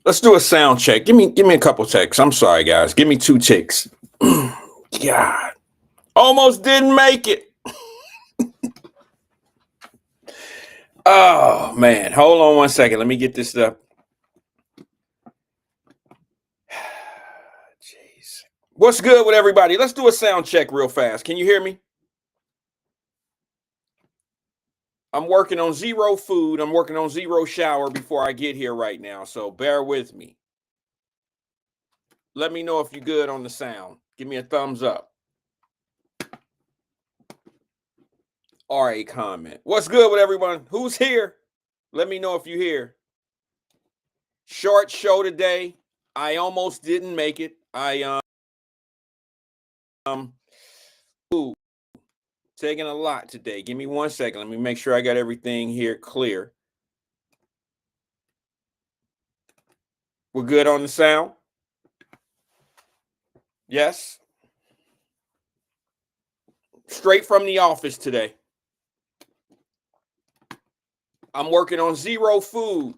Let's do a sound check. Give me a couple ticks. I'm sorry, guys. Give me 2 ticks. God, almost didn't make it. Oh man, hold on 1 second. Let me get this up. Jeez, what's good with everybody? Let's do a sound check real fast. Can you hear me? I'm working on zero food. I'm working on zero shower before I get here right now. So bear with me. Let me know if you're good on the sound. Give me a thumbs up. Or a comment. What's good with everyone? Who's here? Let me know if you're here. Short show today. I almost didn't make it. Ooh, taking a lot today. Give me 1 second. Let me make sure I got everything here clear. We're good on the sound? Yes. Straight from the office today. I'm working on zero food.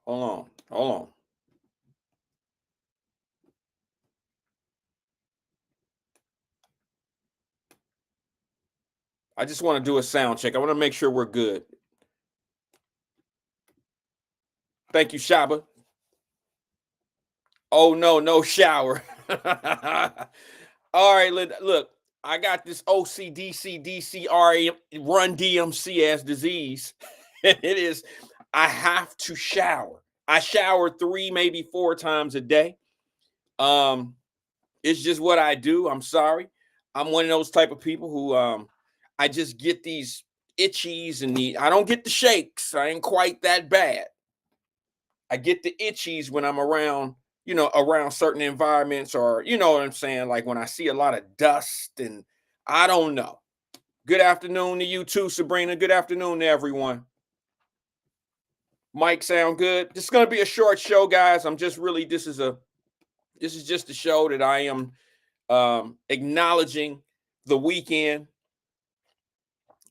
Hold on. I just want to do a sound check. I want to make sure we're good. Thank you, Shaba. Oh, no shower. All right, look, I got this OCDC, DCRA, run DMC as disease. And it is, I have to shower. I shower 3, maybe 4 times a day. It's just what I do. I'm sorry. I'm one of those type of people who I just get these itchies and I don't get the shakes. I ain't quite that bad. I get the itchies when I'm around, around certain environments, or you know what I'm saying, like when I see a lot of dust, and I don't know. Good afternoon to you too, Sabrina. Good afternoon to everyone. Mike, sound good? This is going to be a short show, guys. This is just a show that I am acknowledging the weekend,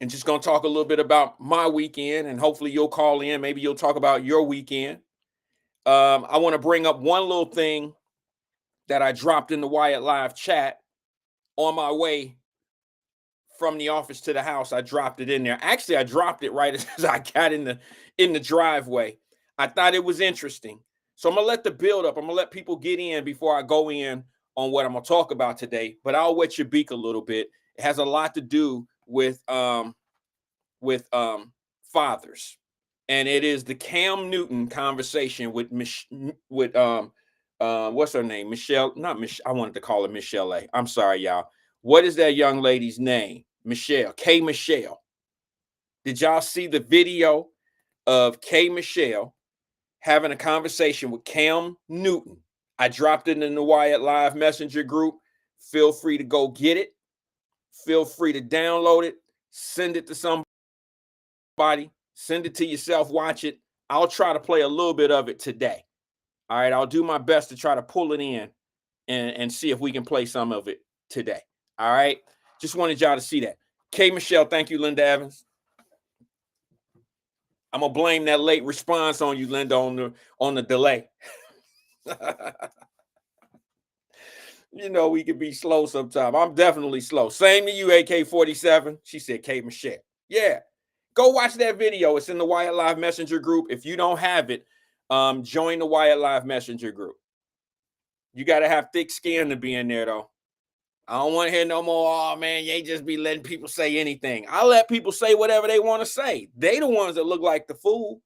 and just going to talk a little bit about my weekend, and hopefully you'll call in. Maybe you'll talk about your weekend. I want to bring up one little thing that I dropped in the Wyatt Live chat on my way from the office to the house. I dropped it in there. Actually, I dropped it right as I got in the driveway. I thought it was interesting. So I'm going to let the build up. I'm going to let people get in before I go in on what I'm going to talk about today. But I'll wet your beak a little bit. It has a lot to do with fathers. And it is the Cam Newton conversation with what's her name? Michelle, not Michelle. I wanted to call her Michelle A. I'm sorry, y'all. What is that young lady's name? Michelle, K. Michelle. Did y'all see the video of K. Michelle having a conversation with Cam Newton? I dropped it in the Wyatt Live Messenger group. Feel free to go get it. Feel free to download it. Send it to somebody. Send it to yourself. Watch it. I'll try to play a little bit of it today. All right. I'll do my best to try to pull it in and see if we can play some of it today. All right. Just wanted y'all to see that. K. Michelle, thank you, Linda Evans. I'm gonna blame that late response on you, Linda, on the delay. We could be slow sometimes. I'm definitely slow. Same to you, AK-47. She said K. Michelle. Yeah. Go watch that video. It's in the Wyatt Live Messenger group. If you don't have it, join the Wyatt Live Messenger group. You got to have thick skin to be in there, though. I don't want to hear no more, oh, man, you ain't just be letting people say anything. I let people say whatever they want to say. They the ones that look like the fool.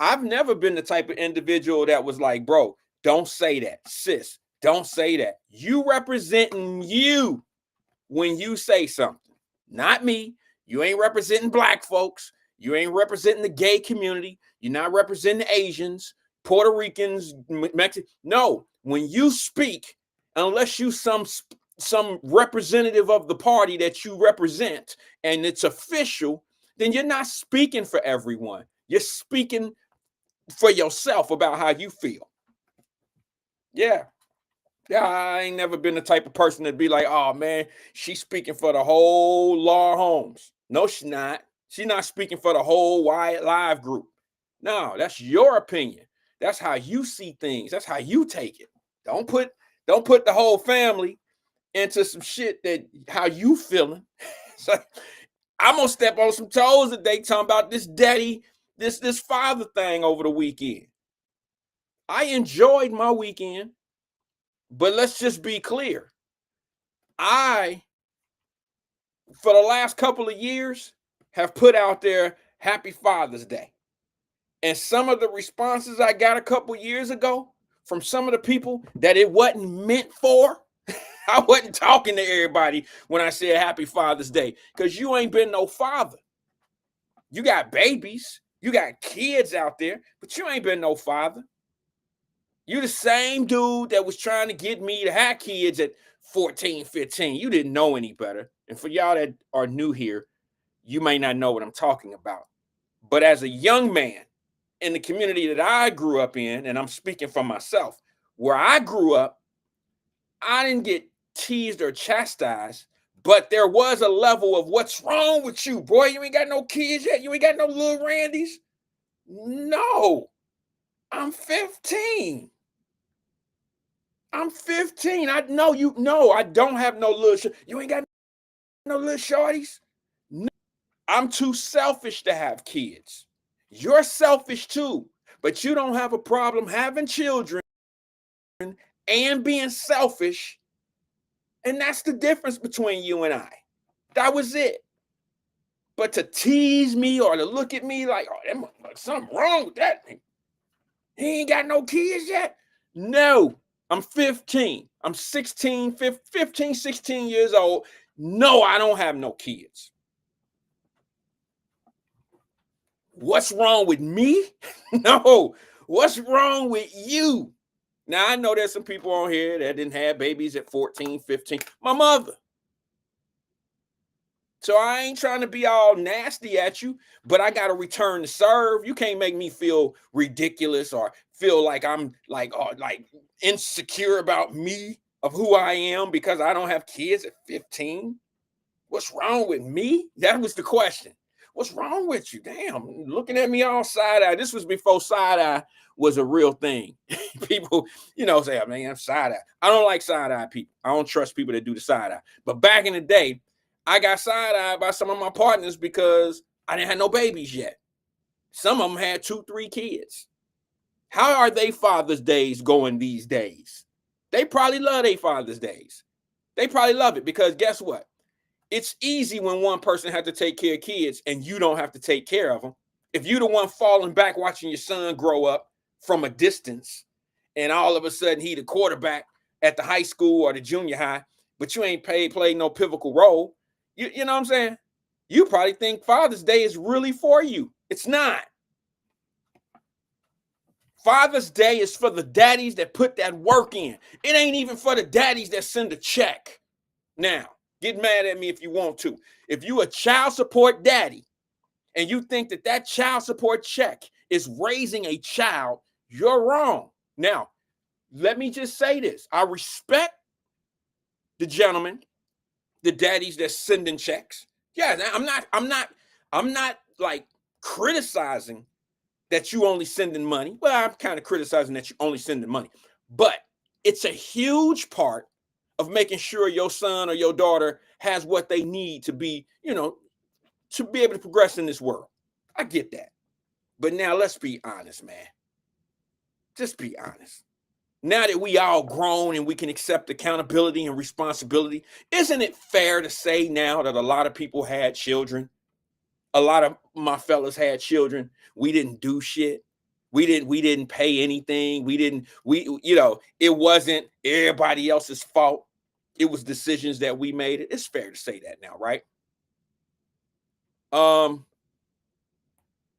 I've never been the type of individual that was like, bro, don't say that. Sis, don't say that. You representing you when you say something. Not me. You ain't representing black folks. You ain't representing the gay community. You're not representing Asians, Puerto Ricans, Mexicans. No, when you speak, unless you some representative of the party that you represent and it's official, then you're not speaking for everyone. You're speaking for yourself about how you feel. Yeah. Yeah, I ain't never been the type of person to be like, oh, man, she's speaking for the whole Laura Holmes. No, she's not. She's not speaking for the whole Wyatt Live group. No, that's your opinion. That's how you see things. That's how you take it. Don't put the whole family into some shit that how you feeling. So I'm gonna step on some toes today talking about this daddy, this father thing over the weekend. I enjoyed my weekend, but let's just be clear. I, for the last couple of years, have put out there Happy Father's Day. And some of the responses I got a couple years ago from some of the people that it wasn't meant for, I wasn't talking to everybody when I said Happy Father's Day, because you ain't been no father. You got babies, you got kids out there, but you ain't been no father. You the same dude that was trying to get me to have kids at 14, 15. You didn't know any better. And for y'all that are new here, you may not know what I'm talking about. But as a young man in the community that I grew up in, and I'm speaking for myself, where I grew up, I didn't get teased or chastised, but there was a level of what's wrong with you, boy? You ain't got no kids yet? You ain't got no little Randys? No, I'm 15. I'm 15. I know you know I don't have no little you ain't got no little shorties. No. I'm too selfish to have kids. You're selfish too, but you don't have a problem having children and being selfish. And that's the difference between you and I. That was it. But to tease me or to look at me like, oh, there's something wrong with that thing. He ain't got no kids yet. No, I'm 15. I'm 16, 15, 16 years old. No, I don't have no kids. What's wrong with me? No. What's wrong with you? Now, I know there's some people on here that didn't have babies at 14, 15. My mother. So I ain't trying to be all nasty at you, but I got to return to serve. You can't make me feel ridiculous or feel like I'm like insecure about me of who I am because I don't have kids at 15. What's wrong with me? That was the question. What's wrong with you? Damn, looking at me all side eye. This was before side eye was a real thing. People, say, man, I'm side eye. I don't like side eye people. I don't trust people that do the side eye. But back in the day, I got side-eyed by some of my partners because I didn't have no babies yet. Some of them had 2, 3 kids. How are they Father's Days going these days? They probably love their Father's Days. They probably love it because guess what? It's easy when one person has to take care of kids and you don't have to take care of them. If you're the one falling back watching your son grow up from a distance and all of a sudden he the quarterback at the high school or the junior high, but you ain't played no pivotal role, you know what I'm saying? You probably think Father's Day is really for you. It's not. Father's Day is for the daddies that put that work in. It ain't even for the daddies that send a check. Now, get mad at me if you want to. If you a child support daddy and you think that child support check is raising a child, you're wrong. Now, let me just say this. I respect the gentlemen, the daddies that's sending checks. Yeah, I'm not like criticizing that you only sending money. Well, I'm kind of criticizing that you only sending money, but it's a huge part of making sure your son or your daughter has what they need to be, to be able to progress in this world. I get that. But now let's be honest, man. Just be honest. Now that we all grown and we can accept accountability and responsibility, isn't it fair to say now that a lot of people had children? A lot of my fellas had children. We didn't do shit. We didn't pay anything. It wasn't everybody else's fault. It was decisions that we made. It's fair to say that now, right?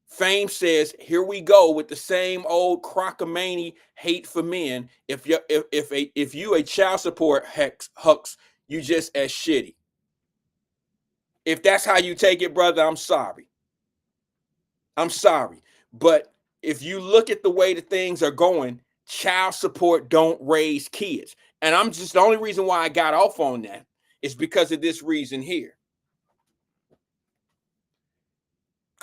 Fame says, here we go with the same old crockamany hate for men. If you a child support hucks, you just as shitty. If that's how you take it, brother, I'm sorry. I'm sorry. But if you look at the way the things are going, child support don't raise kids. And the only reason why I got off on that is because of this reason here.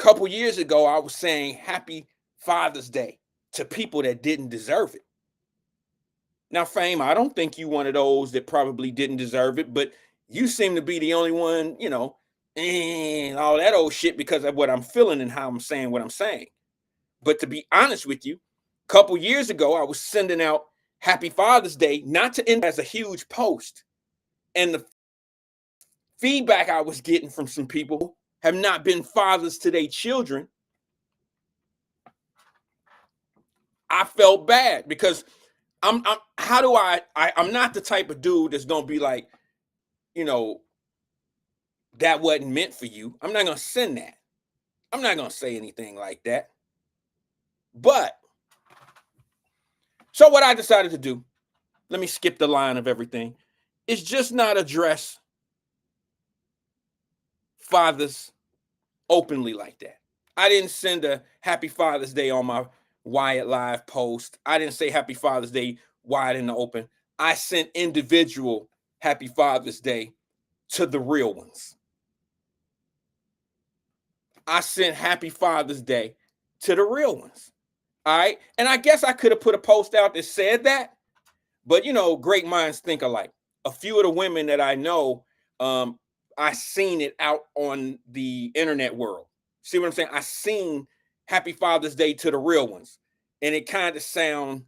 couple years ago, I was saying Happy Father's Day to people that didn't deserve it. Now, Fame, I don't think you one of those that probably didn't deserve it, but you seem to be the only one, and all that old shit because of what I'm feeling and how I'm saying what I'm saying. But to be honest with you, a couple years ago, I was sending out Happy Father's Day, not to end as a huge post. And the feedback I was getting from some people have not been fathers to their children. I felt bad because I'm not the type of dude that's gonna be like, that wasn't meant for you. I'm not gonna send that. I'm not gonna say anything like that. But so what I decided to do, let me skip the line of everything, is just not address fathers openly like that. I didn't send a Happy Father's Day on my Wyatt Live post. I didn't say Happy Father's Day wide in the open. I sent individual Happy Father's Day to the real ones. I sent Happy Father's Day to the real ones. All right. And I guess I could have put a post out that said that, but great minds think alike. A few of the women that I know, I seen it out on the internet world. See what I'm saying? I seen Happy Father's Day to the real ones. And it kind of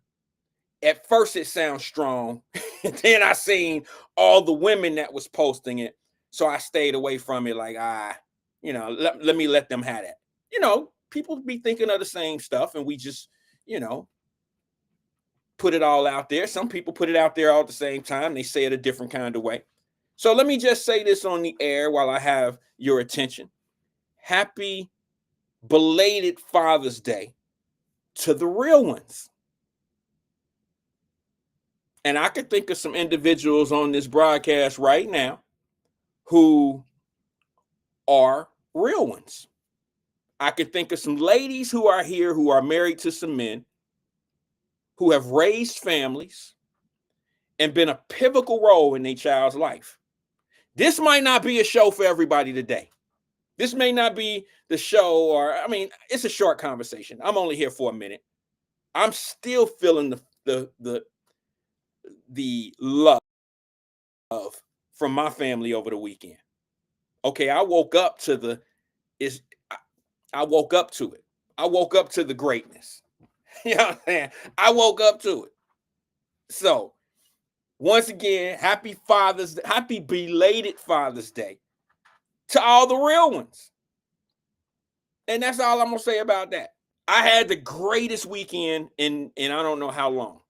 at first it sounds strong. And then I seen all the women that was posting it. So I stayed away from it like, let me let them have that. People be thinking of the same stuff and we just, put it all out there. Some people put it out there all at the same time. They say it a different kind of way. So let me just say this on the air while I have your attention. Happy belated Father's Day to the real ones. And I could think of some individuals on this broadcast right now who are real ones. I could think of some ladies who are here who are married to some men who have raised families and been a pivotal role in their child's life. This might not be a show for everybody today. This may not be the show, it's a short conversation. I'm only here for a minute. I'm still feeling the love from my family over the weekend. Okay, I woke up to it. I woke up to the greatness. You know what I'm saying? I woke up to it. So once again, happy belated Father's Day to all the real ones. And that's all I'm gonna say about that. I had the greatest weekend in I don't know how long.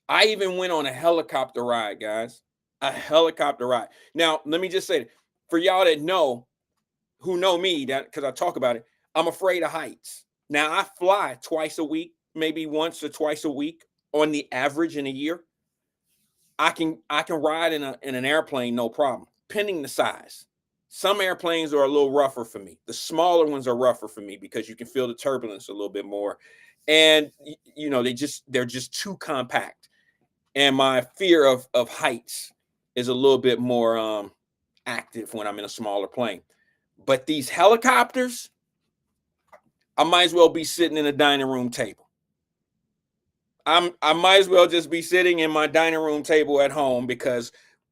I even went on a helicopter ride, guys. A helicopter ride. Now, let me just say, for y'all that who know me, that because I talk about it, I'm afraid of heights. Now, I fly twice a week, maybe once or twice a week on the average in a year. I can ride in an airplane, no problem, pending the size. Some airplanes are a little rougher for me. The smaller ones are rougher for me because you can feel the turbulence a little bit more. And they're just too compact. And my fear of heights is a little bit more active when I'm in a smaller plane. But these helicopters, I might as well be sitting in a dining room table. I might as well just be sitting in my dining room table at home because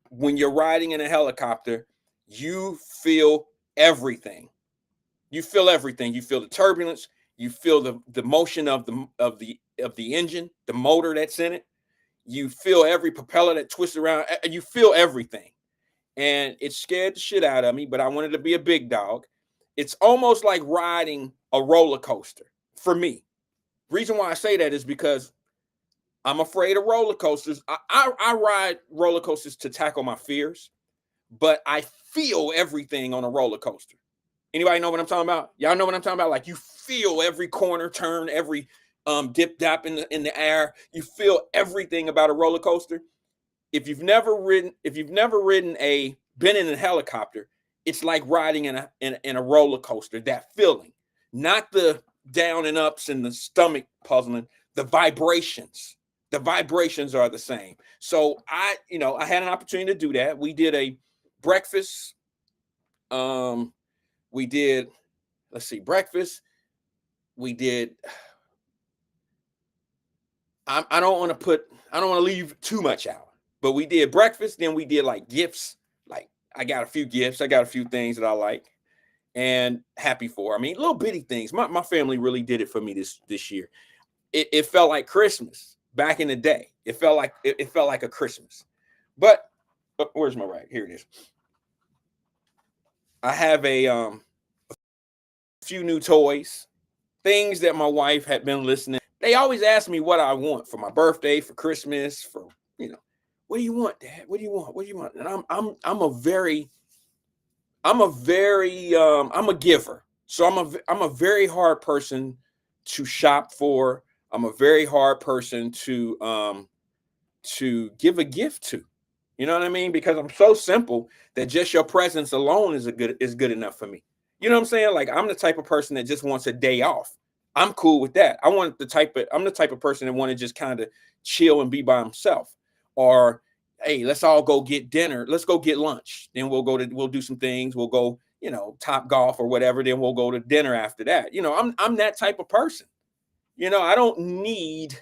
when you're riding in a helicopter, you feel everything. You feel everything. You feel the turbulence. You feel the motion of the engine, the motor that's in it. You feel every propeller that twists around. You feel everything. And it scared the shit out of me, but I wanted to be a big dog. It's almost like riding a roller coaster for me. Reason why I say that is because I'm afraid of roller coasters. I ride roller coasters to tackle my fears, but I feel everything on a roller coaster. Anybody know what I'm talking about? Y'all know what I'm talking about? Like you feel every corner turn, every dip dap in the air. You feel everything about a roller coaster. If you've never been in a helicopter, it's like riding in a roller coaster. That feeling, not the down and ups and the stomach puzzling. The vibrations are the same. So I had an opportunity to do that. We did a breakfast. We did let's see, breakfast. We did. I don't want to leave too much out, but we did breakfast. Then we did like gifts. Like I got a few gifts. I got a few things that I like and happy for. I mean, little bitty things. My family really did it for me this year. It felt like Christmas back in the day. It felt like a Christmas. But where's my rag? Here it is. I have a few new toys, things that my wife had been listening. They always ask me what I want for my birthday, for Christmas, for what do you want, Dad? What do you want? What do you want? And I'm a giver. So I'm a very hard person to shop for. I'm a very hard person to give a gift to. You know what I mean? Because I'm so simple that just your presence alone is good enough for me. You know what I'm saying? Like I'm the type of person that just wants a day off. I'm cool with that. I'm the type of person that want to just kind of chill and be by himself. Or hey, let's all go get dinner. Let's go get lunch. Then we'll do some things. We'll go, Top Golf or whatever. Then we'll go to dinner after that. I'm that type of person. I don't need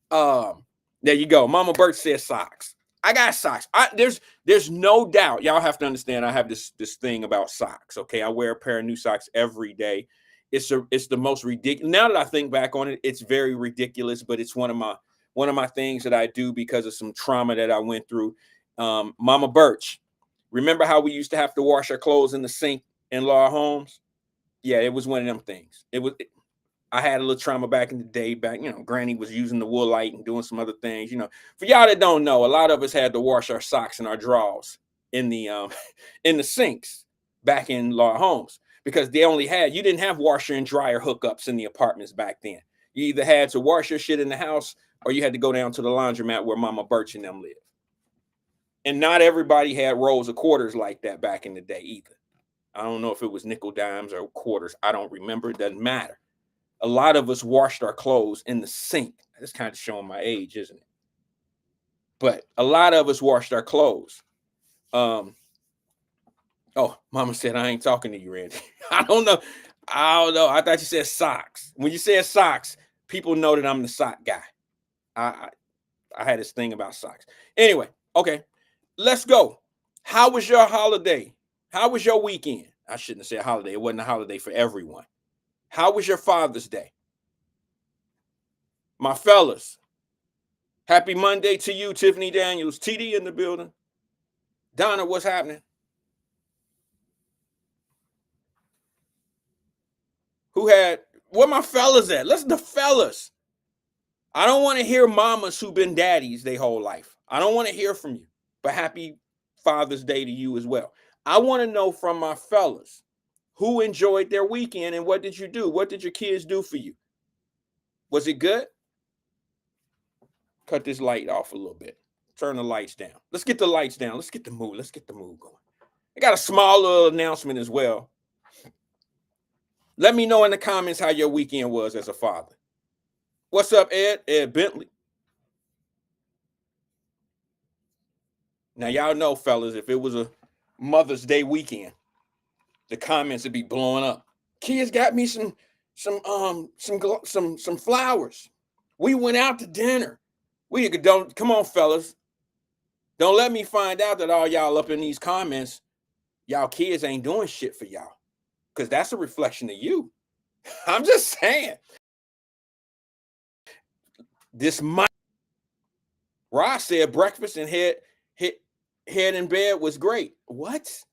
there you go. Mama Bert says socks. I got socks. There's no doubt. Y'all have to understand. I have this thing about socks. Okay, I wear a pair of new socks every day. It's the most ridiculous. Now that I think back on it, it's very ridiculous. But it's one of my things that I do because of some trauma that I went through. Mama Birch, remember how we used to have to wash our clothes in the sink in Laura homes? Yeah, it was one of them things. I had a little trauma back in the day. Granny was using the Woolite and doing some other things. For y'all that don't know, a lot of us had to wash our socks and our drawers in the in the sinks back in Laura homes because you didn't have washer and dryer hookups in the apartments back then. You either had to wash your shit in the house or you had to go down to the laundromat where Mama Birch and them lived. And not everybody had rolls of quarters like that back in the day either. I don't know if it was nickel dimes or quarters. I don't remember. It doesn't matter. A lot of us washed our clothes in the sink. That's kind of showing my age, isn't it? But a lot of us washed our clothes. Oh, Mama said, I ain't talking to you, Randy. I don't know. I thought you said socks. When you said socks, people know that I'm the sock guy. I had this thing about socks. Anyway, okay, let's go. How was your holiday? How was your weekend? I shouldn't have said holiday. It wasn't a holiday for everyone. How was your Father's Day? My fellas, happy Monday to you, Tiffany Daniels. TD in the building. Donna, what's happening? Where my fellas at? Listen to fellas. I don't want to hear mamas who've been daddies their whole life. I don't want to hear from you. But happy Father's Day to you as well. I want to know from my fellas who enjoyed their weekend and what did you do? What did your kids do for you? Was it good? Cut this light off a little bit. Turn the lights down. Let's get the lights down. Let's get the mood. Let's get the mood going. I got a small little announcement as well. Let me know in the comments how your weekend was as a father. What's up, Ed? Ed Bentley. Now, y'all know, fellas, if it was a Mother's Day weekend, the comments would be blowing up. Kids got me some flowers. We went out to dinner. Come on, fellas. Don't let me find out that all y'all up in these comments, y'all kids ain't doing shit for y'all. Because that's a reflection of you. I'm just saying. Ross said breakfast and head in bed was great. What?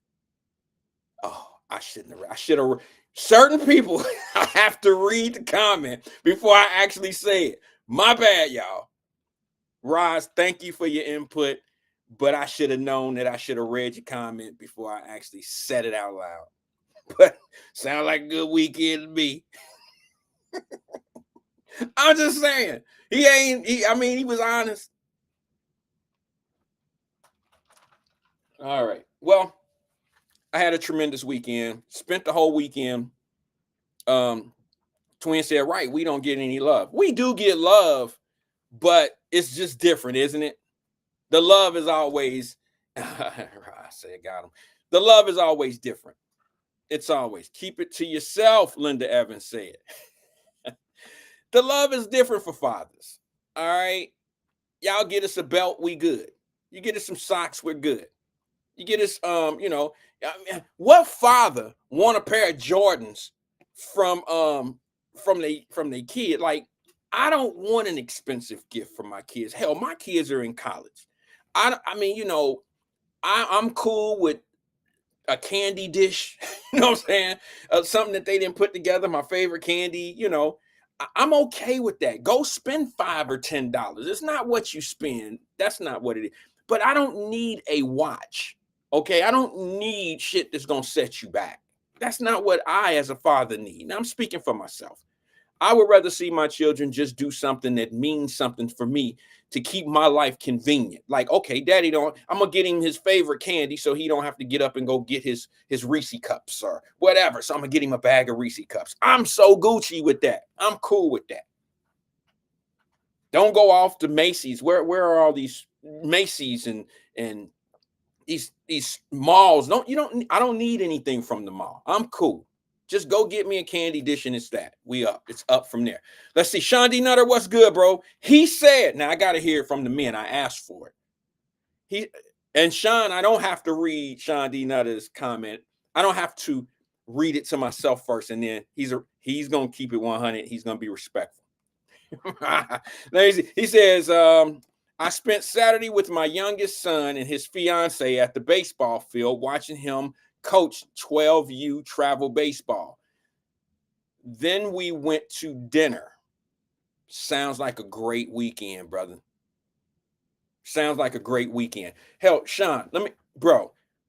Oh, I should have. Certain people, I have to read the comment before I actually say it. My bad, y'all. Roz, thank you for your input, but I should have known that I should have read your comment before I actually said it out loud. But sound like a good weekend to me. I'm just saying. He was honest. All right. Well, I had a tremendous weekend. Spent the whole weekend. Twin said, right, we don't get any love. We do get love, but it's just different, isn't it? The love is always, I said, got him. The love is always different. It's always keep it to yourself, Linda Evans said. The love is different for fathers. All right. Y'all get us a belt, we good. You get us some socks, we're good. You get us, what father want a pair of Jordans from their kid? Like, I don't want an expensive gift for my kids. Hell, my kids are in college. I mean, I'm cool with a candy dish, you know what I'm saying? Something that they didn't put together, my favorite candy, I'm okay with that. Go spend $5 or $10. It's not what you spend. That's not what it is. But I don't need a watch. Okay. I don't need shit that's gonna set you back. That's not what I as a father need. Now I'm speaking for myself. I would rather see my children just do something that means something for me to keep my life convenient. Like, okay, daddy I'm gonna get him his favorite candy so he don't have to get up and go get his Reese cups or whatever. So I'm gonna get him a bag of Reese cups. I'm so Gucci with that. I'm cool with that. Don't go off to Macy's. Where are all these Macy's and these malls? I don't need anything from the mall. I'm cool. Just go get me a candy dish and it's that. It's up from there. Let's see. Sean D. Nutter, what's good, bro? He said, now I got to hear it from the men. I asked for it. Sean, I don't have to read Sean D. Nutter's comment. I don't have to read it to myself first. And then he's going to keep it 100. He's going to be respectful. He says, I spent Saturday with my youngest son and his fiance at the baseball field watching him coach 12U travel baseball. Then we went to dinner. Sounds like a great weekend, brother. Sounds like a great weekend. Hell, Sean,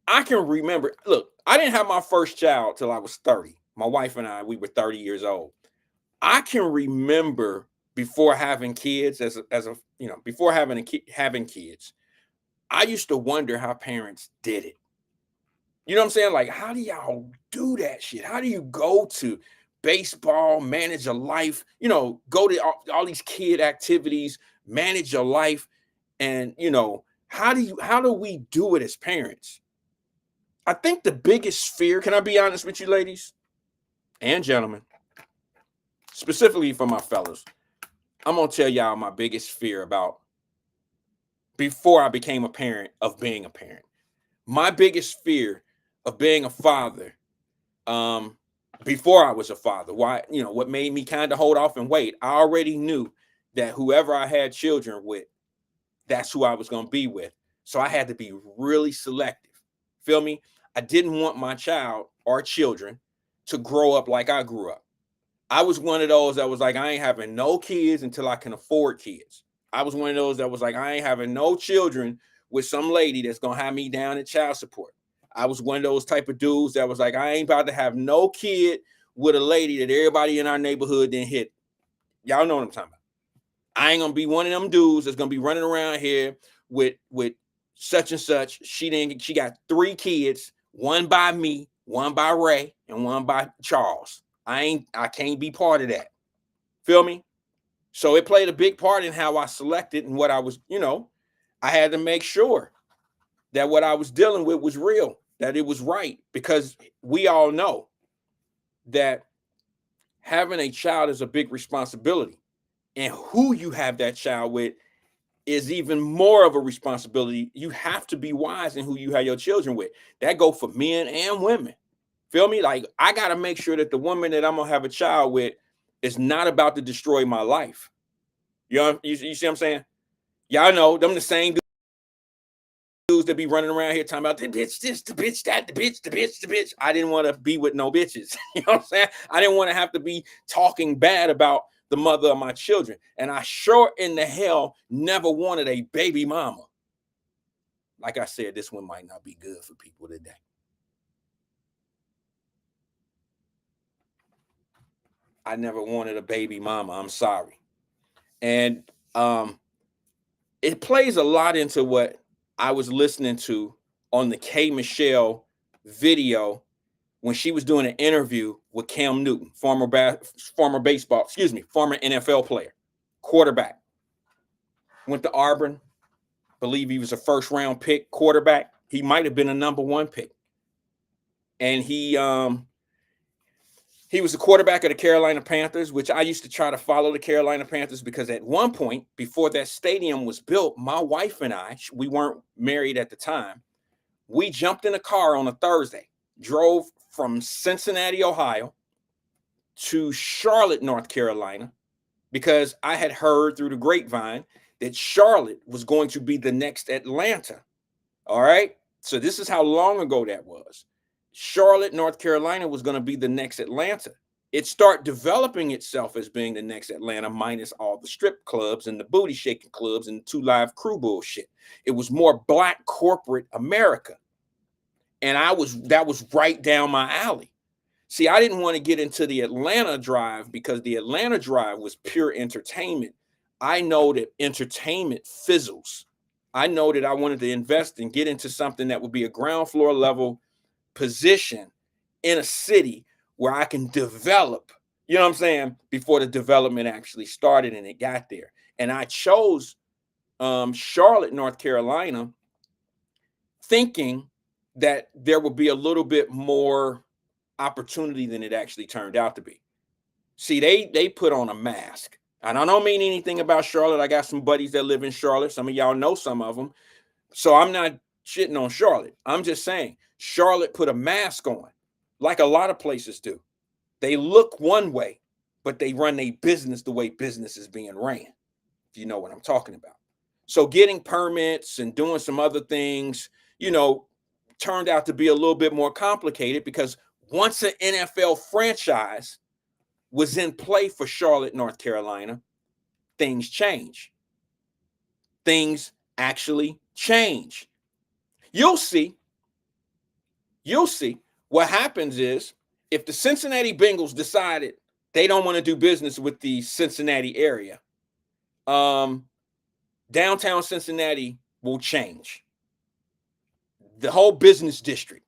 I can remember. Look, I didn't have my first child till I was 30. My wife and I, we were 30 years old. I can remember before having kids, before having kids, I used to wonder how parents did it. You know what I'm saying? Like, how do y'all do that shit? How do you go to baseball, manage a life, go to all these kid activities, manage your life? And, how do we do it as parents? I think the biggest fear, can I be honest with you, ladies and gentlemen, specifically for my fellas, I'm going to tell y'all my biggest fear about before I became a parent of being a parent. My biggest fear of being a father, before I was a father, what made me kind of hold off and wait, I already knew that whoever I had children with, that's who I was going to be with. So I had to be really selective. Feel me? I didn't want my child or children to grow up like I grew up. I was one of those that was like, I ain't having no kids until I can afford kids. I was one of those that was like, I ain't having no children with some lady that's going to have me down in child support. I was one of those type of dudes that was like, I ain't about to have no kid with a lady that everybody in our neighborhood didn't hit. Y'all know what I'm talking about. I ain't gonna be one of them dudes that's gonna be running around here with such and such. She got 3 kids, one by me, one by Ray, and one by Charles. I can't be part of that. Feel me? So it played a big part in how I selected and what I was, I had to make sure that what I was dealing with was real, that it was right, because we all know that having a child is a big responsibility, and who you have that child with is even more of a responsibility. You have to be wise in who you have your children with. That go for men and women. Feel me? Like, I got to make sure that the woman that I'm going to have a child with is not about to destroy my life. You see what I'm saying? Y'all know them the same dudes that be running around here talking about the bitch this, the bitch that, the bitch. I didn't want to be with no bitches. You know what I'm saying? I didn't want to have to be talking bad about the mother of my children. And I sure in the hell never wanted a baby mama. Like I said, this one might not be good for people today. I never wanted a baby mama. I'm sorry. And it plays a lot into what I was listening to on the K Michelle video when she was doing an interview with Cam Newton, former NFL player, quarterback. Went to Auburn. Believe he was a first-round pick quarterback. He might have been a number 1 pick. And he He was the quarterback of the Carolina Panthers, which I used to try to follow the Carolina Panthers because at one point, before that stadium was built, my wife and I, we weren't married at the time, we jumped in a car on a Thursday, drove from Cincinnati, Ohio to Charlotte, North Carolina, because I had heard through the grapevine that Charlotte was going to be the next Atlanta. All right. So this is how long ago that was. Charlotte, North Carolina was going to be the next Atlanta. It started developing itself as being the next Atlanta, minus all the strip clubs and the booty shaking clubs and the 2 Live Crew bullshit. It was more black corporate America. And that was right down my alley. See, I didn't want to get into the Atlanta drive because the Atlanta drive was pure entertainment. I know that entertainment fizzles. I know that I wanted to invest and get into something that would be a ground floor level position in a city where I can develop, you know what I'm saying, before the development actually started and it got there. And I chose Charlotte, North Carolina, thinking that there would be a little bit more opportunity than it actually turned out to be. See, they put on a mask. And I don't mean anything about Charlotte. I got some buddies that live in Charlotte. Some of y'all know some of them. So I'm not shitting on Charlotte. I'm just saying Charlotte put a mask on, like a lot of places do. They look one way, but they run their business the way business is being ran, if you know what I'm talking about. So getting permits and doing some other things, you know, turned out to be a little bit more complicated because once an NFL franchise was in play for Charlotte, North Carolina, things change. Things actually change. You'll see. What happens is if the Cincinnati Bengals decided they don't want to do business with the Cincinnati area, downtown Cincinnati will change. The whole business district,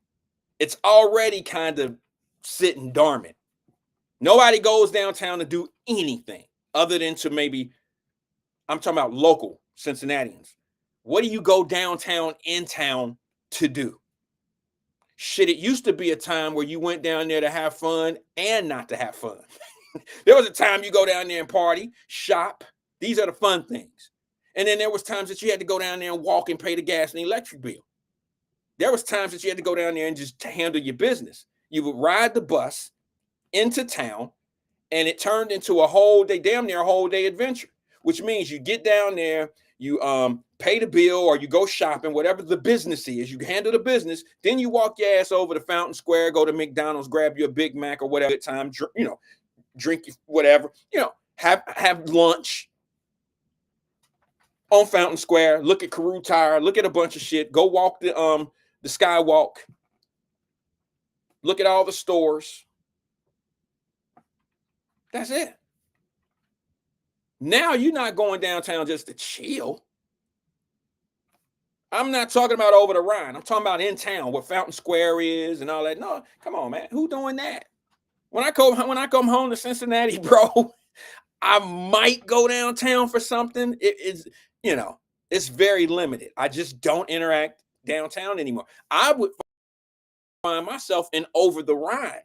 it's already kind of sitting dormant. Nobody goes downtown to do anything other than to maybe, I'm talking about local Cincinnatians. What do you go downtown in town to do? Shit, it used to be a time where you went down there to have fun and not to have fun. There was a time you go down there and party, shop. These are the fun things. And then there was times that you had to go down there and walk and pay the gas and the electric bill. There was times that you had to go down there and just handle your business. You would ride the bus into town, and it turned into a whole day, damn near a whole day adventure, which means you get down there, you pay the bill or you go shopping, whatever the business is, you handle the business, then you walk your ass over to Fountain Square, go to McDonald's, grab you a Big Mac or whatever time, you know, drink whatever, you know, have lunch on Fountain Square, look at Carew Tire, look at a bunch of shit, go walk the Skywalk, look at all the stores. That's it. Now you're not going downtown just to chill. I'm not talking about over the Rhine. I'm talking about in town where Fountain Square is and all that. No, come on, man. Who doing that? When I come home to Cincinnati, bro, I might go downtown for something. It's, you know, it's very limited. I just don't interact downtown anymore. I would find myself in over the Rhine,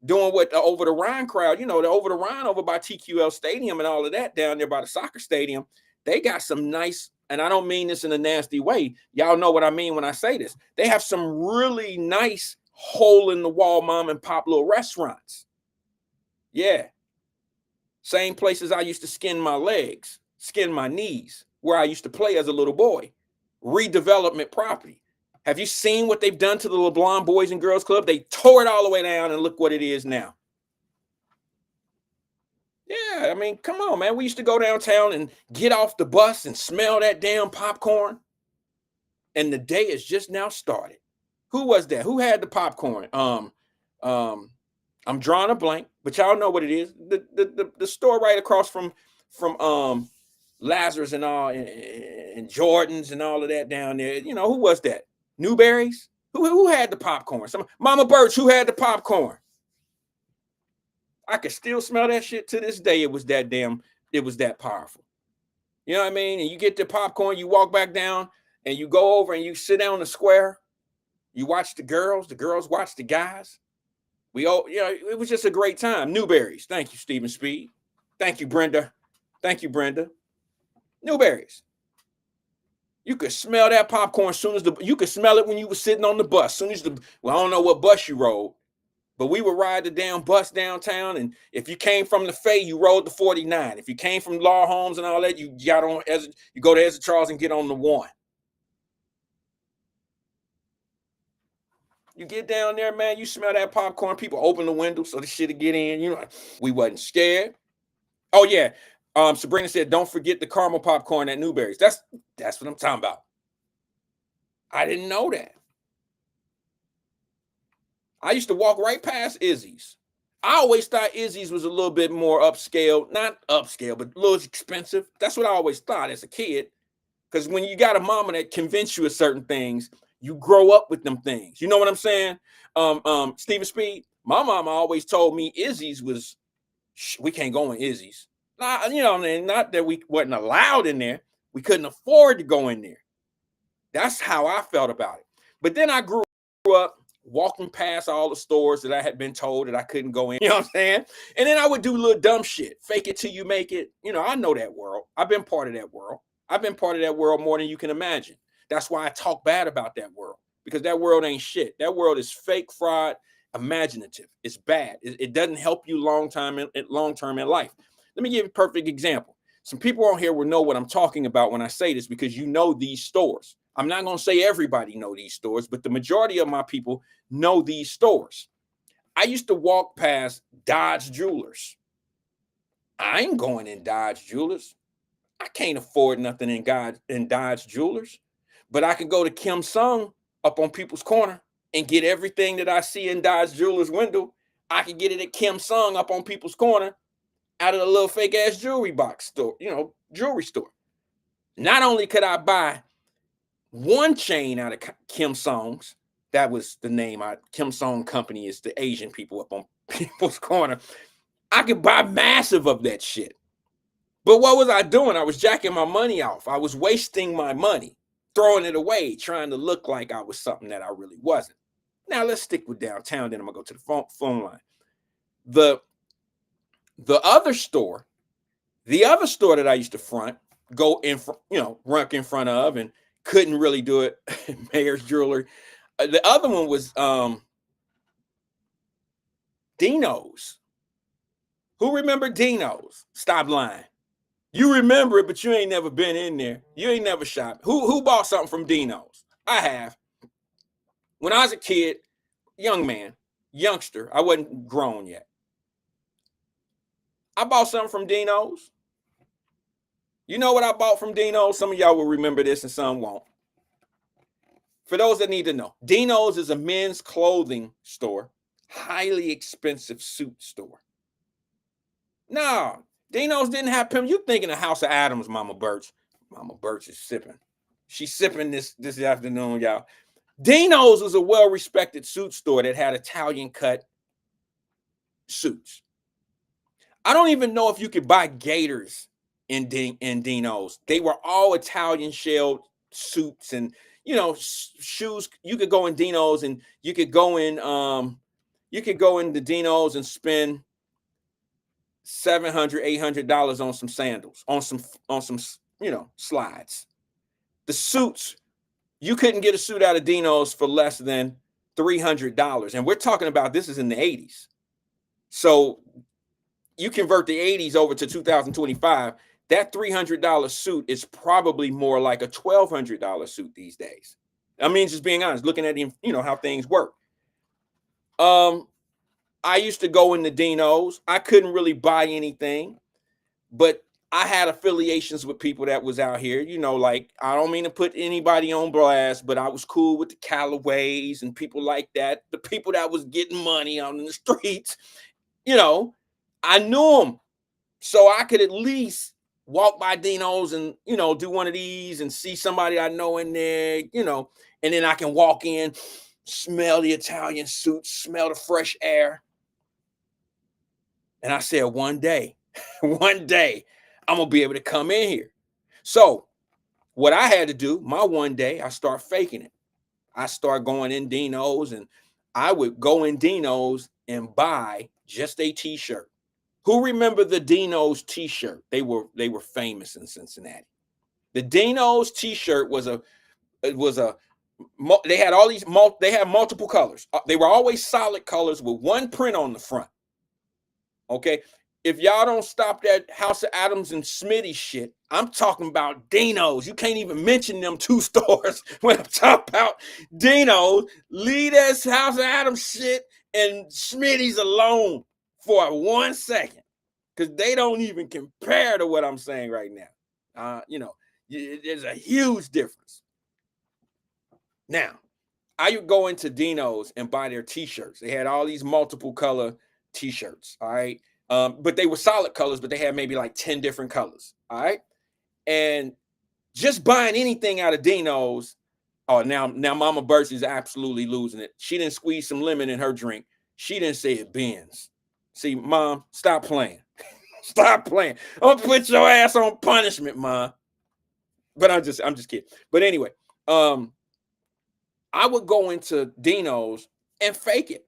doing what the over the Rhine crowd, you know, the over the Rhine over by TQL Stadium and all of that down there by the soccer stadium. They got some nice, and I don't mean this in a nasty way. Y'all know what I mean when I say this. They have some really nice hole in the wall mom and pop little restaurants. Yeah. Same places I used to skin my legs, skin my knees, where I used to play as a little boy. Redevelopment property. Have you seen what they've done to the LeBlanc Boys and Girls Club? They tore it all the way down and look what it is now. Yeah, I mean, come on, man. We used to go downtown and get off the bus and smell that damn popcorn. And the day has just now started. Who was that? Who had the popcorn? I'm drawing a blank, but y'all know what it is. The store right across from Lazarus and all and Jordan's and all of that down there. You know, who was that? Newberry's? Who had the popcorn? Mama Birch, who had the popcorn? I could still smell that shit to this day. It was that powerful. You know what I mean? And you get the popcorn, you walk back down and you go over and you sit down in the square. You watch the girls watch the guys. It was just a great time. Newberries. Thank you, Stephen Speed. Thank you, Brenda. Thank you, Brenda. Newberries. You could smell that popcorn as soon as you could smell it when you were sitting on the bus. Soon as I don't know what bus you rode, but we would ride the damn bus downtown. And if you came from the Fay, you rode the 49. If you came from Law Homes and all that, you got on you go to Ezra Charles and get on the 1. You get down there, man, you smell that popcorn. People open the window so the shit to get in. We wasn't scared. Oh yeah. Sabrina said, don't forget the caramel popcorn at Newberry's. That's what I'm talking about. I didn't know that. I used to walk right past Izzy's. I always thought Izzy's was a little bit more upscale, not upscale, but a little expensive. That's what I always thought as a kid. Because when you got a mama that convinced you of certain things, you grow up with them things. You know what I'm saying? Stephen Speed, my mama always told me Izzy's was, we can't go in Izzy's. Nah, not that we wasn't allowed in there. We couldn't afford to go in there. That's how I felt about it. But then I grew up walking past all the stores that I had been told that I couldn't go in. You know what I'm saying? And then I would do little dumb shit. Fake it till you make it. I know that world. I've been part of that world. I've been part of that world more than you can imagine. That's why I talk bad about that world, because that world ain't shit. That world is fake, fraud, imaginative. It's bad. It doesn't help you long term in life. Let me give you a perfect example. Some people on here will know what I'm talking about when I say this, because you know these stores. I'm not going to say everybody know these stores, but the majority of my people know these stores. I used to walk past Dodge Jewelers. I ain't going in Dodge Jewelers. I can't afford nothing in Dodge Jewelers, but I can go to Kim Sung up on People's Corner and get everything that I see in Dodge Jewelers window. I can get it at Kim Sung up on People's Corner out of the little fake ass jewelry box store, jewelry store. Not only could I buy one chain out of Kim Sung's, that was the name. Kim Sung Company is the Asian people up on People's Corner. I could buy massive of that shit. But what was I doing? I was jacking my money off. I was wasting my money, throwing it away, trying to look like I was something that I really wasn't. Now let's stick with downtown. Then I'm gonna go to the phone line. The other store that I used to run in front of, and couldn't really do it. Mayor's Jewelry. The other one was Dino's. Who remember Dino's? Stop lying. You remember it, but you ain't never been in there. You ain't never shopped. Who bought something from Dino's? I have. When I was a kid, youngster, I wasn't grown yet. I bought something from Dino's. You know what I bought from Dino's? Some of y'all will remember this and some won't. For those that need to know, Dino's is a men's clothing store, highly expensive suit store. No, Dino's didn't have pimp. You thinking of House of Adams, Mama Birch. Mama Birch is sipping. She's sipping this afternoon, y'all. Dino's was a well-respected suit store that had Italian cut suits. I don't even know if you could buy gaiters in Dino's. They were all Italian shelled suits and shoes. You could go in Dino's and you could go in the Dino's and spend $700, $800 on some sandals, on some slides. The suits, you couldn't get a suit out of Dino's for less than $300. And we're talking about, this is in the 80s. So you convert the 80s over to 2025, that $300 suit is probably more like a $1,200 suit these days. I mean, just being honest, looking at how things work. I used to go into Dino's. I couldn't really buy anything, but I had affiliations with people that was out here. Like, I don't mean to put anybody on blast, but I was cool with the Callaways and people like that. The people that was getting money out in the streets, I knew them. So I could at least walk by Dino's and, do one of these and see somebody I know in there, and then I can walk in, smell the Italian suits, smell the fresh air. And I said, one day, I'm going to be able to come in here. So what I had to do, my one day, I start faking it. I start going in Dino's and I would go in Dino's and buy just a t-shirt. Who remember the Dino's t-shirt? They were famous in Cincinnati. The Dino's t-shirt was a they had all these they had multiple colors. They were always solid colors with one print on the front. Okay, if y'all don't stop that House of Adams and Smitty shit, I'm talking about Dino's. You can't even mention them two stores when I'm talking about Dino's. Leave that House of Adams shit and Smitty's alone for 1 second, because they don't even compare to what I'm saying right now. There's a huge difference. Now, I would go into Dino's and buy their t-shirts. They had all these multiple color t-shirts, all right? But they were solid colors, but they had maybe like 10 different colors, all right? And just buying anything out of Dino's, oh, now Mama Birch is absolutely losing it. She didn't squeeze some lemon in her drink. She didn't say it bends. See, Mom, stop playing. Stop playing. I'm gonna put your ass on punishment, Mom. But I'm just kidding. But anyway, I would go into Dino's and fake it.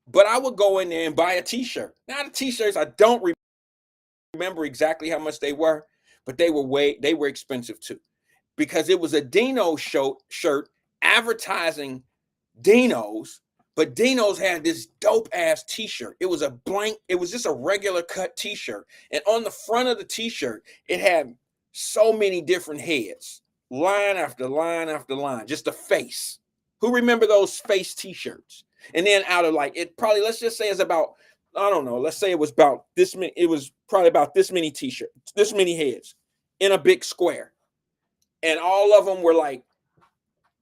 But I would go in there and buy a t-shirt. Now, the t-shirts, I don't remember exactly how much they were, but they were expensive too, because it was a Dino shirt advertising Dino's, but Dino's had this dope ass t-shirt. It was just a regular cut t-shirt. And on the front of the t-shirt, it had so many different heads, line after line after line, just a face. Who remember those face t-shirts? And then out of like, it probably, let's just say it's about, I don't know, let's say it was about this many, it was probably about this many t-shirts, this many heads in a big square. And all of them were like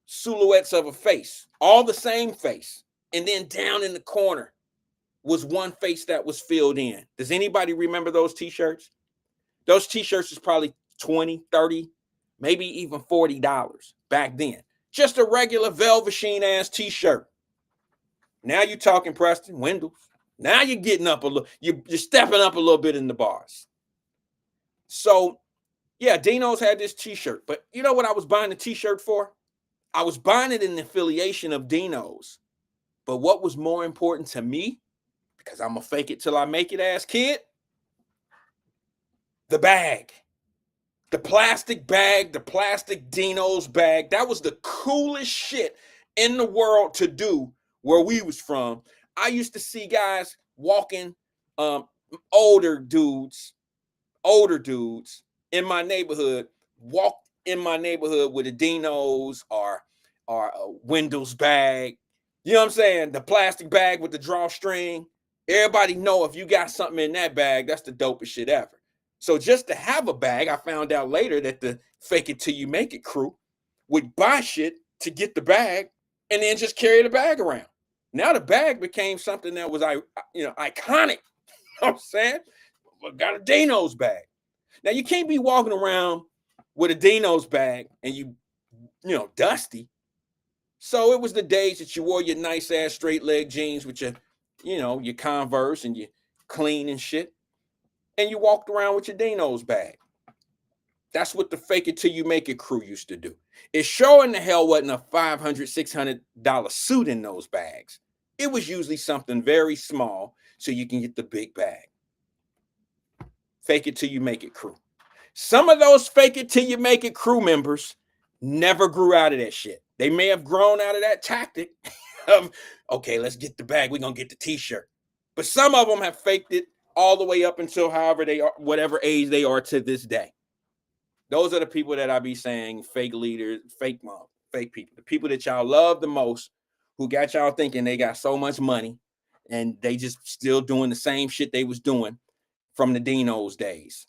silhouettes of a face, all the same face. And then down in the corner was one face that was filled in. Does anybody remember those t-shirts? Those t-shirts was probably 20, 30, maybe even $40 back then. Just a regular velveteen ass t-shirt. Now you're talking, Preston, Wendell. Now you're getting up a little, you're stepping up a little bit in the bars. So, yeah, Dino's had this t-shirt. But you know what I was buying the t-shirt for? I was buying it in affiliation of Dino's. But what was more important to me, because I'm going to fake it till I make it ass kid, the bag. The plastic bag, the plastic Dino's bag. That was the coolest shit in the world to do where we was from. I used to see guys walking, older dudes in my neighborhood, walk in my neighborhood with a Dino's or a Wendell's bag. You know what I'm saying? The plastic bag with the drawstring. Everybody know if you got something in that bag, that's the dopest shit ever. So just to have a bag, I found out later that the fake it till you make it crew would buy shit to get the bag and then just carry the bag around. Now the bag became something that was, iconic. You know what I'm saying? Got a Dino's bag. Now you can't be walking around with a Dino's bag and you dusty. So it was the days that you wore your nice ass straight leg jeans with your Converse and you clean and shit. And you walked around with your Dino's bag. That's what the fake it till you make it crew used to do. It sure in the hell wasn't a $500, $600 suit in those bags. It was usually something very small so you can get the big bag. Fake it till you make it crew. Some of those fake it till you make it crew members never grew out of that shit. They may have grown out of that tactic of, okay, let's get the bag. We're going to get the t-shirt. But some of them have faked it all the way up until however they are, whatever age they are to this day. Those are the people that I be saying fake leaders, fake mom, fake people. The people that y'all love the most, who got y'all thinking they got so much money and they just still doing the same shit they was doing from the Dino's days.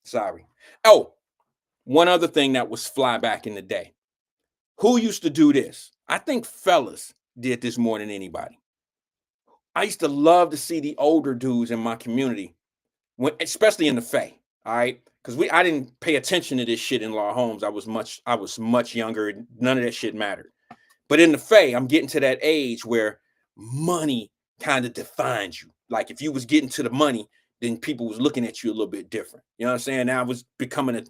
Sorry. Oh, one other thing that was fly back in the day. Who used to do this? I think fellas did this more than anybody. I used to love to see the older dudes in my community, especially in the Fae. All right, because I didn't pay attention to this shit in law homes. I was much younger. None of that shit mattered. But in the Fae, I'm getting to that age where money kind of defines you. Like if you was getting to the money, then people was looking at you a little bit different. You know what I'm saying? Now I was becoming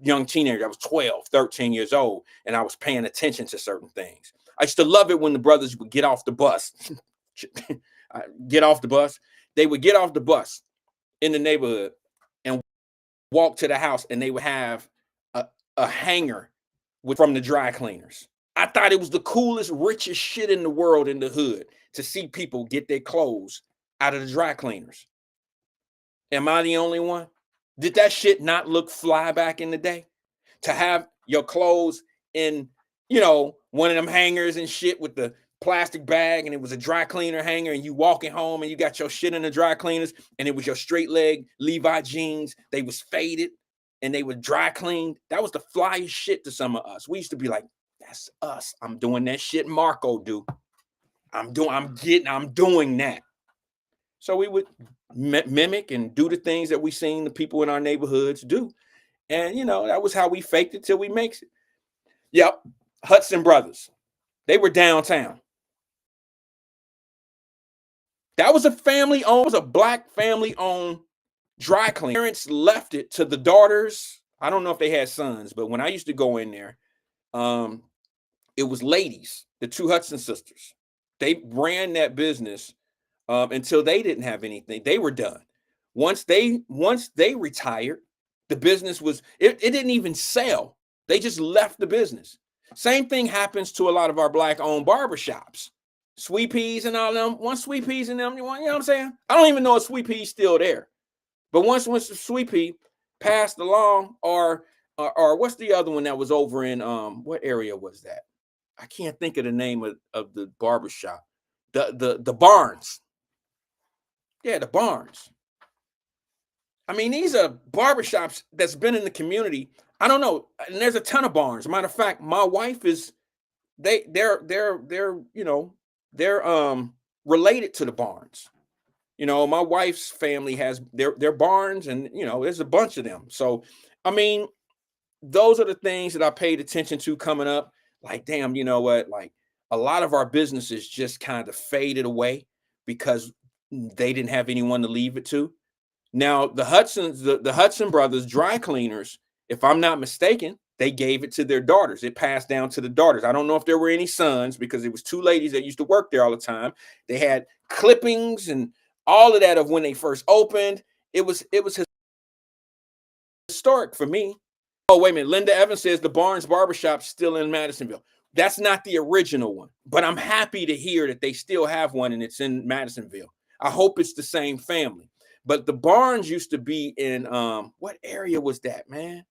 young teenager. I was 12, 13 years old, and I was paying attention to certain things. I used to love it when the brothers would get off the bus. Get off the bus. They would get off the bus in the neighborhood and walk to the house, and they would have a hanger from the dry cleaners. I thought it was the coolest, richest shit in the world in the hood to see people get their clothes out of the dry cleaners. Am I the only one? Did that shit not look fly back in the day? To have your clothes in, one of them hangers and shit with the plastic bag, and it was a dry cleaner hanger, and you walking home and you got your shit in the dry cleaners, and it was your straight leg Levi jeans. They was faded and they were dry cleaned. That was the flyest shit to some of us. We used to be like, that's us. I'm doing that shit Marco do. I'm doing that. So we would mimic and do the things that we seen the people in our neighborhoods do. And, that was how we faked it till we makes it. Yep. Hudson Brothers. They were downtown. That was a black family-owned dry cleaner. Parents left it to the daughters. I don't know if they had sons, but when I used to go in there, it was ladies, the two Hudson sisters. They ran that business until they didn't have anything. They were done. Once they retired, the business it didn't even sell. They just left the business. Same thing happens to a lot of our black-owned barbershops. Sweet Peas and all them. Once Sweet Peas and them, you know what I'm saying? I don't even know if Sweet Pea's still there. But once the Sweet Pea passed along, or what's the other one that was over in what area was that? I can't think of the name of the barbershop. The Barnes. Yeah, the Barnes. I mean, these are barbershops that's been in the community. I don't know. And there's a ton of Barnes. Matter of fact, my wife is they're related to the Barnes. My wife's family has their Barnes, and there's a bunch of them. So, I mean, those are the things that I paid attention to coming up. Like, damn, you know what? Like, a lot of our businesses just kind of faded away because they didn't have anyone to leave it to. Now, the Hudson brothers, dry cleaners, if I'm not mistaken, they gave it to their daughters. It passed down to the daughters. I don't know if there were any sons, because it was two ladies that used to work there all the time. They had clippings and all of that of when they first opened. It was historic for me. Oh, wait a minute. Linda Evans says the Barnes Barbershop's still in Madisonville. That's not the original one, but I'm happy to hear that they still have one and it's in Madisonville. I hope it's the same family. But the Barnes used to be in what area was that, man?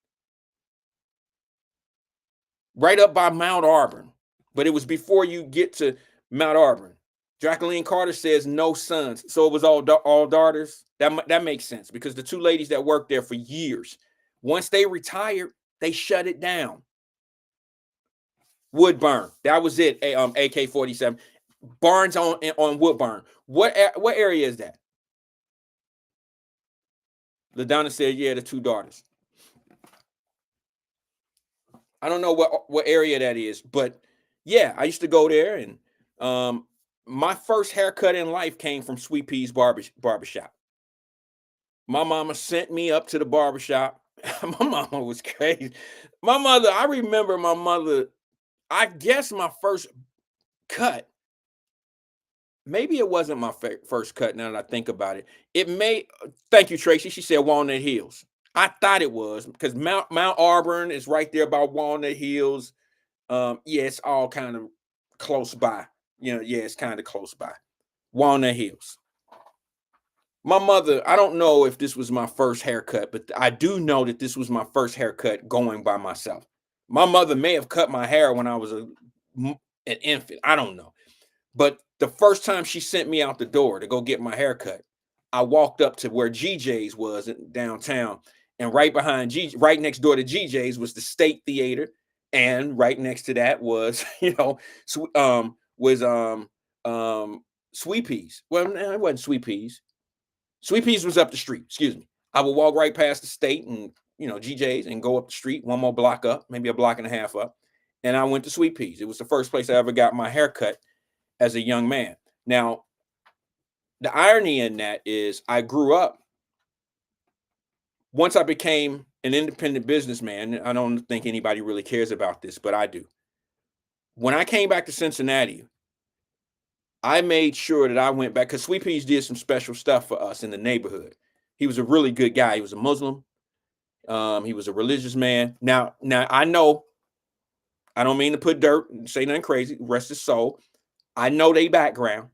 Right up by Mount Auburn. But it was before you get to Mount Auburn. Jacqueline Carter says no sons. So it was all daughters. That makes sense, because the two ladies that worked there for years, once they retired, they shut it down. Woodburn. That was it. AK-47. Barnes on Woodburn. What area is that? LaDonna said, yeah, the two daughters. I don't know what area that is, but yeah, I used to go there, and my first haircut in life came from Sweet Pea's barbershop. My mama sent me up to the barbershop. My mama was crazy. I remember my mother, I guess my first cut, maybe it wasn't my first cut now that I think about it. Thank you, Tracy. She said Walnut Hills. I thought it was, because Mount Auburn is right there by Walnut Hills. Yeah, it's all kind of close by. Yeah, it's kind of close by. Walnut Hills. My mother, I don't know if this was my first haircut, but I do know that this was my first haircut going by myself. My mother may have cut my hair when I was an infant. I don't know. But the first time she sent me out the door to go get my haircut, I walked up to where GJ's was in downtown, and right next door to GJ's was the State Theater, and right next to that was, Sweet Peas. Well, no, it wasn't Sweet Peas. Sweet Peas was up the street. Excuse me. I would walk right past the State and GJ's and go up the street, one more block up, maybe a block and a half up, and I went to Sweet Peas. It was the first place I ever got my haircut as a young man. Now, the irony in that is I grew up, once I became an independent businessman. I don't think anybody really cares about this, but I do. When I came back to Cincinnati, I made sure that I went back because Sweet Peas did some special stuff for us in the neighborhood. He was a really good guy. He was a Muslim. He was a religious man. Now I know, I don't mean to put dirt and say nothing crazy, rest his soul. I know their background.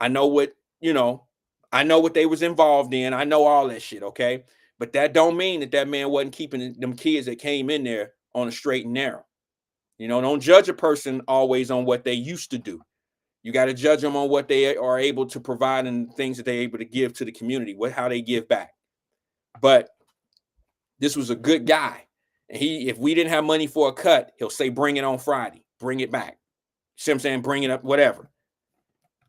I know what, I know what they was involved in. I know all that shit, okay? But that don't mean that man wasn't keeping them kids that came in there on a straight and narrow. Don't judge a person always on what they used to do. You got to judge them on what they are able to provide and things that they're able to give to the community, how they give back. But this was a good guy. And if we didn't have money for a cut, he'll say, bring it on Friday, bring it back. See what I'm saying? Bring it up, whatever.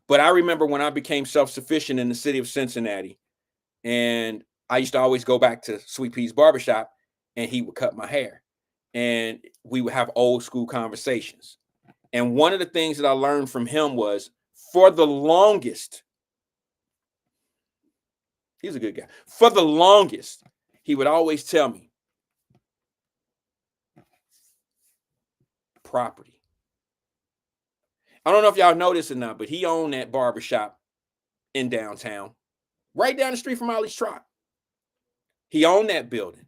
But I remember when I became self-sufficient in the city of Cincinnati, and I used to always go back to Sweet Pea's barbershop, and he would cut my hair, and we would have old school conversations. And one of the things that I learned from him was, for the longest, he's a good guy. For the longest, he would always tell me, property. I don't know if y'all know this or not, but he owned that barbershop in downtown, right down the street from Ollie's Trot. He owned that building.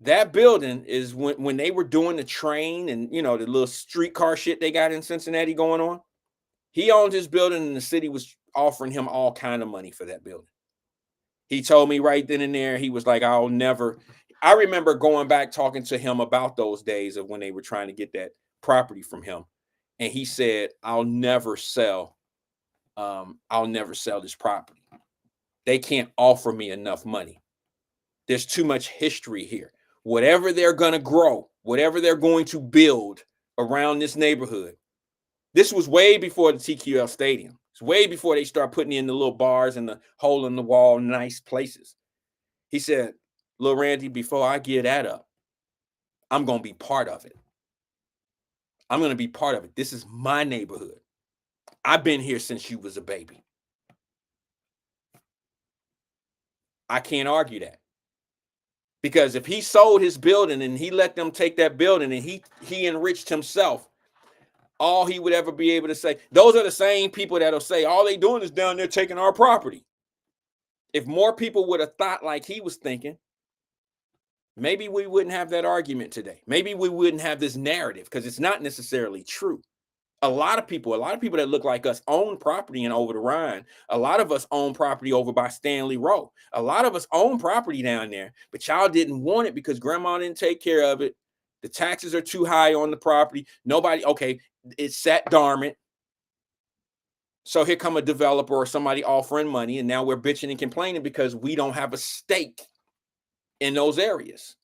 That building is when they were doing the train and, the little streetcar shit they got in Cincinnati going on. He owned his building and the city was offering him all kind of money for that building. He told me right then and there, he was like, I remember going back talking to him about those days of when they were trying to get that property from him. And he said, I'll never sell this property. They can't offer me enough money. There's too much history here. Whatever they're going to grow, whatever they're going to build around this neighborhood. This was way before the TQL Stadium. It's way before they start putting in the little bars and the hole in the wall, nice places. He said, Lil Randy, before I give that up, I'm going to be part of it. I'm going to be part of it. This is my neighborhood. I've been here since you was a baby. I can't argue that. Because if he sold his building and he let them take that building and he enriched himself, all he would ever be able to say, those are the same people that'll say, all they doing is down there taking our property. If more people would have thought like he was thinking, maybe we wouldn't have that argument today. Maybe we wouldn't have this narrative because it's not necessarily true. A lot of people that look like us own property in Over the Rhine. A lot of us own property over by Stanley Row. A lot of us own property down there, but y'all didn't want it because grandma didn't take care of it. The taxes are too high on the property. It sat dormant. So here come a developer or somebody offering money, and now we're bitching and complaining because we don't have a stake in those areas.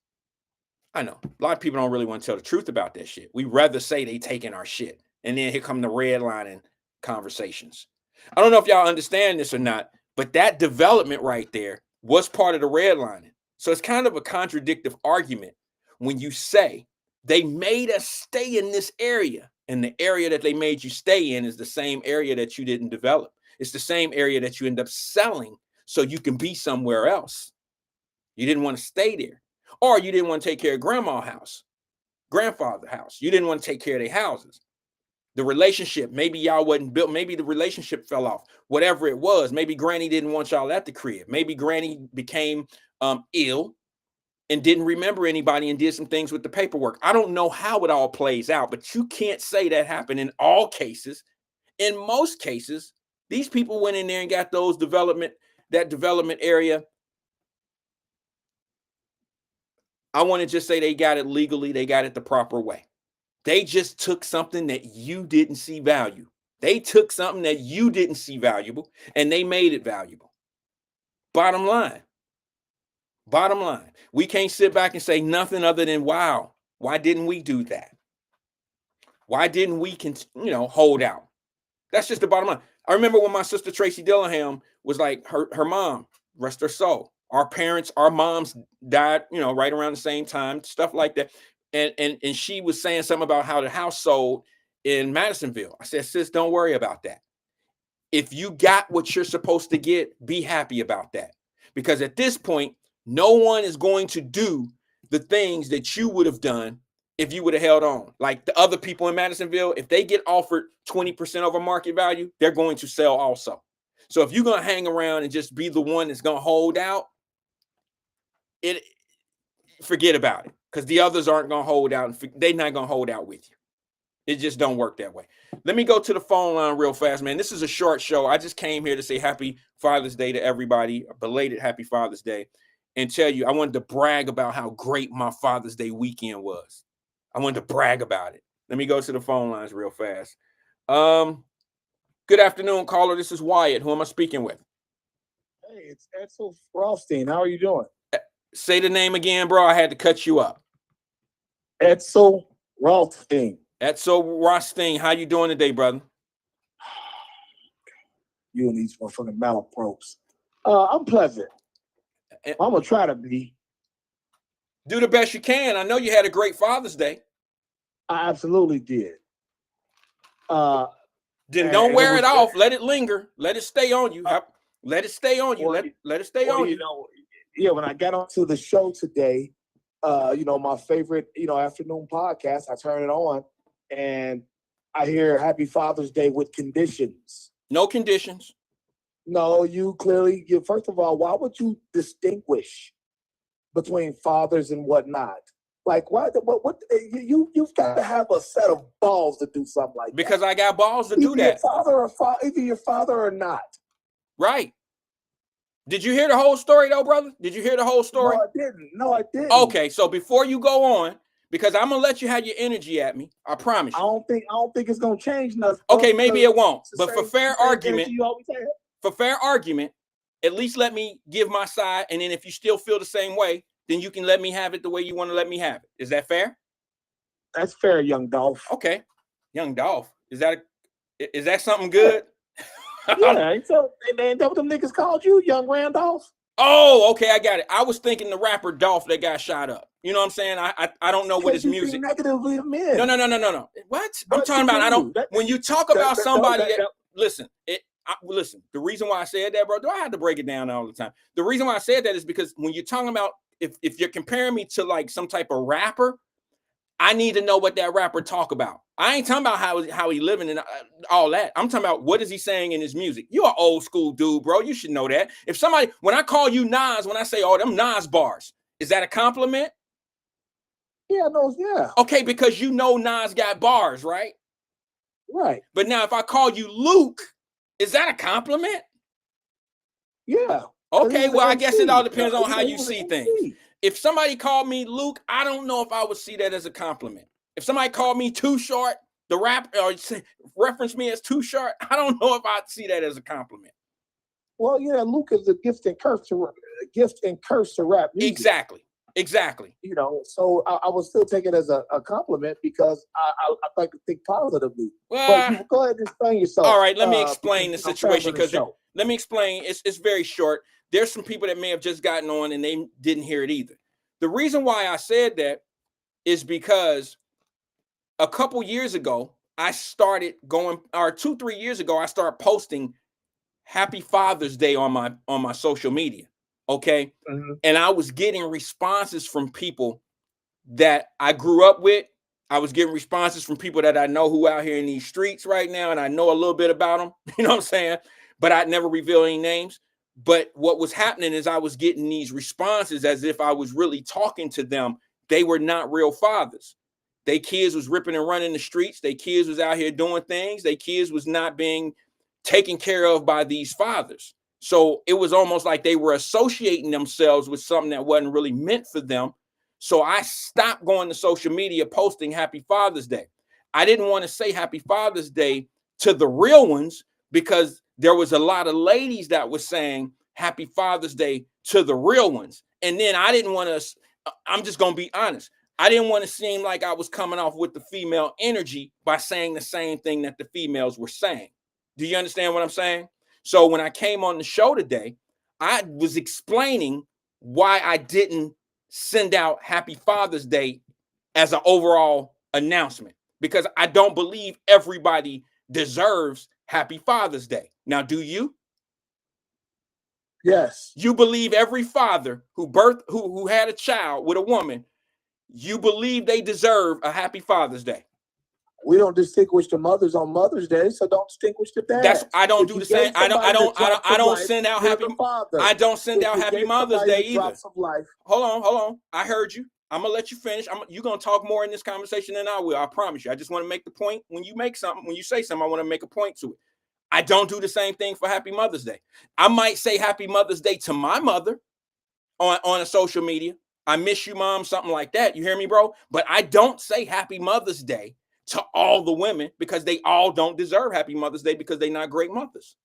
I know a lot of people don't really want to tell the truth about that shit. We rather say they taking our shit. And then here come the redlining conversations. I don't know if y'all understand this or not, but that development right there was part of the redlining. So it's kind of a contradictory argument when you say they made us stay in this area, and the area that they made you stay in is the same area that you didn't develop. It's the same area that you end up selling so you can be somewhere else. You didn't want to stay there, or you didn't want to take care of grandma's house, grandfather's house. You didn't want to take care of their houses. The relationship, maybe y'all wasn't built. Maybe the relationship fell off. Whatever it was, maybe Granny didn't want y'all at the crib. Maybe Granny became ill and didn't remember anybody and did some things with the paperwork. I don't know how it all plays out, but you can't say that happened in all cases. In most cases, these people went in there and got that development area. I want to just say they got it legally. They got it the proper way. They just took something that you didn't see value. They took something that you didn't see valuable and they made it valuable. Bottom line. We can't sit back and say nothing other than, wow, why didn't we do that? Why didn't we hold out? That's just the bottom line. I remember when my sister Tracy Dillingham was like, her mom, rest her soul. Our moms died, right around the same time, stuff like that. And she was saying something about how the house sold in Madisonville. I said, sis, don't worry about that. If you got what you're supposed to get, be happy about that. Because at this point, No one is going to do the things that you would have done if you would have held on. Like the other people in Madisonville, if they get offered 20% over market value, they're going to sell also. So if you're going to hang around and just be the one that's going to hold out, forget about it, because the others aren't going to hold out. They're not going to hold out with you. It just don't work that way. Let me go to the phone line real fast, man. This is a short show. I just came here to say happy Father's Day to everybody, a belated happy Father's Day, and tell you I wanted to brag about how great my Father's Day weekend was. I wanted to brag about it. Let me go to the phone lines real fast. Good afternoon, caller. This is Wyatt. Who am I speaking with? Hey, it's Edsel Rothstein. How are you doing? Say the name again, bro. I had to cut you up. Edsel Rothstein. Edsel Rothstein. How you doing today, brother? You and these motherfucking malapropes. I'm pleasant. I'm gonna try to be. Do the best you can. I know you had a great Father's Day. I absolutely did. Then don't wear it off. Let it linger. Let it stay on you. Let it stay on you. Let it stay on you. Yeah, when I got onto the show today, my favorite, afternoon podcast, I turn it on and I hear Happy Father's Day with conditions. No conditions. No, you clearly, first of all, why would you distinguish between fathers and whatnot? Like, why? You've got to have a set of balls to do something like that. Because I got balls to do that. Either your father or not. Right. Did you hear the whole story, though, brother? Did you hear the whole story? No, I didn't. Okay, so before you go on, because I'm gonna let you have your energy at me, I promise you. I don't think it's gonna change nothing. Okay, maybe it won't. But for fair argument, at least let me give my side, and then if you still feel the same way, then you can let me have it the way you want to let me have it. Is that fair? That's fair, young Dolph. Okay, young Dolph. Is that something good? Yeah, so ain't that what them niggas called you, young Randolph? Oh, okay, I got it. I was thinking the rapper Dolph that got shot up. You know what I'm saying? I don't know what his music. Negatively of men. No. What? I'm talking about. When you talk about somebody listen. Listen. The reason why I said that, bro. Do I have to break it down all the time? The reason why I said that is because when you're talking about if you're comparing me to like some type of rapper, I need to know what that rapper talk about. I ain't talking about how he living and all that. I'm talking about what is he saying in his music. You're an old school dude, bro. You should know that. When I call you Nas, when I say, oh, them Nas bars, is that a compliment? Yeah, no, yeah. Okay, because you know Nas got bars, right? Right. But now if I call you Luke, is that a compliment? Yeah. Okay, well, I guess it all depends on how you see things. If somebody called me Luke, I don't know if I would see that as a compliment. If somebody called me Too Short, the rap, or reference me as Too Short, I don't know if I'd see that as a compliment. Well, yeah, Luke is a gift and curse to rap music. Exactly. So I would still take it as a compliment because I like to think positively. Well, but go ahead and explain yourself. All right, let me explain the situation because let me explain. It's very short. There's some people that may have just gotten on and they didn't hear it either. The reason why I said that is because a couple years ago, I started going, or 2-3 years ago, I started posting Happy Father's Day on my social media. Okay. Mm-hmm. And I was getting responses from people that I grew up with. I was getting responses from people that I know who out here in these streets right now, and I know a little bit about them. You know what I'm saying? But I'd never reveal any names. But what was happening is I was getting these responses as if I was really talking to them. They were not real fathers. They kids was ripping and running the streets. They kids was out here doing things. They kids was not being taken care of by these fathers. So it was almost like they were associating themselves with something that wasn't really meant for them. So I stopped going to social media posting Happy Father's Day. I didn't want to say Happy Father's Day to the real ones because there was a lot of ladies that were saying Happy Father's Day to the real ones. And then I didn't want to, I'm just going to be honest. I didn't want to seem like I was coming off with the female energy by saying the same thing that the females were saying. Do you understand what I'm saying? So when I came on the show today, I was explaining why I didn't send out Happy Father's Day as an overall announcement, because I don't believe everybody deserves Happy Father's Day. Now, do you? Yes. You believe every father who had a child with a woman, you believe they deserve a happy Father's Day. We don't distinguish the mothers on Mother's Day, so don't distinguish the dads. I don't If do you the same. gave I somebody the drops of don't life, send out you're happy. the father. I don't send If out you Happy gave Mother's somebody Day the either. drops of life. Hold on. I heard you. I'm gonna let you finish. You're gonna talk more in this conversation than I will. I promise you. I just want to make the point. When you say something, I want to make a point to it. I don't do the same thing for Happy Mother's Day. I might say Happy Mother's Day to my mother on a social media. I miss you, Mom, something like that. You hear me, bro? But I don't say Happy Mother's Day to all the women because they all don't deserve Happy Mother's Day because they're not great mothers.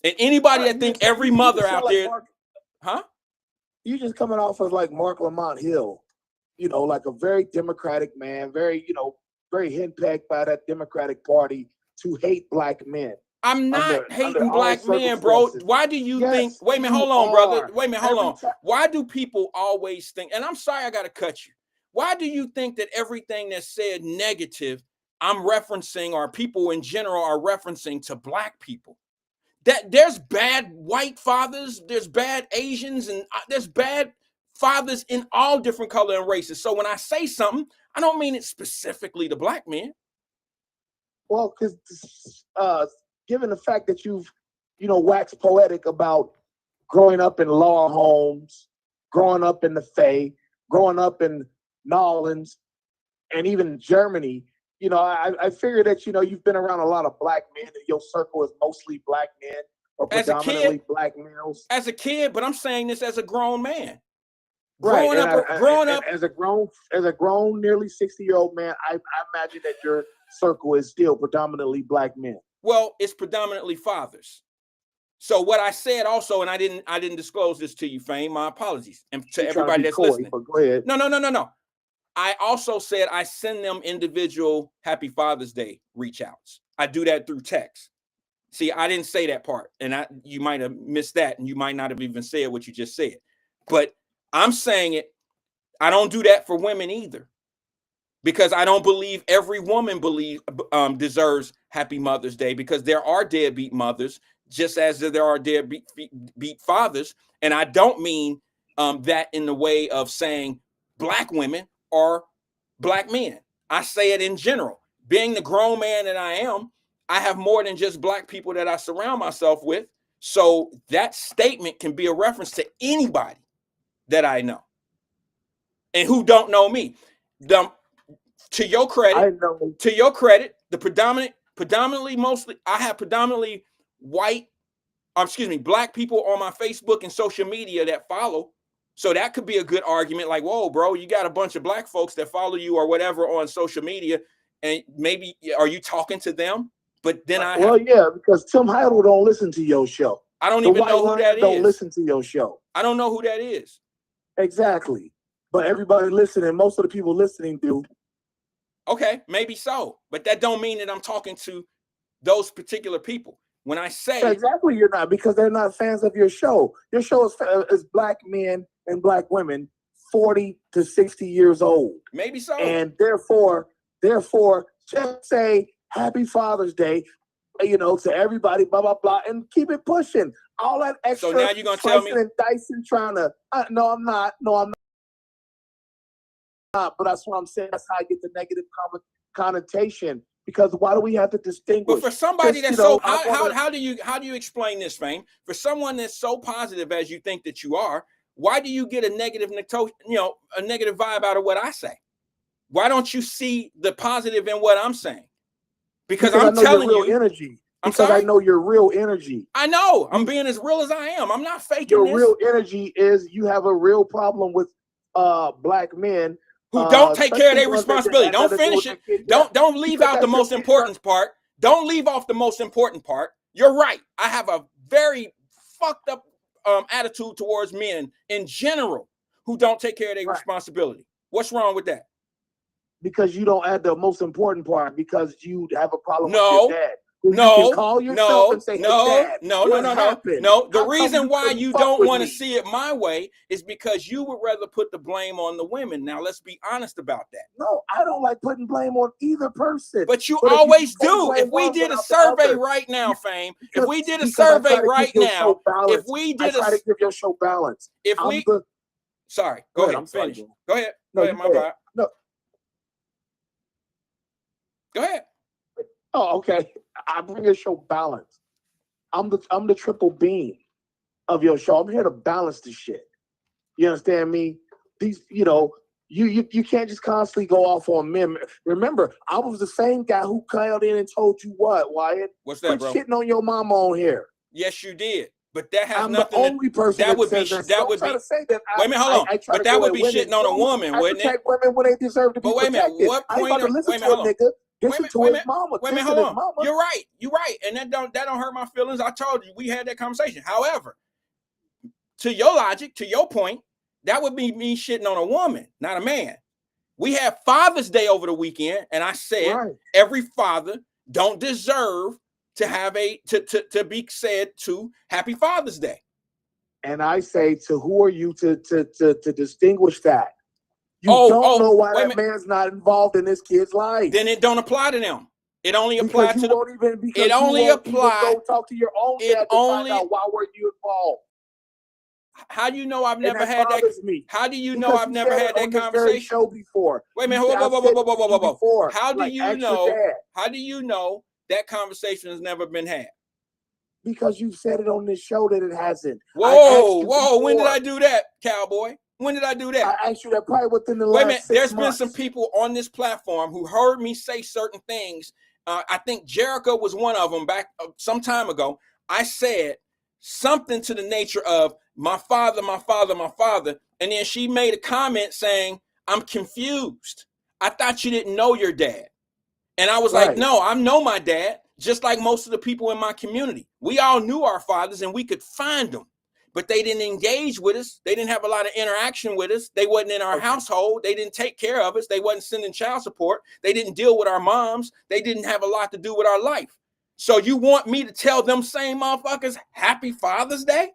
And anybody that think every mother out there, huh? You just coming off as like Mark Lamont Hill, like a very Democratic man, very, very henpecked by that Democratic Party to hate black men. I'm not hating black men, bro. Why do you think? Wait a minute, hold on, brother. Wait a minute, hold on. Why do people always think? And I'm sorry, I gotta cut you. Why do you think that everything that's said negative, I'm referencing, or people in general are referencing to black people? That there's bad white fathers, there's bad Asians, and there's bad fathers in all different color and races. So when I say something, I don't mean it specifically to black men. Well, because given the fact that you've, waxed poetic about growing up in law homes, growing up in the Fae, growing up in Nolans, and even Germany, I figure that, you've been around a lot of black men, and your circle is mostly black men or predominantly black males. As a kid, but I'm saying this as a grown man. Right. As a grown, nearly 60-year-old man, I imagine that your circle is still predominantly black men. Well, it's predominantly fathers. So what I said also, and I didn't disclose this to you, Fame. My apologies, and to everybody that's listening. But go ahead. No. I also said I send them individual Happy Father's Day reach outs. I do that through text. See, I didn't say that part, and you might have missed that, and you might not have even said what you just said. But I'm saying it. I don't do that for women either, because I don't believe every woman deserves Happy Mother's Day, because there are deadbeat mothers, just as there are deadbeat fathers. And I don't mean that in the way of saying black women or black men. I say it in general. Being the grown man that I am, I have more than just black people that I surround myself with. So that statement can be a reference to anybody that I know and who don't know me. To your credit, the predominantly mostly, I have predominantly black people on my Facebook and social media that follow. So that could be a good argument. Like, whoa, bro, you got a bunch of black folks that follow you or whatever on social media, and maybe are you talking to them? But then because Tim Heidel don't listen to your show. I don't even know who that is. Don't listen to your show. I don't know who that is. Exactly. But everybody listening, most of the people listening do. Okay, maybe so, but that don't mean that I'm talking to those particular people. When I say exactly, you're not, because they're not fans of your show. Your show is black men and black women 40 to 60 years old. Maybe so. And therefore, just say Happy Father's Day, to everybody, blah, blah, blah, and keep it pushing. All that extra. So now you're going to tell me. And dicing trying to, no, I'm not. But that's what I'm saying. That's how I get the negative connotation. Because why do we have to distinguish? But for somebody that's how do you explain this, Fame? For someone that's so positive as you think that you are, why do you get a negative vibe out of what I say? Why don't you see the positive in what I'm saying? Because I'm telling you, energy. Because I know your real energy. I know. I'm being as real as I am. I'm not faking your this. Real energy is you have a real problem with black men who don't take care of their responsibility. Don't finish it. Don't leave out the most important part. Don't leave off the most important part. You're right. I have a very fucked up attitude towards men in general who don't take care of their responsibility. What's wrong with that? Because you don't add the most important part, because you have a problem with your dad You can call yourself and say, hey, Dad, what happened? no. The How come reason you why couldn't you fuck don't with want to me? see it my way is because you would rather put the blame on the women. Now, let's be honest about that. No, I don't like putting blame on either person. But you But if always can't do. blame If we one did a without the survey other, right now, Fame, if we did a because I survey try to right give your now, show balance. if we I did try to give your show balance. if I'm we, the, sorry, Go go ahead, ahead, I'm sorry, finish. bro. Go ahead, No, go ahead, my bad. No, Go ahead. oh, okay. I bring your show balance. I'm the triple beam of your show. I'm here to balance the shit. You understand me? These, you know, you can't just constantly go off on men. Remember, I was the same guy who called in and told you what, Wyatt? What's that, Quit bro? shitting on your mama on here. Yes, you did. But that has I'm nothing. the only person that would says be that. that Don't would try be. to say that. Wait a minute, hold on. I try But to that go would at be women shitting on a too. woman, I wouldn't it? protect women when they deserve to be But wait a minute, protected. what I ain't point? about to listen Wait a to minute, a hold on. nigga. Listen to his mama. Wait a minute, Listen hold to his on. mama. You're right, and that don't hurt my feelings. I told you we had that conversation. However, to your logic, to your point, that would be me shitting on a woman, not a man. We had Father's Day over the weekend, and I said every father don't deserve to have to be said to Happy Father's Day. And I say, to who are you to distinguish that? You don't know why that man's not involved in this kid's life. Then it don't apply to them. It only applies to go talk to your own dad to find out why were you involved. How do you know I've never had that? How do you know I've never had that conversation? Show before. Wait a minute, whoa. How do you know? Dad. How do you know that conversation has never been had? Because you've said it on this show that it hasn't. Whoa. When did I do that, cowboy? When did I do that? I asked you that probably within the last 6 months. There's been some people on this platform who heard me say certain things. I think Jericho was one of them back some time ago. I said something to the nature of my father. And then she made a comment saying, I'm confused. I thought you didn't know your dad. And I was like, no, I know my dad, just like most of the people in my community. We all knew our fathers and we could find them, but they didn't engage with us. They didn't have a lot of interaction with us. They wasn't in our household. They didn't take care of us. They wasn't sending child support. They didn't deal with our moms. They didn't have a lot to do with our life. So you want me to tell them same motherfuckers Happy Father's Day?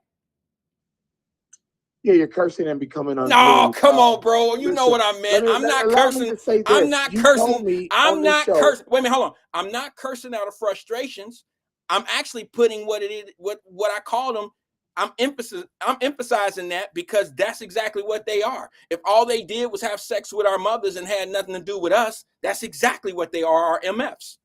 Yeah, you're cursing and becoming unglued. No, come on, bro. You know what I meant. I'm not cursing. I'm not cursing. I'm not cursing. Wait a minute, hold on. I'm not cursing out of frustrations. I'm actually putting what it is, what I call them. I'm emphasizing that because that's exactly what they are. If all they did was have sex with our mothers and had nothing to do with us, that's exactly what they are, our MFs.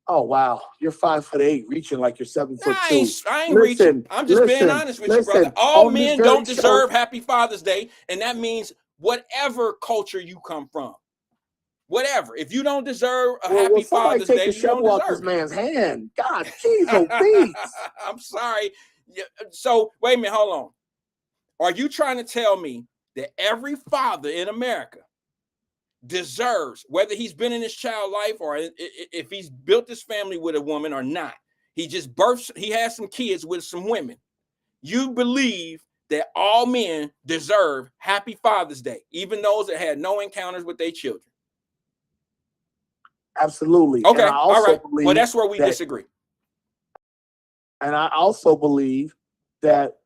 Oh, wow. You're 5'8", reaching like you're 7'2". I ain't reaching. I'm just being honest with you, brother. All men don't deserve Happy Father's Day, and that means whatever culture you come from. Whatever. If you don't deserve a Happy Father's Day, you don't deserve this man's hand. God, jeez, obese. I'm sorry. So, wait a minute. Hold on. Are you trying to tell me that every father in America deserves, whether he's been in his child life or if he's built his family with a woman or not, he has some kids with some women, you believe that all men deserve Happy Father's Day, even those that had no encounters with their children? Absolutely. Okay. And I also believe well, that's where we disagree. And I also believe that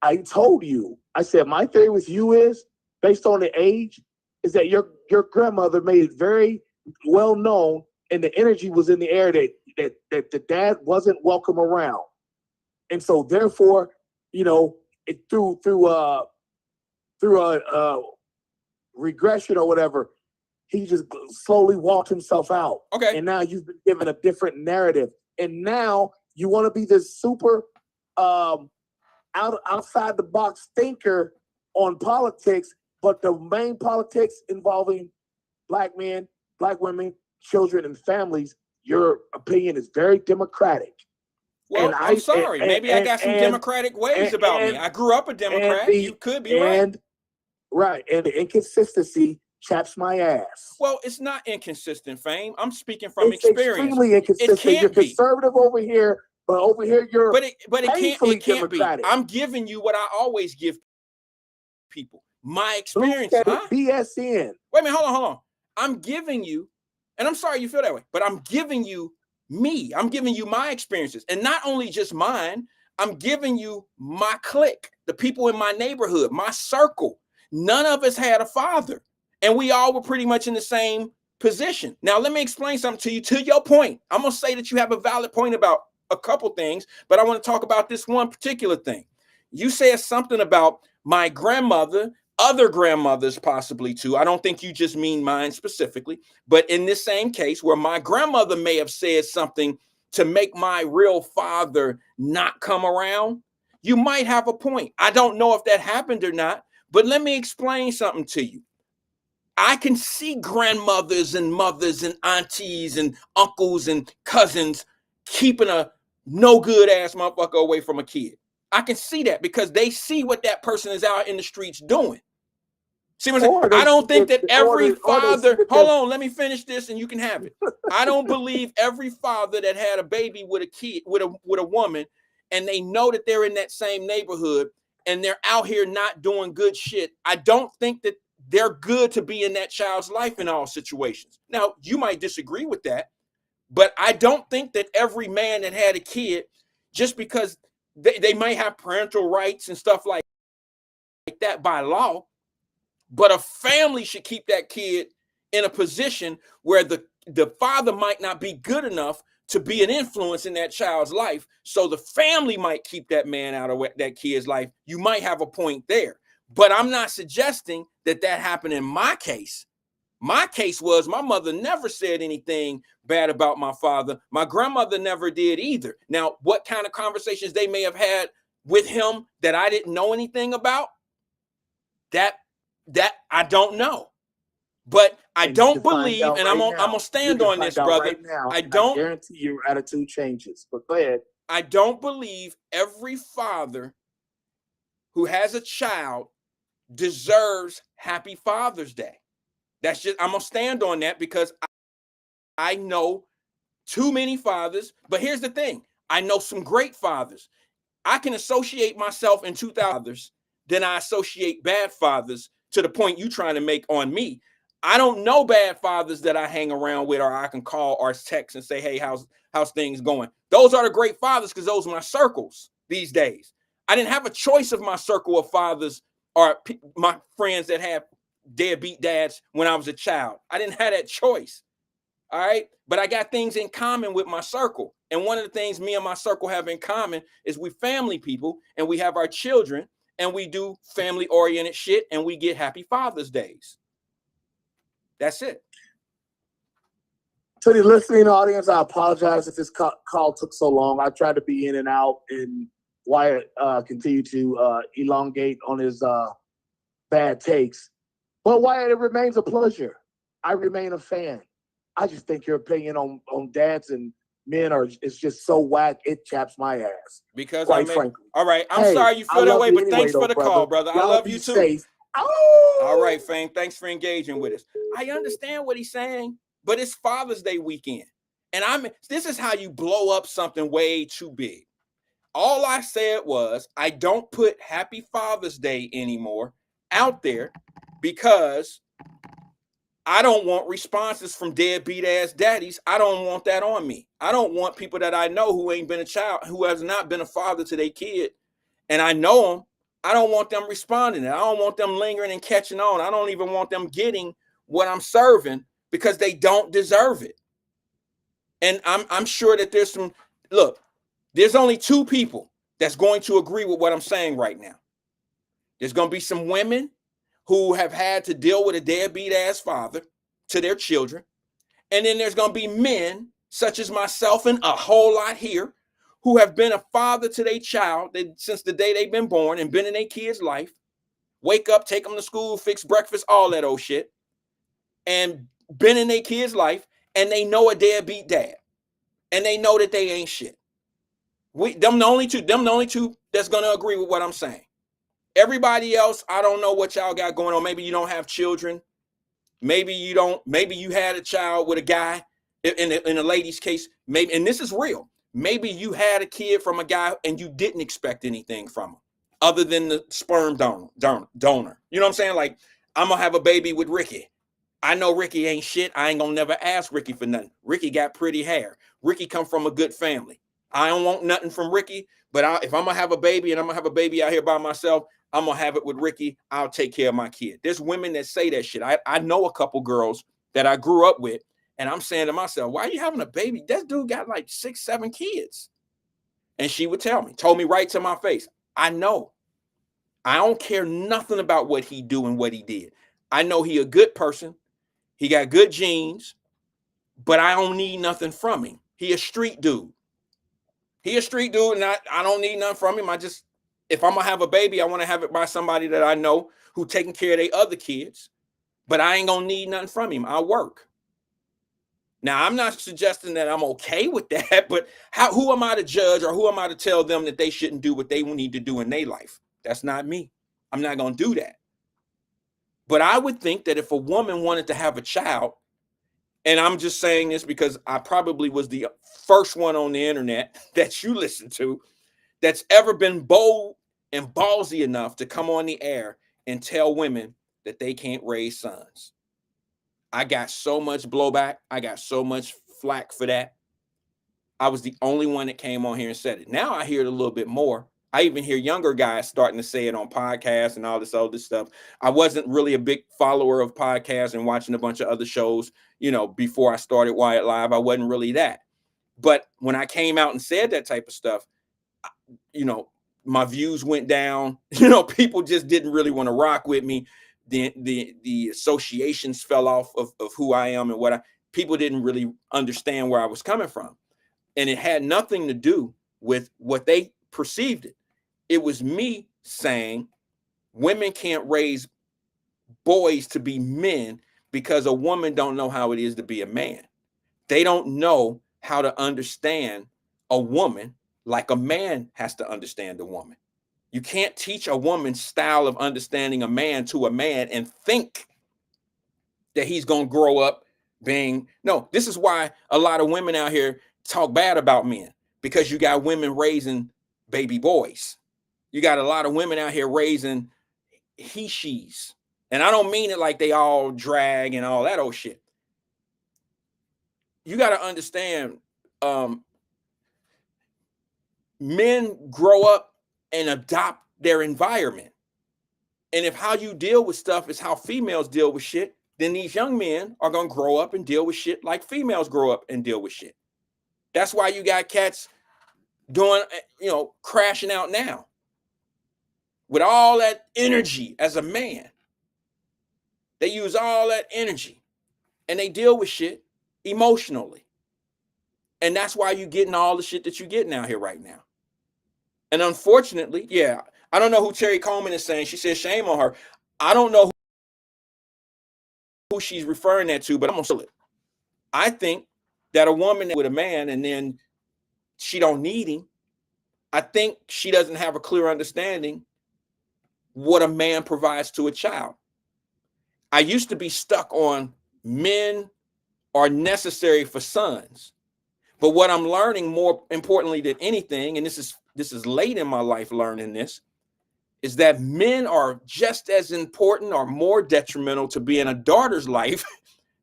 I told you, I said, my theory with you is, based on the age, is that your grandmother made it very well known, and the energy was in the air that the dad wasn't welcome around, and so therefore, you know, it through a regression or whatever, he just slowly walked himself out. Okay. And now you've been given a different narrative, and now you want to be this super outside the box thinker on politics. But the main politics involving Black men, Black women, children, and families, your opinion is very democratic. Well, I'm sorry. Maybe I got some democratic ways about me. I grew up a Democrat. You could be right. Right. And the inconsistency chaps my ass. Well, it's not inconsistent, Fame. I'm speaking from experience. Extremely inconsistent. You're conservative over here, but over here you're but it can't democratic. be. I'm giving you what I always give people. My experience, BS in. Wait a minute, hold on. I'm giving you And I'm sorry you feel that way, but I'm giving you me. I'm giving you my experiences. And not only just mine, I'm giving you my clique, the people in my neighborhood, my circle. None of us had a father. And we all were pretty much in the same position. Now, let me explain something to you. To your point, I'm going to say that you have a valid point about a couple things, but I want to talk about this one particular thing. You said something about my grandmother, other grandmothers possibly too. I don't think you just mean mine specifically, but in this same case where my grandmother may have said something to make my real father not come around, you might have a point. I don't know if that happened or not, but let me explain something to you. I can see grandmothers and mothers and aunties and uncles and cousins keeping a no good ass motherfucker away from a kid. I can see that because they see what that person is out in the streets doing. See what I'm saying? I don't think that every father, hold on, let me finish this and you can have it. I don't believe every father that had a baby with a kid, with a woman, and they know that they're in that same neighborhood and they're out here not doing good shit. I don't think that they're good to be in that child's life in all situations. Now, you might disagree with that, but I don't think that every man that had a kid, just because they might have parental rights and stuff like that by law, but a family should keep that kid in a position where the father might not be good enough to be an influence in that child's life. So the family might keep that man out of that kid's life. You might have a point there, but I'm not suggesting that happened in my case. My case was my mother never said anything bad about my father. My grandmother never did either. Now, what kind of conversations they may have had with him that I didn't know anything about, that I don't know. But I don't believe, and I'm gonna stand on this, brother. I guarantee your attitude changes. But go ahead. I don't believe every father who has a child deserves Happy Father's Day. That's just, I'm gonna stand on that because I know too many fathers. But here's the thing: I know some great fathers. I can associate myself in 2000s, then I associate bad fathers to the point you trying to make on me. I don't know bad fathers that I hang around with or I can call or text and say, hey, how's things going? Those are the great fathers because those are my circles these days. I didn't have a choice of my circle of fathers or my friends that have deadbeat dads when I was a child. I didn't have that choice. All right. But I got things in common with my circle. And one of the things me and my circle have in common is we family people and we have our children and we do family oriented shit and we get Happy Father's Days. That's it. To the listening audience, I apologize if this call took so long. I tried to be in and out, and Wyatt continued to elongate on his bad takes. But Wyatt, it remains a pleasure. I remain a fan. I just think your opinion on dads and men is just so whack, it chaps my ass. Because quite frankly. All right. I'm sorry you feel that way, but thanks for the call, brother. I love you too. Safe. Oh! All right, fam. Thanks for engaging with us. I understand what he's saying, but it's Father's Day weekend. And this is how you blow up something way too big. All I said was I don't put Happy Father's Day anymore out there because I don't want responses from deadbeat ass daddies. I don't want that on me. I don't want people that I know who ain't been a child, who has not been a father to their kid, and I know them. I don't want them responding. I don't want them lingering and catching on. I don't even want them getting what I'm serving because they don't deserve it. And I'm sure that there's only two people that's going to agree with what I'm saying right now. There's going to be some women who have had to deal with a deadbeat ass father to their children. And then there's going to be men such as myself and a whole lot here who have been a father to their child since the day they've been born and been in their kid's life. Wake up, take them to school, fix breakfast, all that old shit. And been in their kid's life, and they know a deadbeat dad. And they know that they ain't shit. Them the only two that's going to agree with what I'm saying. Everybody else, I don't know what y'all got going on. Maybe you don't have children. Maybe you don't. Maybe you had a child with a guy. In a lady's case, maybe, and this is real. Maybe you had a kid from a guy and you didn't expect anything from him other than the sperm donor. You know what I'm saying? Like, I'm gonna have a baby with Ricky. I know Ricky ain't shit. I ain't gonna never ask Ricky for nothing. Ricky got pretty hair. Ricky come from a good family. I don't want nothing from Ricky, but if I'm gonna have a baby and I'm gonna have a baby out here by myself, I'm gonna have it with Ricky. I'll take care of my kid. There's women that say that shit. I know a couple girls that I grew up with, and I'm saying to myself, why are you having a baby? That dude got like 6, 7 kids. And she would told me right to my face, I know. I don't care nothing about what he do and what he did. I know he a good person. He got good genes, but I don't need nothing from him. He a street dude. He a street dude, and I don't need nothing from him. If I'm gonna have a baby, I want to have it by somebody that I know who taking care of their other kids, but I ain't gonna need nothing from him. I'll work. Now, I'm not suggesting that I'm okay with that, but who am I to judge, or who am I to tell them that they shouldn't do what they need to do in their life? That's not me. I'm not gonna do that. But I would think that if a woman wanted to have a child, and I'm just saying this because I probably was the first one on the internet that you listen to that's ever been bold and ballsy enough to come on the air and tell women that they can't raise sons. I got so much blowback. I got so much flack for that. I was the only one that came on here and said it. Now I hear it a little bit more. I even hear younger guys starting to say it on podcasts and all this other stuff. I wasn't really a big follower of podcasts and watching a bunch of other shows, before I started Wyatt Live. I wasn't really that. But when I came out and said that type of stuff, my views went down. People just didn't really want to rock with me. The associations fell off of who I am and people didn't really understand where I was coming from. And it had nothing to do with what they perceived it. It was me saying women can't raise boys to be men because a woman don't know how it is to be a man. They don't know how to understand a woman like a man has to understand a woman. You can't teach a woman's style of understanding a man to a man and think that he's going to grow up no. This is why a lot of women out here talk bad about men, because you got women raising baby boys. You got a lot of women out here raising he-she's. And I don't mean it like they all drag and all that old shit. You got to understand, men grow up and adopt their environment. And if how you deal with stuff is how females deal with shit, then these young men are going to grow up and deal with shit like females grow up and deal with shit. That's why you got cats doing, crashing out now with all that energy as a man. They use all that energy and they deal with shit emotionally. And that's why you're getting all the shit that you're getting out here right now. And unfortunately, I don't know who Terry Coleman is saying. She says shame on her. I don't know who she's referring that to, but I'm going to say it. I think that a woman with a man and then she don't need him, I think she doesn't have a clear understanding what a man provides to a child. I used to be stuck on men are necessary for sons. But what I'm learning more importantly than anything, and this is late in my life learning this, is that men are just as important or more detrimental to being a daughter's life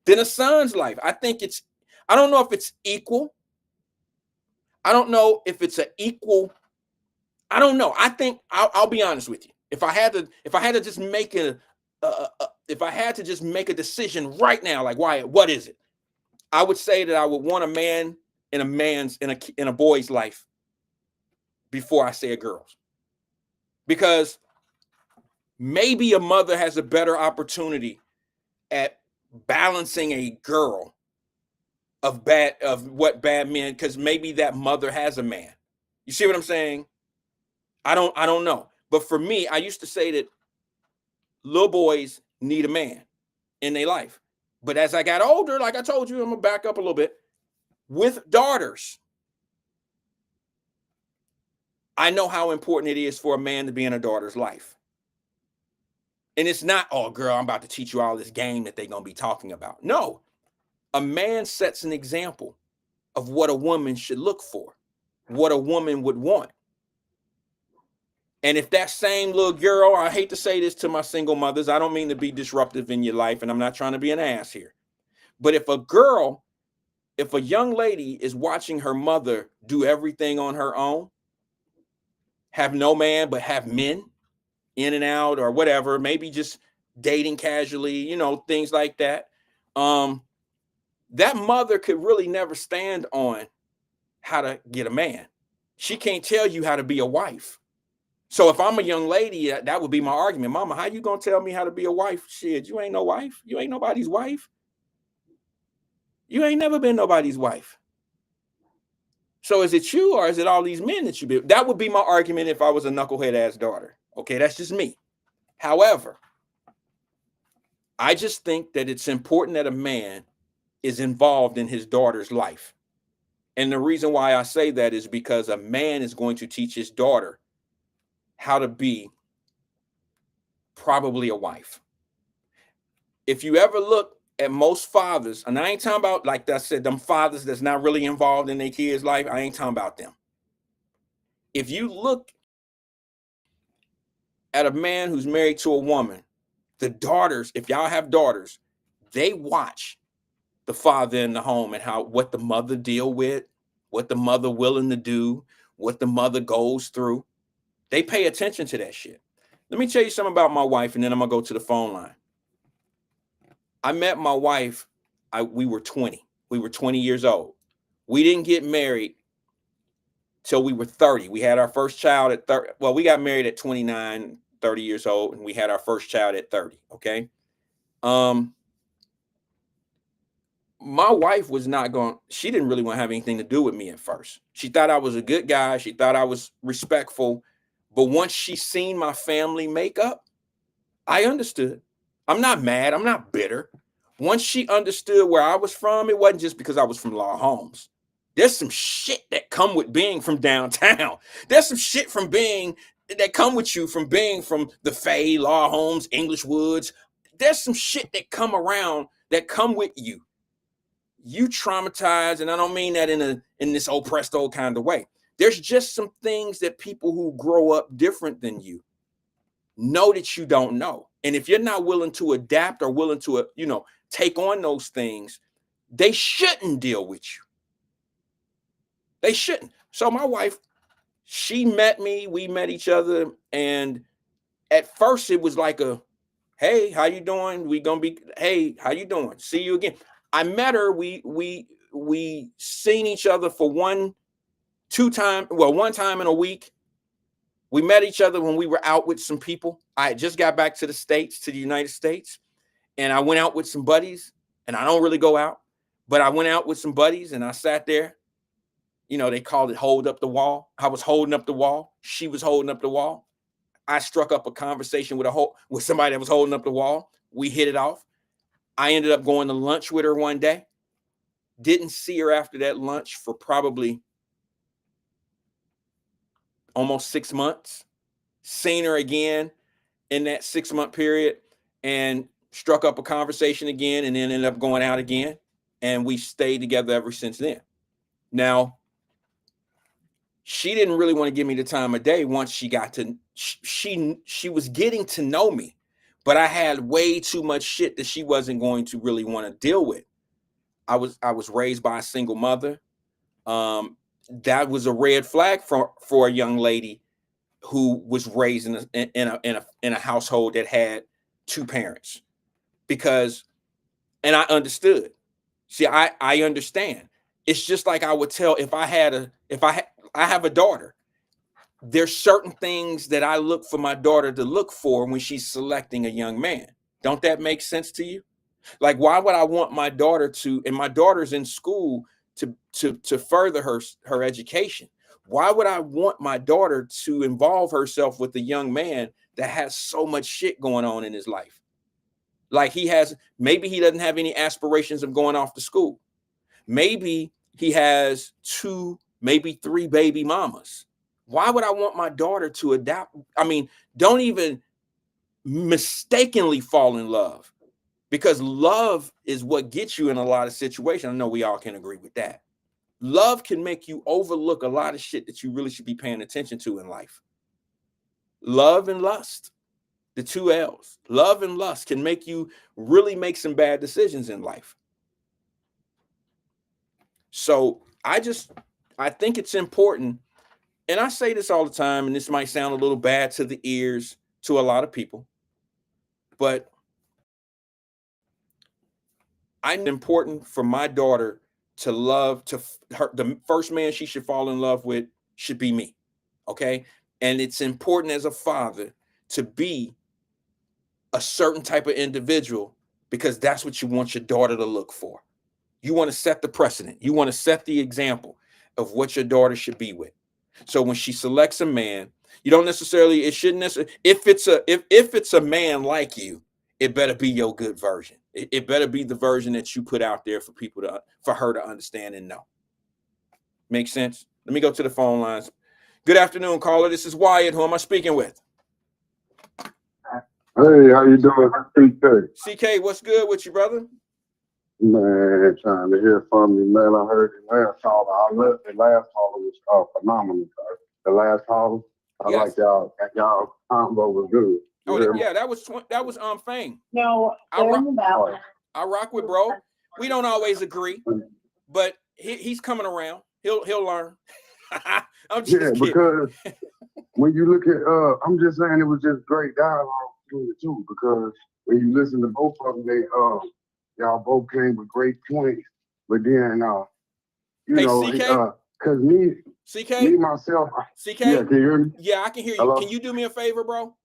than a son's life. I don't know if it's equal. I don't know if it's an equal. I don't know. I think I'll be honest with you. If I had to just make a decision right now, like Wyatt, what is it? I would say that I would want a man in a boy's life before I say a girl's. Because maybe a mother has a better opportunity at balancing a girl of what bad men, because maybe that mother has a man. You see what I'm saying? I don't know. But for me, I used to say that little boys need a man in their life. But as I got older, like I told you, I'm gonna back up a little bit. With daughters, I know how important it is for a man to be in a daughter's life. And it's not, oh, girl, I'm about to teach you all this game that they're going to be talking about. No, a man sets an example of what a woman should look for, what a woman would want. And if that same little girl, I hate to say this to my single mothers, I don't mean to be disruptive in your life, and I'm not trying to be an ass here. But if a young lady is watching her mother do everything on her own, have no man, but have men in and out or whatever, maybe just dating casually, things like that. That mother could really never stand on how to get a man. She can't tell you how to be a wife. So if I'm a young lady, that would be my argument. Mama, how you gonna tell me how to be a wife? Shit, you ain't no wife. You ain't nobody's wife. You ain't never been nobody's wife. So is it you or is it all these men that you be? That would be my argument if I was a knucklehead ass daughter. Okay, that's just me. However, I just think that it's important that a man is involved in his daughter's life. And the reason why I say that is because a man is going to teach his daughter how to be probably a wife. If you ever look at most fathers, and I ain't talking about, like I said, them fathers that's not really involved in their kids' life, I ain't talking about them. If you look at a man who's married to a woman, the daughters, if y'all have daughters, they watch the father in the home and what the mother deal with, what the mother willing to do, what the mother goes through. They pay attention to that shit. Let me tell you something about my wife, and then I'm gonna go to the phone line. I met my wife, we were 20. We were 20 years old. We didn't get married till we were 30. We had our first child at 30. Well, we got married at 29, 30 years old, and we had our first child at 30. Okay. My wife was she didn't really want to have anything to do with me at first. She thought I was a good guy. She thought I was respectful. But once she seen my family makeup, I understood. I'm not mad. I'm not bitter. Once she understood where I was from, it wasn't just because I was from Law Homes. There's some shit that come with being from downtown. There's some shit that come with you from being from the Fay, Law Homes, English Woods. There's some shit that come with you. You traumatized, and I don't mean that in this oppressed old kind of way. There's just some things that people who grow up different than you know that you don't know. And if you're not willing to adapt or willing to, take on those things, they shouldn't deal with you. They shouldn't. So my wife, she met me, we met each other. And at first it was like hey, how you doing? Hey, how you doing? See you again. I met her. We seen each other for one time in a week. We met each other when we were out with some people. I had just got back to the United States, and I went out with some buddies, and I don't really go out, but I went out with some buddies and I sat there. They called it hold up the wall. I was holding up the wall. She was holding up the wall. I struck up a conversation with somebody that was holding up the wall. We hit it off. I ended up going to lunch with her one day. Didn't see her after that lunch for probably almost 6 months. Seen her again in that 6-month period and struck up a conversation again, and then ended up going out again. And we stayed together ever since then. Now, she didn't really want to give me the time of day once she was getting to know me, but I had way too much shit that she wasn't going to really want to deal with. I was raised by a single mother. That was a red flag for a young lady who was raised in a household that had two parents, and I understood. See, I understand. It's just like I would tell I have a daughter. There's certain things that I look for my daughter to look for when she's selecting a young man. Don't that make sense to you? Like, why would I want my daughter and my daughter's in school to further her education? Why would I want my daughter to involve herself with a young man that has so much shit going on in his life? Like maybe he doesn't have any aspirations of going off to school. Maybe he has 2, maybe 3 baby mamas. Why would I want my daughter to adapt? I mean, don't even mistakenly fall in love, because love is what gets you in a lot of situations. I know we all can agree with that. Love can make you overlook a lot of shit that you really should be paying attention to in life. Love and lust, the two L's. Love and lust can make you really make some bad decisions in life. So I think it's important, and I say this all the time, and this might sound a little bad to the ears to a lot of people, but it's important for my daughter to love the first man she should fall in love with should be me. Okay. And it's important as a father to be a certain type of individual, because that's what you want your daughter to look for. You want to set the precedent. You want to set the example of what your daughter should be with. So when she selects a man, you don't necessarily, it shouldn't necessarily, if it's a man like you, it better be your good version. It better be the version that you put out there for her to understand and know. Make sense? Let me go to the phone lines. Good afternoon, caller. This is Wyatt. Who am I speaking with? Hey, how you doing? CK. CK, what's good with you, brother? Man, trying to hear from you, man. I heard the last caller. I love the last caller was phenomenal, sir. The last caller, I Yes. like y'all combo was good. Oh, yeah, that was Fame. No, I rock with bro. We don't always agree, but he's coming around. He'll learn. I'm just kidding. Because when you look at, I'm just saying it was just great dialogue between the two. Because when you listen to both of them, they y'all both came with great points. But then you Hey, know, CK? because me myself, CK? yeah, can you hear me? Yeah, I can hear you. Hello? Can you do me a favor, bro?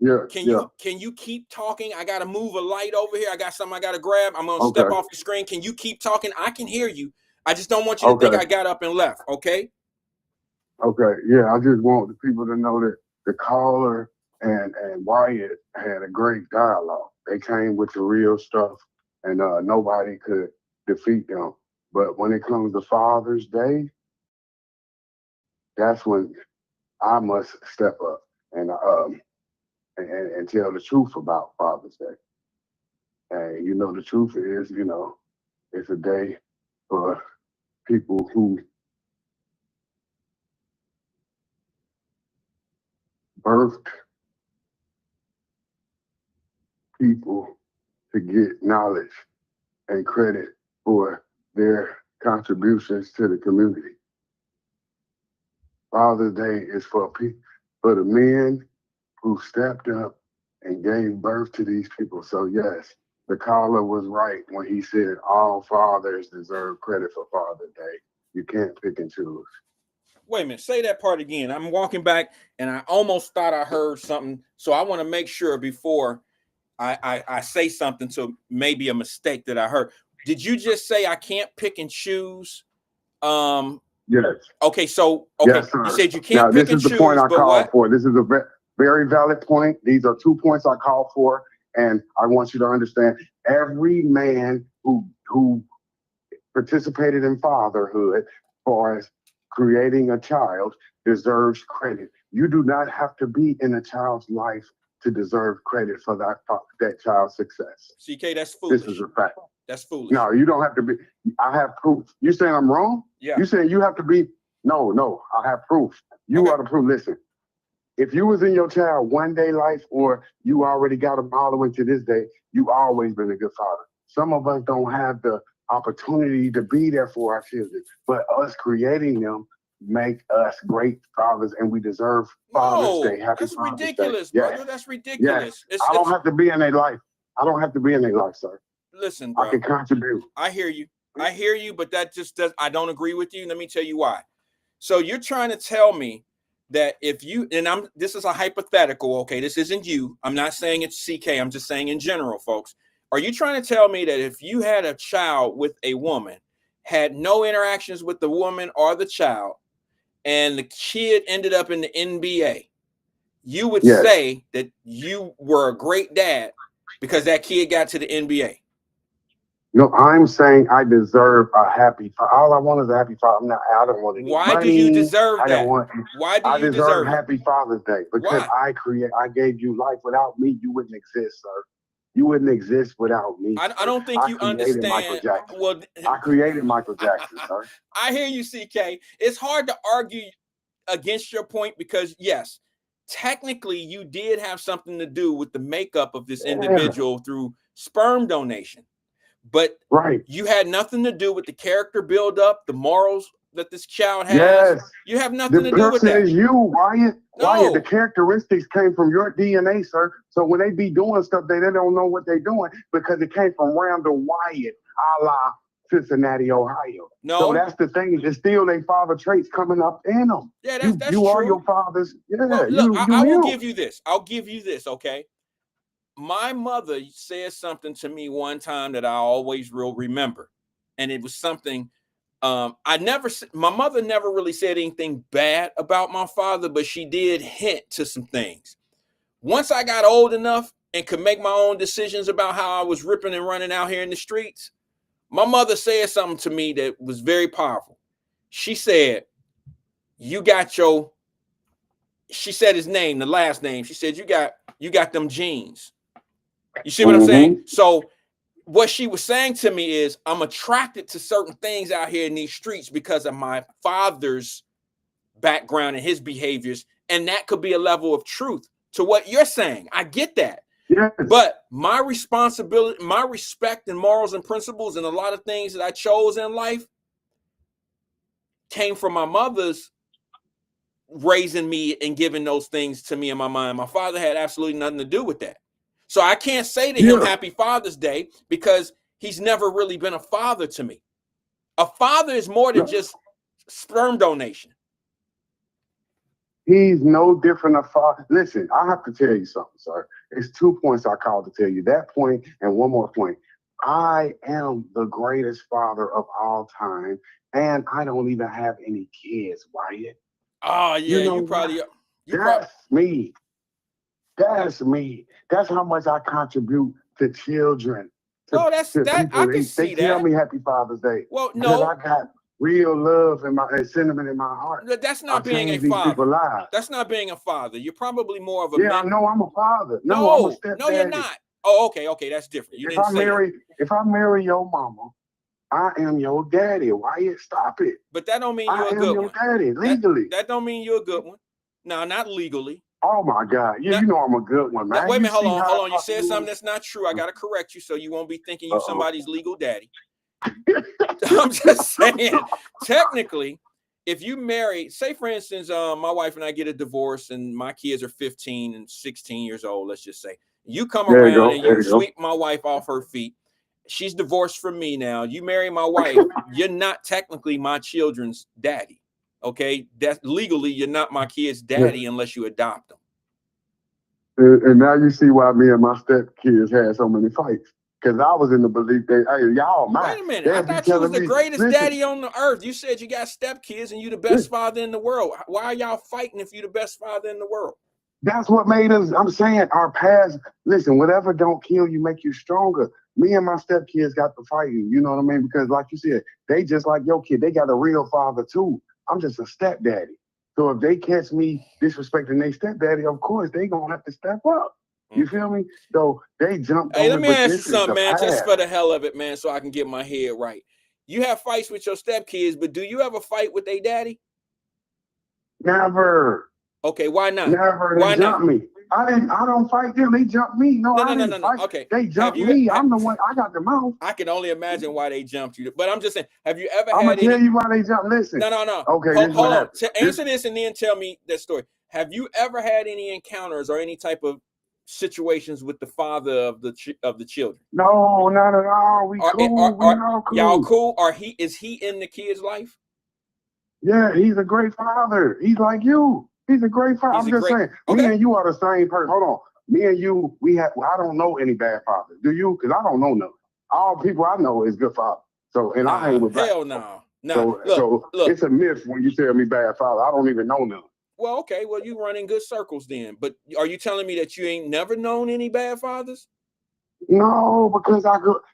Yeah. Can you keep talking? I gotta move a light over here. I got something I gotta grab. I'm gonna step off the screen. Can you keep talking? I can hear you. I just don't want you to think I got up and left. Okay. Okay. Yeah, I just want the people to know that the caller and Wyatt had a great dialogue. They came with the real stuff, and nobody could defeat them. But when it comes to Father's Day, that's when I must step up and tell the truth about Father's Day. And you know, the truth is, you know, it's a day for people who birthed people to get knowledge and credit for their contributions to the community. Father's Day is for the men who stepped up and gave birth to these people. So yes, the caller was right when he said all fathers deserve credit for Father's Day. You can't pick and choose. Wait a minute, say that part again. I'm walking back and I almost thought I heard something. So I want to make sure before I say something to maybe a mistake that I heard. Did you just say I can't pick and choose? Yes. Okay, so yes, sir. You said you can't pick and choose. This is the point I called what? for. This is a very valid point. These are 2 points I called for, and I want you to understand every man who participated in fatherhood, as far as creating a child, deserves credit. You do not have to be in a child's life to deserve credit for that child's success. CK, that's foolish. This is a fact. That's foolish. No, you don't have to be. I have proof. You saying I'm wrong? Yeah. You saying you have to be? No, I have proof. You are the proof. Listen, if you was in your child one day life, or you already got them all the way to this day, you always been a good father. Some of us don't have the opportunity to be there for our children, but us creating them make us great fathers, and we deserve Father's Day. Happy that's Father's ridiculous, Day. brother. That's ridiculous. Yes. I don't have to be in their life. I don't have to be in their life, sir. Listen, bro. I can contribute. I hear you, but that just does. I don't agree with you. Let me tell you why. So you're trying to tell me that if you, and this is a hypothetical, okay? This isn't you. I'm not saying it's CK. I'm just saying in general, folks. Are you trying to tell me that if you had a child with a woman, had no interactions with the woman or the child, and the kid ended up in the NBA, you would say that you were a great dad because that kid got to the NBA? No, I'm saying I deserve a happy father. All I want is a happy father. I don't want any money. Why do you deserve that? I don't want. Why do you deserve Happy Father's Day? Because Why? I gave you life. Without me, you wouldn't exist, sir. You wouldn't exist without me. I don't think you understand. Michael Jackson. Well, I created Michael Jackson, sir. I hear you, CK. It's hard to argue against your point because yes, technically you did have something to do with the makeup of this individual through sperm donation, but you had nothing to do with the character build up, the morals that this child has. Yes. You have nothing The to do with that. person is you, Wyatt. No. Wyatt, the characteristics came from your DNA, sir. So when they be doing stuff, they don't know what they're doing because it came from Randall Wyatt, a la Cincinnati, Ohio. No. So that's the thing. It's still their father traits coming up in them. Yeah, that's you true. are your father's. Yeah, well, look, you I will give you this. I'll give you this, okay? My mother said something to me one time that I always will remember. And it was something my mother never really said anything bad about my father, but she did hint to some things. Once I got old enough and could make my own decisions about how I was ripping and running out here in the streets, my mother said something to me that was very powerful. She said, she said his name, the last name. She said, you got them genes. You see what I'm saying? So what she was saying to me is, I'm attracted to certain things out here in these streets because of my father's background and his behaviors. And that could be a level of truth to what you're saying. I get that. Yes. But my responsibility, my respect and morals and principles and a lot of things that I chose in life came from my mother's raising me and giving those things to me in my mind. My father had absolutely nothing to do with that. So I can't say to him, Happy Father's Day, because he's never really been a father to me. A father is more than just sperm donation. He's no different a father. Listen, I have to tell you something, sir. It's 2 points I called to tell you. That point and one more point. I am the greatest father of all time, and I don't even have any kids, Wyatt. Oh, yeah, you probably... me. That's me. That's how much I contribute to children. I can see they tell me Happy Father's Day. Well, no, I got real love and sentiment in my heart. That's not being a father. That's not being a father. You're probably more of a I know I'm a father. No, I'm a stepdaddy. No, you're not. Oh, okay, that's different. If I marry your mama, I am your daddy. Wyatt, stop it. But that don't mean you're a good one. I am your daddy legally. That don't mean you're a good one. No, not legally. Oh my God! Yeah, you know I'm a good one, man. Wait a minute, hold on. You said something that's not true. I gotta correct you so you won't be thinking you somebody's legal daddy. I'm just saying, technically, if you marry, say for instance, my wife and I get a divorce and my kids are 15 and 16 years old, let's just say. You come around and you sweep my wife off her feet. She's divorced from me now. You marry my wife, you're not technically my children's daddy. Okay, that's legally you're not my kid's daddy unless you adopt them. And now you see why me and my stepkids had so many fights. Because I was in the belief that, hey, y'all mine. Wait a minute, I thought you was the greatest daddy on the earth. You said you got stepkids and you the best father in the world. Why are y'all fighting if you the best father in the world? That's what made us, I'm saying, our past, listen, whatever don't kill you make you stronger. Me and my stepkids got to fighting, you know what I mean? Because like you said, they just like your kid, they got a real father too. I'm just a stepdaddy. So if they catch me disrespecting their stepdaddy, of course, they going to have to step up. You feel me? So they jumped on. Hey, let me ask you something, man, just for the hell of it, man, so I can get my head right. You have fights with your stepkids, but do you ever fight with their daddy? Never. Okay, why not? Never. They jumped me. I don't fight them. They jumped me. No. Okay. They jumped me. I'm the one. I got the mouth. I can only imagine why they jumped you. But I'm just saying, have you ever I'm going to tell you why they jumped. Listen. No. Okay. Hold on. Answer this and then tell me that story. Have you ever had any encounters or any type of situations with the father of the children? No, not at all. We cool. Y'all cool? Is he in the kid's life? Yeah, he's a great father. He's like you. He's a great father. I'm just saying, me and you are the same person. Hold on. Me and you, I don't know any bad fathers. Do you? Because I don't know none. All people I know is good father. So, and I ain't with bad. Hell no. So it's a myth when you tell me bad father. I don't even know none. Well, okay. Well, you run in good circles then. But are you telling me that you ain't never known any bad fathers? No, because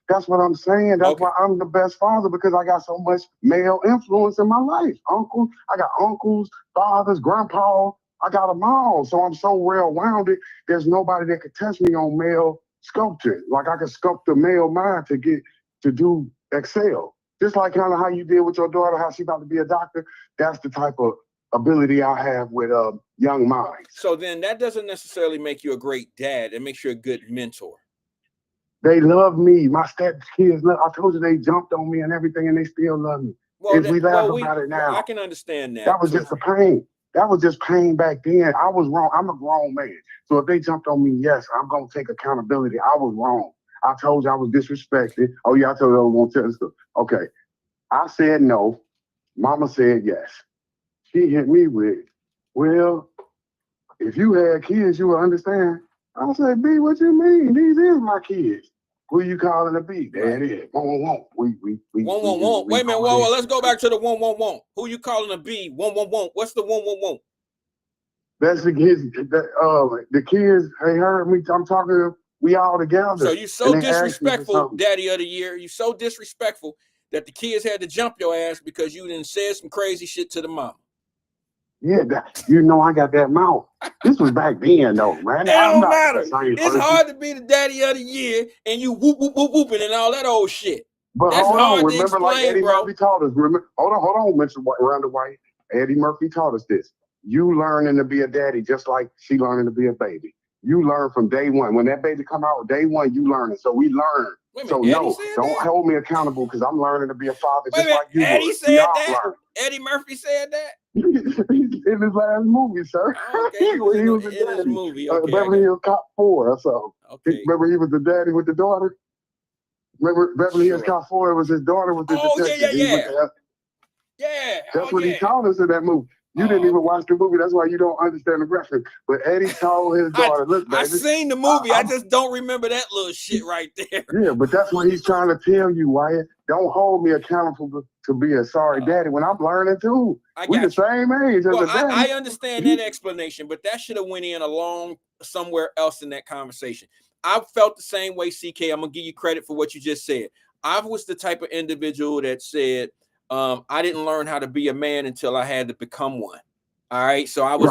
that's what I'm saying. That's why I'm the best father, because I got so much male influence in my life. I got uncles, fathers, grandpa. I got them all. So I'm so well-rounded. There's nobody that could test me on male sculpture. Like I could sculpt the male mind to do excel. Just like kind of how you did with your daughter, how she about to be a doctor. That's the type of ability I have with young minds. So then that doesn't necessarily make you a great dad. It makes you a good mentor. They love me. My step kids love. I told you they jumped on me and everything, and they still love me. Well, we laugh about it now. I can understand that. That was just the pain. That was just pain back then. I was wrong. I'm a grown man. So if they jumped on me, yes, I'm going to take accountability. I was wrong. I told you I was disrespected. Oh, yeah, I told you I was going to tell this. Okay. I said no. Mama said yes. She hit me with, well, if you had kids, you would understand. I said, B, what you mean? These is my kids. Who you calling a B? There it is. Won't. Won't. Wait a minute. Whoa. Let's go back to the won't. Who you calling a B? Won't. What's the won't? That's the kids. The kids. They heard me. I'm talking. We all together. So you so disrespectful, Daddy of the Year. You so disrespectful that the kids had to jump your ass because you done said some crazy shit to the mom. Yeah, you know I got that mouth. This was back then, though, man. It don't matter. It's hard to be the Daddy of the Year and you whooping and all that old shit. But that's hold hard on. to Remember, explain, like Eddie bro. Murphy taught us. Hold on, Mr. Randall White. Eddie Murphy taught us this. You learning to be a daddy just like she learning to be a baby. You learn from day one. When that baby come out, day one, you learning. So we learn. So no, don't hold me accountable because I'm learning to be a father just like you. Eddie said that. Eddie Murphy said that. In his last movie, sir. Okay, he was the daddy. His movie. Okay, Beverly Hills Cop 4 or something. Okay. Remember he was the daddy with the daughter? Remember Beverly Hills Cop 4 was his daughter with the detective? Yeah. That's what he taught us in that movie. You didn't even watch the movie. That's why you don't understand the reference. But Eddie told his daughter, look, baby. I seen the movie. I just don't remember that little shit right there. Yeah, but that's what he's trying to tell you, Wyatt. Don't hold me accountable to be a sorry daddy when I'm learning too. We the same age as a daddy. I understand that explanation, but that should have went in along somewhere else in that conversation. I felt the same way, CK. I'm going to give you credit for what you just said. I was the type of individual that said, I didn't learn how to be a man until I had to become one. All right. So I was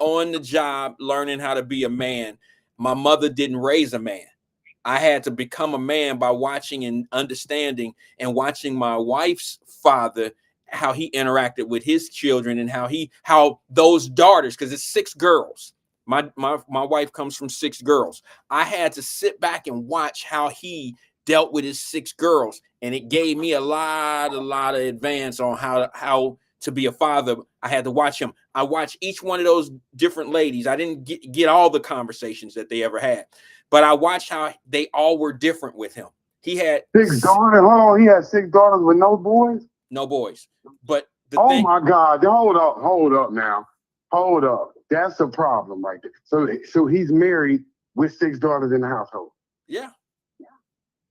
on the job learning how to be a man. My mother didn't raise a man. I had to become a man by watching and understanding and watching my wife's father, how he interacted with his children and how those daughters, because it's 6 girls. My wife comes from 6 girls. I had to sit back and watch how he dealt with his 6 girls, and it gave me a lot of advance on how to be a father. I had to watch him. I watched each one of those different ladies. I didn't get all the conversations that they ever had, but I watched how they all were different with him. He had 6 daughters. Hold on, he had 6 daughters with no boys. No boys. But my God, hold up now. Hold up. That's a problem right there. So he's married with 6 daughters in the household. Yeah.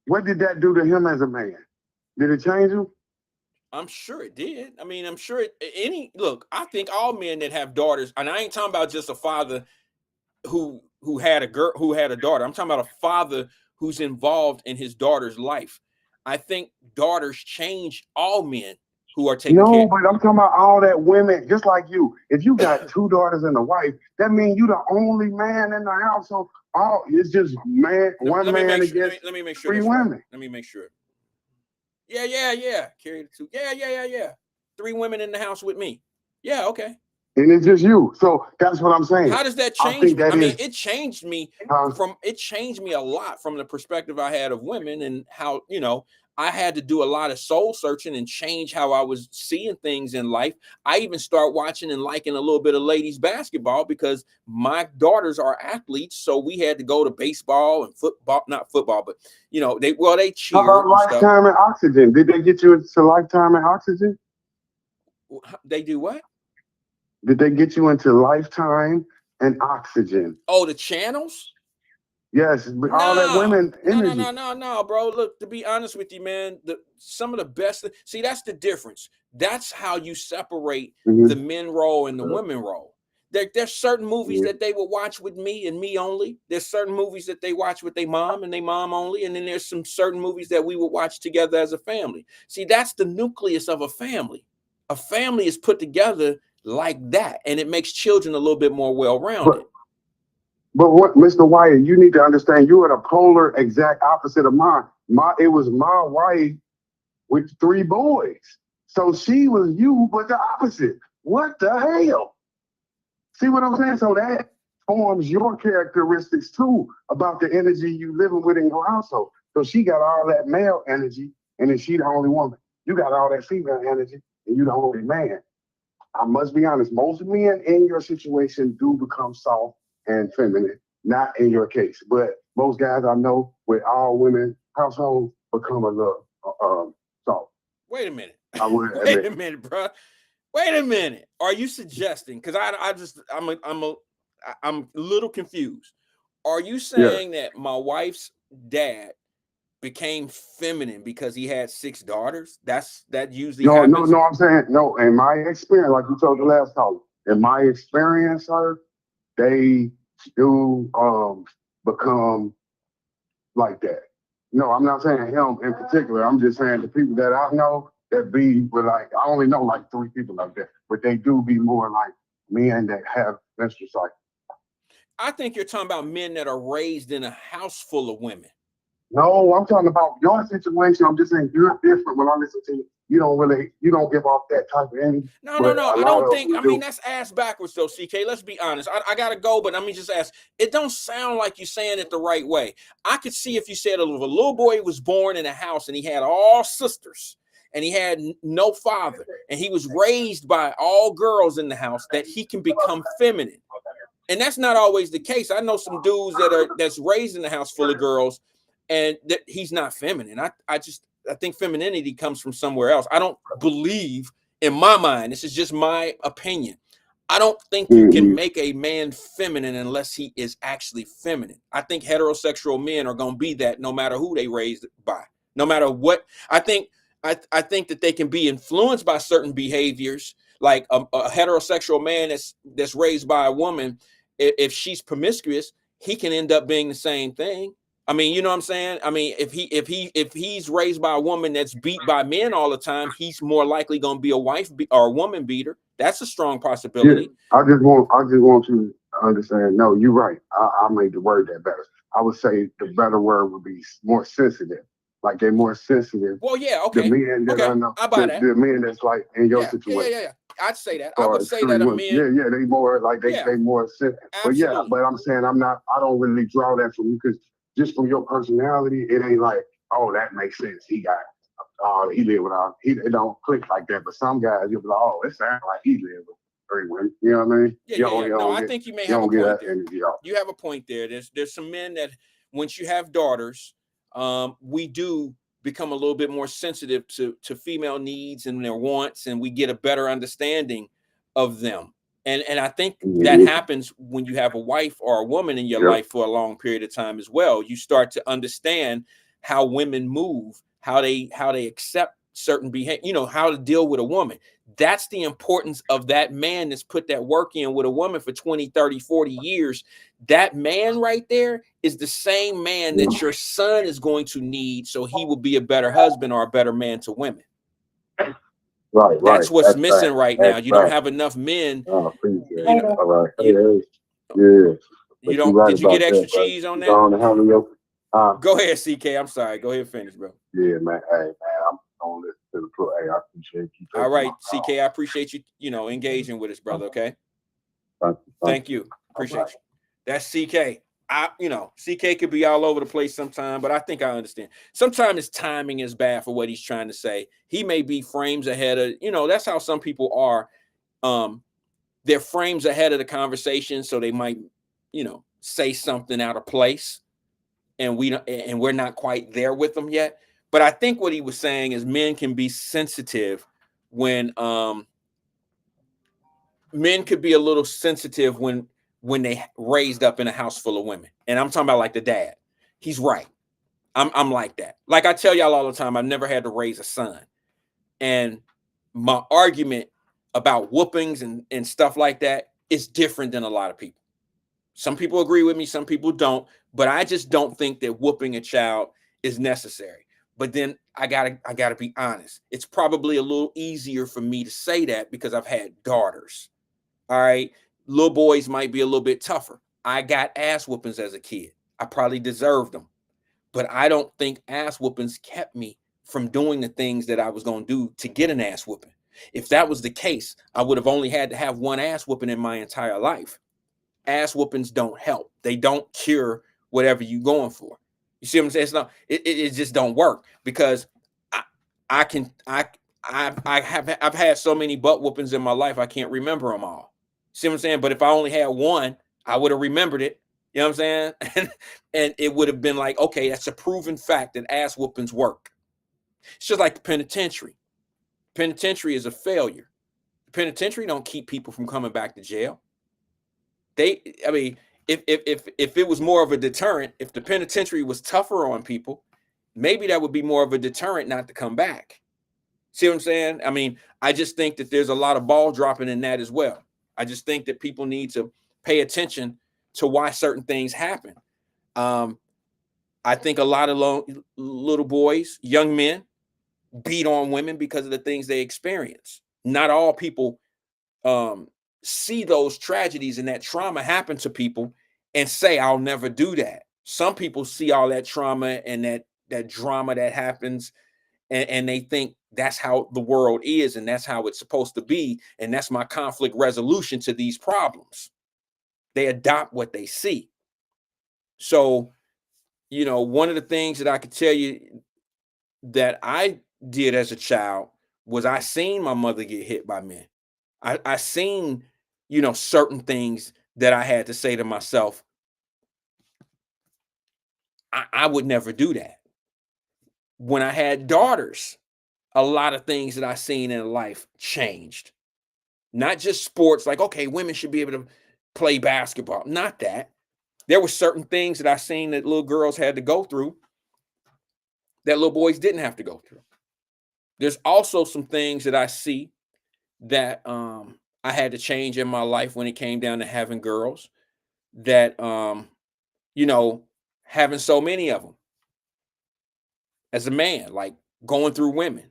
What did that do to him as a man? Did it change him? I'm sure it did. I mean, I'm sure look, I think all men that have daughters, and I ain't talking about just a father who had a girl, who had a daughter. I'm talking about a father who's involved in his daughter's life. I think daughters change all men who are taking care. No, but I'm talking about all that women, just like you. If you got 2 daughters and a wife, that means you the only man in the household. It's just man, one man against 3 women. Let me make sure. Yeah. Carry the 2. Yeah. 3 women in the house with me. Yeah, okay. And it's just you. So that's what I'm saying. How does that change me? I mean, it changed me a lot from the perspective I had of women and how, I had to do a lot of soul searching and change how I was seeing things in life. I even start watching and liking a little bit of ladies basketball because my daughters are athletes. So we had to go to baseball and football, not football, but they cheer. How about Lifetime and Oxygen? Did they get you into Lifetime and Oxygen? They do what? Did they get you into Lifetime and Oxygen? Oh, the channels? Yes, but all that women energy. No, bro. Look, to be honest with you, man, some of the best. See, that's the difference. That's how you separate the men role and the women role. There's certain movies that they will watch with me and me only. There's certain movies that they watch with their mom and their mom only. And then there's some certain movies that we will watch together as a family. See, that's the nucleus of a family. A family is put together like that, and it makes children a little bit more well-rounded. But what, Mr. Wyatt, you need to understand, you are the polar exact opposite of mine. It was my wife with 3 boys. So she was you, but the opposite. What the hell? See what I'm saying? So that forms your characteristics too about the energy you living with in your household. So she got all that male energy, and then she the only woman. You got all that female energy, and you the only man. I must be honest, most men in your situation do become soft and feminine, not in your case. But most guys I know with all women households become a little soft. Wait a minute. I would Wait admit. a minute, bro. Wait a minute. Are you suggesting? Because I'm a little confused. Are you Yeah. saying that my wife's dad became feminine because he had 6 daughters? That usually happens. No, I'm saying no. In my experience, like you told the last caller, in my experience, sir, they do become like that. No, I'm not saying him in particular. I'm just saying the people that I know that be with like I only know like 3 people like that, but they do be more like men that have menstrual cycle. I think you're talking about men that are raised in a house full of women. No, I'm talking about your situation. I'm just saying you're different when I listen to you. You don't give off that type of energy. No. But I a lot don't of think. them I mean, do. that's ass backwards, though, CK. Let's be honest. I gotta go, but let me just ask. It don't sound like you're saying it the right way. I could see if you said if a little boy was born in a house and he had all sisters and he had no father and he was raised by all girls in the house, that he can become feminine. And that's not always the case. I know some dudes that's raised in a house full of girls, and that he's not feminine. I think femininity comes from somewhere else. I don't believe, in my mind, this is just my opinion, I don't think you can make a man feminine unless he is actually feminine. I think heterosexual men are going to be that no matter who they raised by, no matter what. I think that they can be influenced by certain behaviors, like a heterosexual man that's raised by a woman. If she's promiscuous, he can end up being the same thing. I mean, you know what I'm saying? I mean, if he's raised by a woman that's beat by men all the time, he's more likely going to be a or a woman beater. That's a strong Yeah, possibility. I just want you to understand. No, you're right. I made the word that better. I would say the better word would be more sensitive. Like they're more sensitive. Well, yeah, The okay, men that okay, I know, I buy that. the men that's like in your situation. Yeah. I'd say that. I Or would say that extreme a women. man, Yeah, they more like yeah, they more sensitive. But yeah, absolutely. but I'm saying I don't really draw that from you because just from your personality, it ain't like, oh, that makes sense. He lived without it don't click like that. But some guys you'll be like, oh, it sounds like he lived with 3 women. You know what I mean? Yeah. No, I think you may You have a don't get point that there. energy off. You have a point there. There's some men that once you have daughters, we do become a little bit more sensitive to female needs and their wants, and we get a better understanding of them. And I think that happens when you have a wife or a woman in your life for a long period of time as well. You start to understand how women move, how they accept certain behavior, how to deal with a woman. That's the importance of that man that's put that work in with a woman for 20, 30, 40 years. That man right there is the same man that your son is going to need, so he will be a better husband or a better man to women. Right. That's what's That's missing fact. right now. That's You don't fact. have enough men. Oh, appreciate You it. know, All right. you, Yeah. you But you're don't. right Did you get about extra that, brother. cheese on You that? go on and handle your Go ahead, CK. I'm sorry. Go ahead and finish, bro. yeah, man. Hey, man, I'm gonna listen to the pro. Hey, I appreciate you All taking my right, call. CK. I appreciate you, engaging with us, brother. Okay. Thank you. Thank you. Appreciate you. That's CK. CK could be all over the place sometime, but I think I understand. Sometimes his timing is bad for what he's trying to say. He may be frames ahead of, that's how some people are. They're frames ahead of the conversation, so they might, say something out of place, and we're not quite there with them yet. But I think what he was saying is men can be sensitive when men could be a little sensitive when they raised up in a house full of women. And I'm talking about like the dad. He's right. I'm like that. Like I tell y'all all the time, I've never had to raise a son. And my argument about whoopings and stuff like that is different than a lot of people. Some people agree with me, some people don't, but I just don't think that whooping a child is necessary. But then I gotta be honest. It's probably a little easier for me to say that because I've had daughters. All right. Little boys might be a little bit tougher. I got ass whoopings as a kid. I probably deserved them. But I don't think ass whoopings kept me from doing the things that I was going to do to get an ass whooping. If that was the case, I would have only had to have one ass whooping in my entire life. Ass whoopings don't help. They don't cure whatever you're going for. You see what I'm saying? It's not, it just don't work, because I've had so many butt whoopings in my life, I can't remember them all. See what I'm saying? But if I only had one, I would have remembered it. You know what I'm saying? And it would have been like, okay, that's a proven fact that ass whoopings work. It's just like the penitentiary. Penitentiary is a failure. The penitentiary don't keep people from coming back to jail. I mean, if it was more of a deterrent, if the penitentiary was tougher on people, maybe that would be more of a deterrent not to come back. See what I'm saying? I mean, I just think that there's a lot of ball dropping in that as well. I just think that people need to pay attention to why certain things happen. I think a lot of little boys, young men, beat on women because of the things they experience. Not all people see those tragedies and that trauma happen to people and say, I'll never do that. Some people see all that trauma and that drama that happens, and they think that's how the world is and that's how it's supposed to be, and that's my conflict resolution to these problems. They adopt what they see. So, you know, one of the things that I could tell you that I did as a child was I seen my mother get hit by men. I seen, you know, certain things that I had to say to myself, I would never do that. When I had daughters, a lot of things that I seen in life changed. Not just sports, like, okay, women should be able to play basketball. Not that. There were certain things that I seen that little girls had to go through that little boys didn't have to go through. There's also some things that I see that I had to change in my life when it came down to having girls, that you know, having so many of them as a man, like going through women.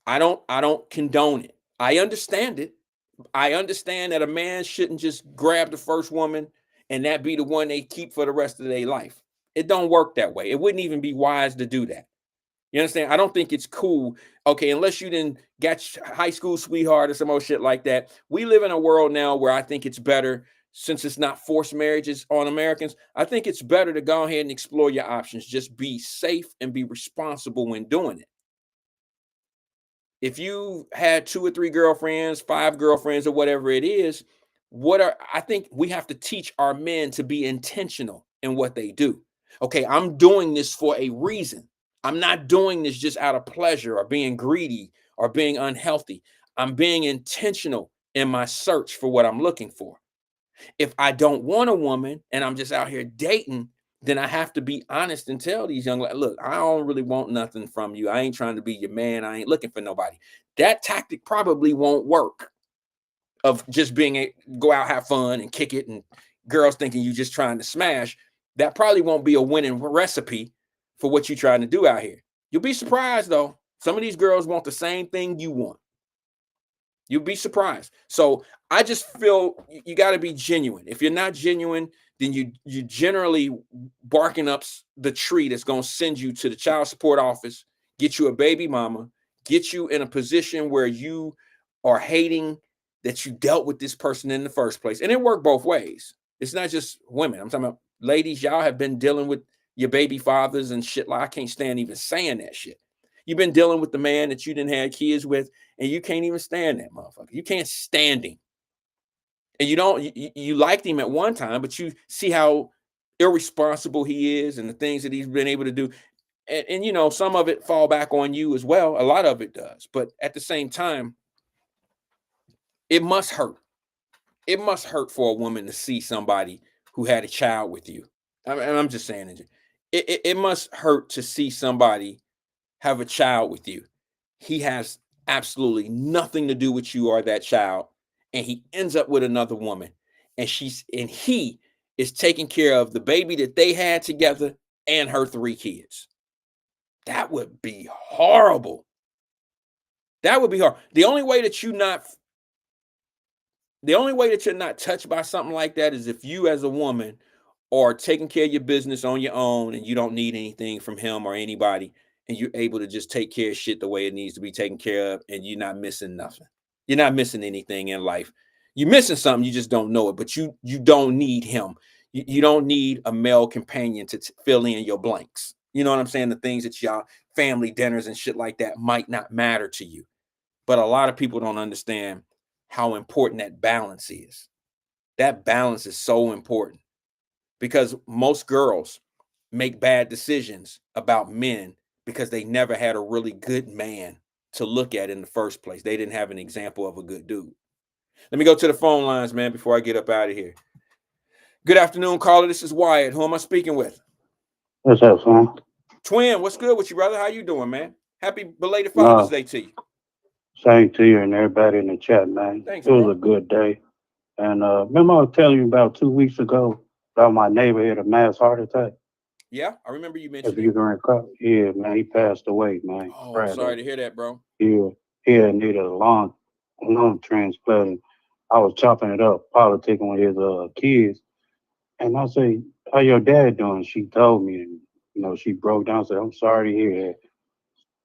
I don't condone it. I understand it. I understand that a man shouldn't just grab the first woman and that be the one they keep for the rest of their life. It don't work that way. It wouldn't even be wise to do that. You understand? I don't think it's cool. Okay, unless you didn't get high school sweetheart or some old shit like that. We live in a world now where I think it's better, since it's not forced marriages on Americans, I think it's better to go ahead and explore your options. Just be safe and be responsible when doing it. If you had 2 or 3 girlfriends, 5 girlfriends, or whatever it is, I think we have to teach our men to be intentional in what they do. Okay, I'm doing this for a reason. I'm not doing this just out of pleasure or being greedy or being unhealthy. I'm being intentional in my search for what I'm looking for. If I don't want a woman and I'm just out here dating, then I have to be honest and tell these young, look, I don't really want nothing from you. I ain't trying to be your man. I ain't looking for nobody. That tactic probably won't work, of just go out, have fun and kick it, and girls thinking you just trying to smash. That probably won't be a winning recipe for what you're trying to do out here. You'll be surprised though. Some of these girls want the same thing you want. You'll be surprised. So I just feel you got to be genuine. If you're not genuine, then you generally barking up the tree that's going to send you to the child support office, get you a baby mama, get you in a position where you are hating that you dealt with this person in the first place. And it worked both ways. It's not just women. I'm talking about ladies. Y'all have been dealing with your baby fathers and shit. Like, I can't stand even saying that shit. You've been dealing with the man that you didn't have kids with, and you can't even stand that motherfucker. You can't stand him. And you liked him at one time, but you see how irresponsible he is and the things that he's been able to do. And you know, some of it fall back on you as well. A lot of it does. But at the same time, it must hurt. It must hurt for a woman to see somebody who had a child with you. I'm just saying it must hurt to see somebody have a child with you. He has absolutely nothing to do with you or that child, and he ends up with another woman, and he is taking care of the baby that they had together and her 3 kids. That would be horrible. That would be hard. The only way that you're not touched by something like that is if you as a woman are taking care of your business on your own and you don't need anything from him or anybody, and you're able to just take care of shit the way it needs to be taken care of, and you're not missing nothing. You're not missing anything in life. You're missing something, you just don't know it, but you don't need him. You don't need a male companion to fill in your blanks. You know what I'm saying? The things that y'all family dinners and shit like that might not matter to you. But a lot of people don't understand how important that balance is. That balance is so important because most girls make bad decisions about men because they never had a really good man to look at in the first place. They didn't have an example of a good dude. Let me go to the phone lines, man, before I get up out of here. Good afternoon, caller. This is Wyatt. Who am I speaking with? What's up, son? Twin, what's good with you, brother? How you doing, man? Happy belated Father's Day to you. Same to you and everybody in the chat, man. Thanks, it was bro. a good day. And remember I was telling you about 2 weeks ago about my neighbor had a mass heart attack? Yeah, I remember you If mentioned you it. can recall. Yeah, man, he passed away, man. Oh, I'm sorry to hear that, bro. Yeah, he had needed a lung transplant. And I was chopping it up, politicking with his kids. And I say, how your dad doing? She told me, and she broke down and said, I'm sorry to hear that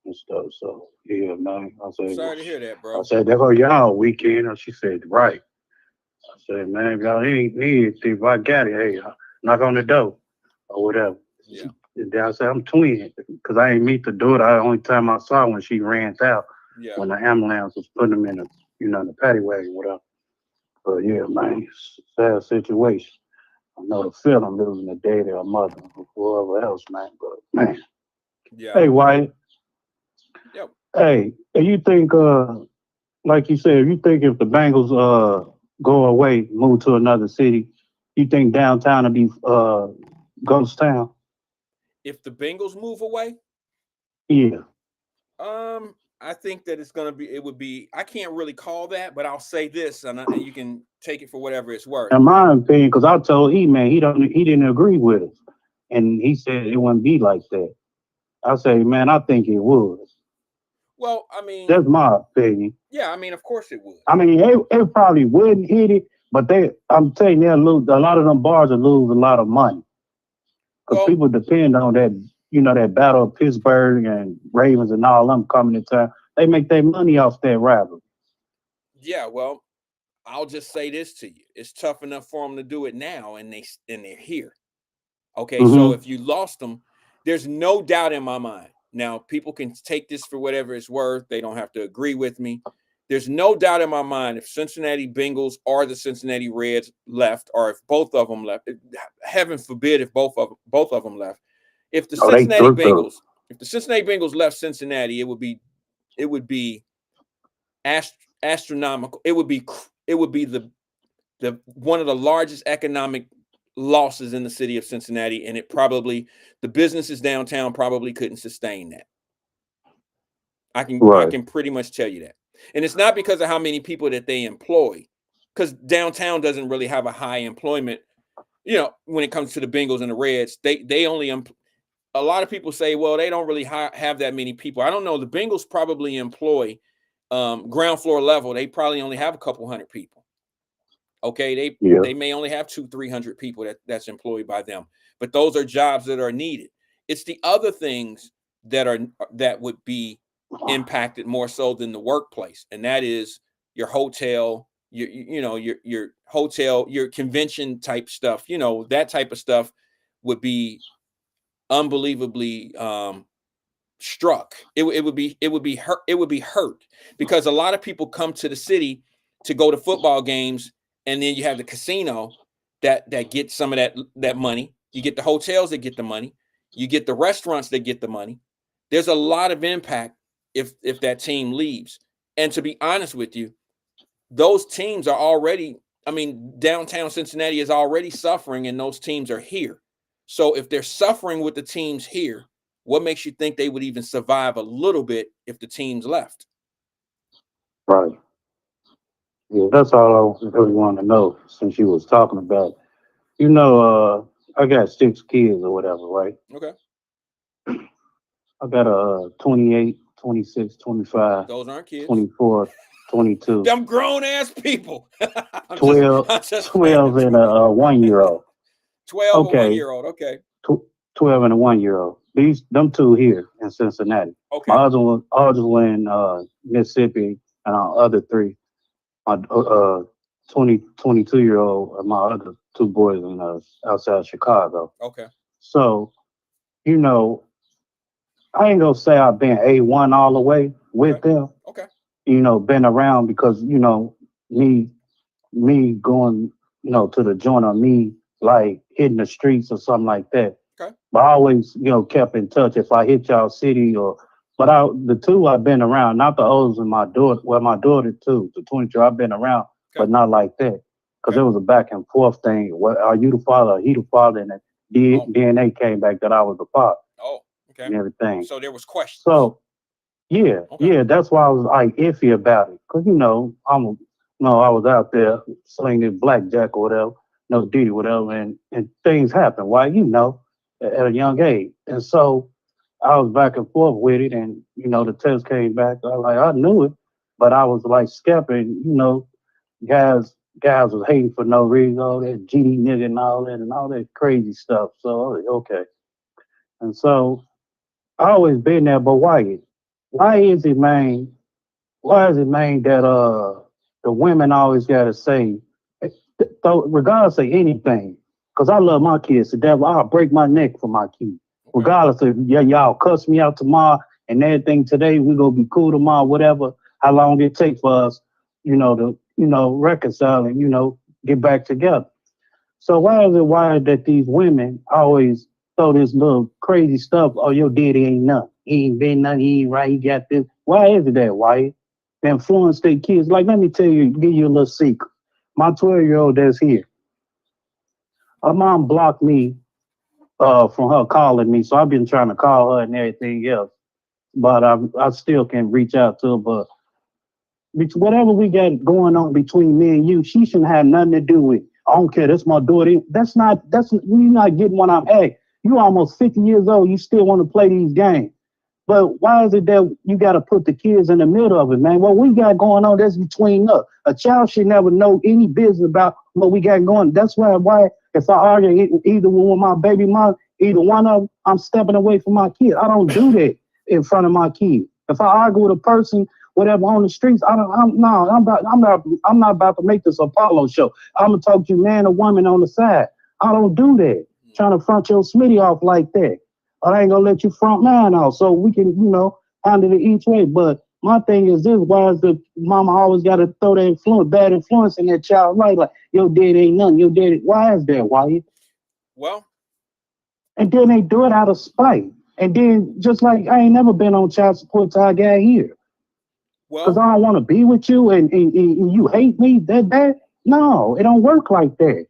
and stuff. So yeah, man. Sorry to hear that, bro. I said, that's all y'all weekend. And she said, right. I said, man, if y'all ain't need it, if I got it, hey, knock on the door or whatever. Yeah. And then I said, I'm twin because I ain't meet the daughter. The only time I saw when she ran out when the ambulance was putting them in the, in the paddy wagon, whatever. But yeah, man, it's a sad situation. I know the feeling losing a daddy or mother or whoever else, man. But man, hey, Wyatt. Yep. Hey, you think, like you said, you think if the Bengals go away, move to another city, you think downtown will be ghost town? If the Bengals move away? Yeah. I think that it would be, I can't really call that, but I'll say this, and you can take it for whatever it's worth. In my opinion, because I told E-Man, he didn't agree with us. And he said it wouldn't be like that. I say, man, I think it would. Well, I mean, that's my opinion. Yeah, I mean, of course it would. I mean, it probably wouldn't hit it, but I'm telling you, lose a lot of them bars will lose a lot of money. Because people depend on that, that battle of Pittsburgh and Ravens and all them coming in town. They make their money off that rivalry. Yeah, well, I'll just say this to you. It's tough enough for them to do it now, and they're here. Okay, so if you lost them, there's no doubt in my mind. Now, people can take this for whatever it's worth. They don't have to agree with me. There's no doubt in my mind if Cincinnati Bengals or the Cincinnati Reds left, or if both of them left, heaven forbid if both of them left. If the Cincinnati Bengals left Cincinnati, it would be astronomical. It would be the one of the largest economic losses in the city of Cincinnati, and the businesses downtown probably couldn't sustain that. I can pretty much tell you that. And it's not because of how many people that they employ, because downtown doesn't really have a high employment, when it comes to the Bengals and the Reds. They only a lot of people say, well, they don't really have that many people. I don't know. The Bengals probably employ ground floor level. They probably only have a couple hundred people. Okay, they may only have 200-300 people that's employed by them, but those are jobs that are needed. It's the other things that would be impacted more so than the workplace, and that is your hotel, your hotel, your convention type stuff. That type of stuff would be unbelievably struck. It would be hurt because a lot of people come to the city to go to football games, and then you have the casino that gets some of that money. You get the hotels that get the money. You get the restaurants that get the money. There's a lot of impact if that team leaves. And to be honest with you, those teams are already, downtown Cincinnati is already suffering, and those teams are here. So if they're suffering with the teams here, what makes you think they would even survive a little bit if the teams left? Right. Yeah, that's all I really want to know since you was talking about it. I got 6 kids or whatever, right? Okay. I got a 28, 26, 25. Those aren't kids. 24, 22. Them grown ass people. 12 and a 1-year-old. 12 and a 1-year-old. Okay. 12 and a 1-year-old. them two here in Cincinnati. Okay. My other one in Mississippi, and our other three, my 22-year-old, and my other two boys in outside Chicago. Okay. So, you know, I ain't gonna say I've been A1 all the way with them. Okay. You know, been around because, you know, me going, you know, to the joint on me, like hitting the streets or something like that. Okay. But I always, you know, kept in touch if I hit y'all city but the two I've been around, not the oldest and my daughter too, the 22, I've been around, but not like that. Because it was a back and forth thing. What, are you the father? Are he the father? And the DNA came back that I was the father. Oh, okay. And everything. So there was questions. So, yeah, that's why I was like iffy about it. Because, you know, I was out there slinging blackjack or whatever, no duty, whatever, and things happen. Why, you know, at a young age. And so I was back and forth with it, and, you know, the test came back. I knew it, but I was like skeptic, you know, guys was hating for no reason, all that GD nigga and all that crazy stuff. So I was like, okay. And so I always been there, but why is it, man? Why is it, man, that the women always gotta say, regardless of anything, because I love my kids to death, I'll break my neck for my kids. Regardless of y'all cuss me out tomorrow and everything today, we gonna be cool tomorrow, whatever, how long it takes for us, you know, to, you know, reconcile and, you know, get back together. So why is it that these women always throw this little crazy stuff? Oh, your daddy ain't nothing. He ain't been nothing. He ain't right. He got this. Why is it that, Wyatt? They influence their kids. Like, let me give you a little secret. My 12-year-old that's here, her mom blocked me from her calling me. So I've been trying to call her and everything else. But I still can reach out to her. But whatever we got going on between me and you, she shouldn't have nothing to do with. I don't care. That's my daughter. You're not getting what I'm at. You almost 50 years old. You still want to play these games. But why is it that you got to put the kids in the middle of it, man? What we got going on, that's between us. A child should never know any business about what we got going. That's why if I argue either with my baby mom, either one of them, I'm stepping away from my kid. I don't do that in front of my kid. If I argue with a person, whatever on the streets, I'm not about to make this Apollo show. I'm gonna talk to you man or woman on the side. I don't do that. Trying to front your Smitty off like that. I ain't gonna let you front mine out, so we can, you know, handle it each way. But my thing is this: why is the mama always got to throw that bad influence in that child life? Like your dad ain't nothing. Your dad. Why is that? Why? Well, and then they do it out of spite. And then just like I ain't never been on child support till I got here. Well, because I don't want to be with you and you hate me that bad. No, it don't work like that.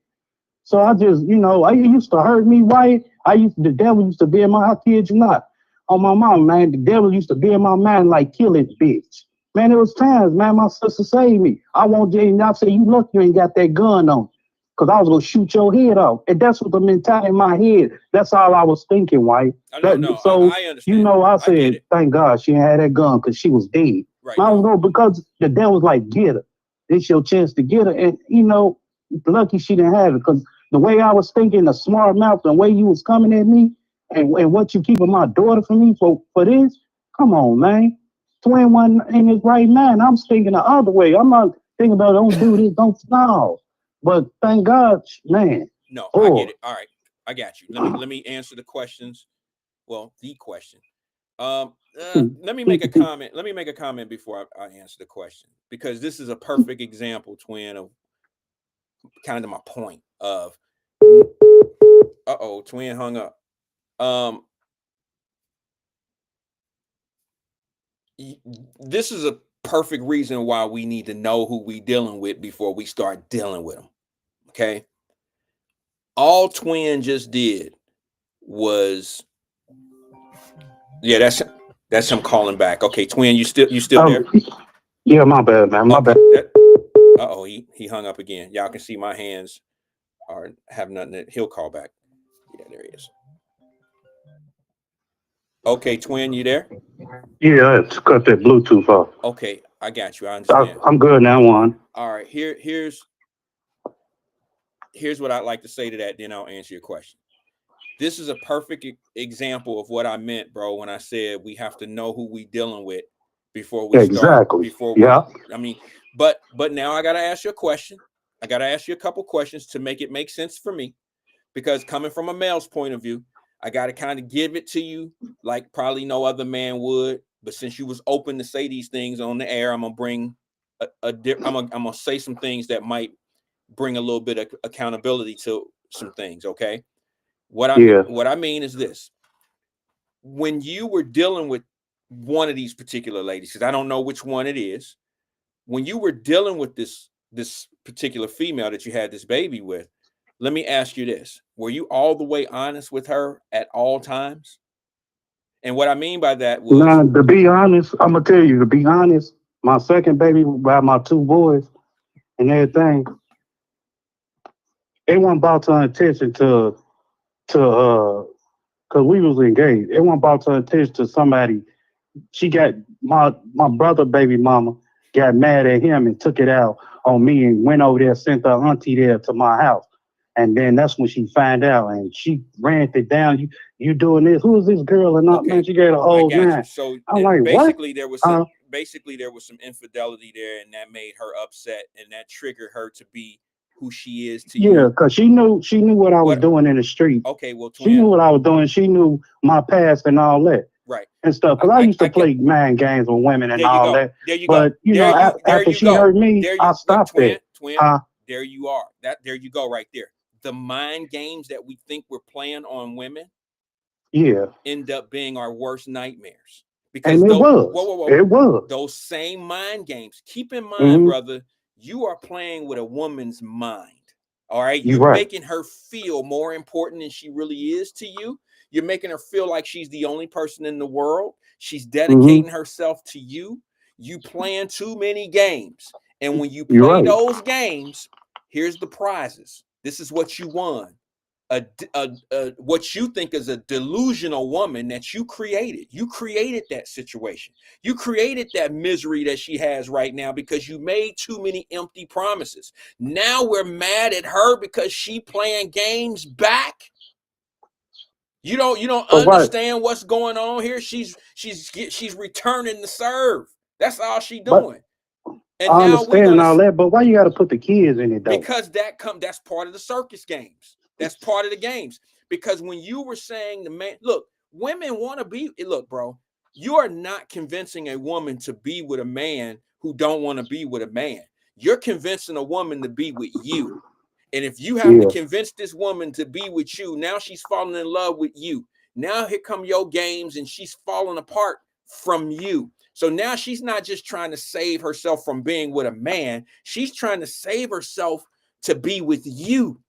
So I just, you know, it used to hurt me, Wyatt. The devil used to be in my, I kid you not, on my mom, man. The devil used to be in my mind like, kill it, bitch. Man, there was times, man, my sister saved me. I want you, and I say, you lucky you ain't got that gun on. Because I was going to shoot your head off. And that's what the mentality in my head, that's all I was thinking, Wyatt. I understand. You know, I said, thank God she ain't had that gun because she was dead. Right. I was going because the devil was like, get her. It's your chance to get her. And, you know, lucky she didn't have it because the way I was thinking, the smart mouth, the way you was coming at me, and what you keeping my daughter from me for this, come on, man. Twin one in his right mind. I'm thinking the other way. I'm not thinking about don't do this, don't no. But thank God, man. No, I get it. All right, I got you. Let me answer the questions. Well, the question. Let me make a comment. Let me make a comment before I answer the question because this is a perfect example, Twin, of kind of my point of. Twin hung up. This is a perfect reason why we need to know who we dealing with before we start dealing with them. Okay. All Twin just did was, yeah, that's him calling back. Okay, Twin, you still there? Yeah, my bad, man. My bad. He hung up again. Y'all can see my hands have nothing. He'll call back. Yeah, there he is. Okay, Twin, you there? Yeah, it's cut that Bluetooth off. Okay, I got you. I understand. I'm good now, Juan. All right, here's what I'd like to say to that, then I'll answer your question. This is a perfect example of what I meant, bro, when I said we have to know who we dealing with before we start. Exactly. Before Yeah. I mean, but now I gotta ask you a question. I gotta ask you a couple questions to make it make sense for me, because coming from a male's point of view, I gotta kind of give it to you like probably no other man would. But since you was open to say these things on the air, I'm gonna bring I'm gonna say some things that might bring a little bit of accountability to some things. Okay. What I mean is this: when you were dealing with one of these particular ladies, because I don't know which one it is, when you were dealing with this particular female that you had this baby with, let me ask you this: were you all the way honest with her at all times? And what I mean by that was, Now, to be honest, I'm gonna tell you, to be honest, my second baby by my two boys and everything, it wasn't about to attention to because we was engaged. It wasn't about to attention to somebody. She got my brother baby mama got mad at him and took it out on me and went over there, sent her auntie there to my house. And then that's when she found out and she ran it down. You doing this? Who is this girl? And not, man, she got a whole nine. So I'm like, basically what? there was some infidelity there, and that made her upset, and that triggered her to be who she is to you. Yeah, because she knew what I was doing in the street. Okay, well, twin, she knew what I was doing. She knew my past and all that. Right. And stuff. Because I used to play mind games with women and all that. There you but, go. you know, after she hurt me, I stopped it. Twin, there you are. There you go right there. The mind games that we think we're playing on women end up being our worst nightmares. Because and it was. Those same mind games. Keep in mind, brother, you are playing with a woman's mind. All right. You're making her feel more important than she really is to you. You're making her feel like she's the only person in the world. She's dedicating herself to you. You playing too many games. And when you play those games, here's the prizes. This is what you won. What you think is a delusional woman that you created. You created that situation. You created that misery that she has right now because you made too many empty promises. Now we're mad at her because she playing games back. You don't understand what's going on here. She's returning the serve. That's all she doing. And I understand all that, but why you got to put the kids in it though? Because that's part of the circus games. That's part of the games. Because when you were saying the man, look, women want to be. Look, bro, you are not convincing a woman to be with a man who don't want to be with a man. You're convincing a woman to be with you. And if you have to convince this woman to be with you, now she's falling in love with you. Now here come your games and she's falling apart from you. So now she's not just trying to save herself from being with a man. She's trying to save herself to be with you.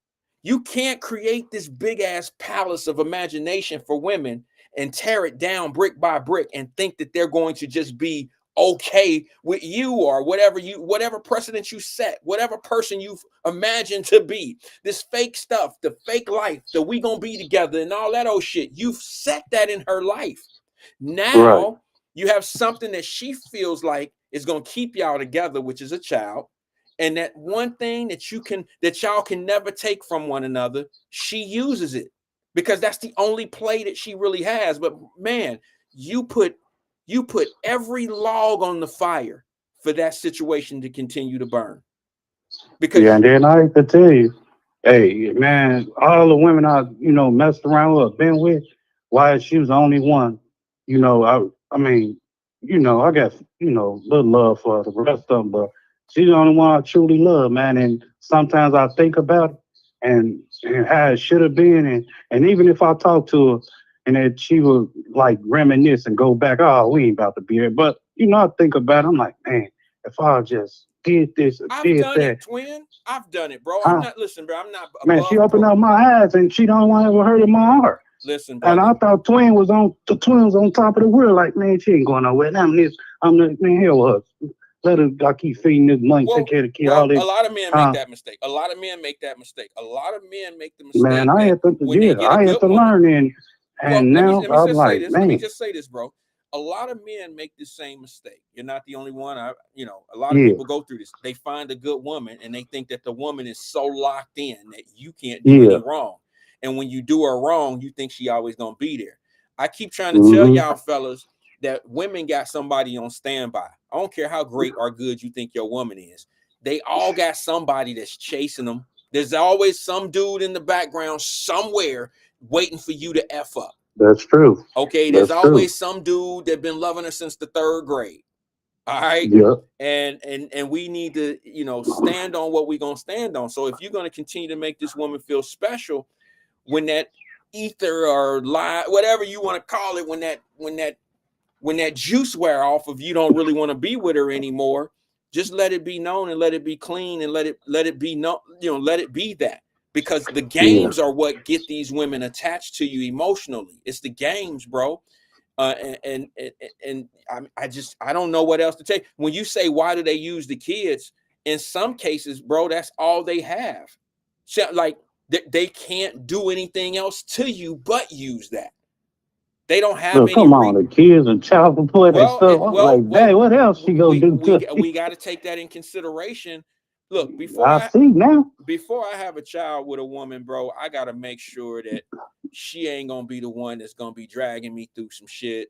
You can't create this big ass palace of imagination for women and tear it down brick by brick and think that they're going to just be okay with you or whatever precedent you set, whatever person you've imagined to be. This fake stuff, the fake life, the we gonna be together and all that old shit. You've set that in her life. Now you have something that she feels like is gonna keep y'all together, which is a child. And that one thing that y'all can never take from one another, she uses it because that's the only play that she really has. But man, you put every log on the fire for that situation to continue to burn. Because and then I have to tell you, hey man, all the women I messed around with, been with, why she was the only one. I mean, I got little love for the rest of them, but she's the only one I truly love, man. And sometimes I think about it and how it should have been, and even if I talk to her and that she would like reminisce and go back, oh, we ain't about to be there. But I think about it, I'm like, man, if I just did this or I've did done that. It, twin. I've done it, bro. I'm not bro. I'm not man, she opened up my eyes and she don't want to ever hurt in my heart. Listen, brother. And I thought Twin was on top of the world. Like, man, she ain't going nowhere. I'm the man, hell with her. Let her, I keep feeding this money, take care of the kid, all this. A lot of men make that mistake. A lot of men make the mistake. Man, I had to learn and now I'm like, man. Let me just say this, bro. A lot of men make the same mistake. You're not the only one. A lot of people go through this. They find a good woman and they think that the woman is so locked in that you can't do any wrong. And when you do her wrong, you think she always gonna be there. I keep trying to tell y'all fellas that women got somebody on standby. I don't care how great or good you think your woman is. They all got somebody that's chasing them. There's always some dude in the background somewhere waiting for you to F up. That's true. Okay, there's always some dude that been loving her since the 3rd grade. All right. Yeah. And we need to, you know, stand on what we're gonna stand on. So if you're gonna continue to make this woman feel special, when that ether or lie, whatever you want to call it, when that juice wear off of you don't really want to be with her anymore, just let it be known and let it be clean and let it be no, you know, let it be that. Because the games are what get these women attached to you emotionally. It's the games, bro. And I don't know what else to take. When you say why do they use the kids, in some cases, bro, that's all they have. So, like they can't do anything else to you but use that. They don't have any. Come on, the kids and child support and stuff. Like, dang, what else she gonna do? We got to take that in consideration. Look, before I have a child with a woman, bro, I got to make sure that she ain't gonna be the one that's gonna be dragging me through some shit.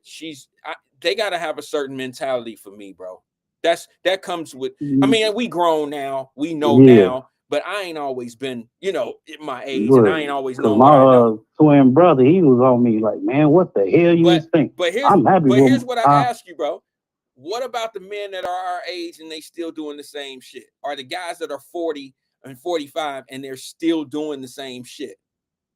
They got to have a certain mentality for me, bro. That comes with. I mean, we grown now, we know now, but I ain't always been, you know, at my age, and I ain't always known what I know. Twin brother, he was on me like, man, what the hell you think? But here's what I ask you, bro. What about the men that are our age and they still doing the same shit? Are the guys that are 40 and 45 and they're still doing the same shit?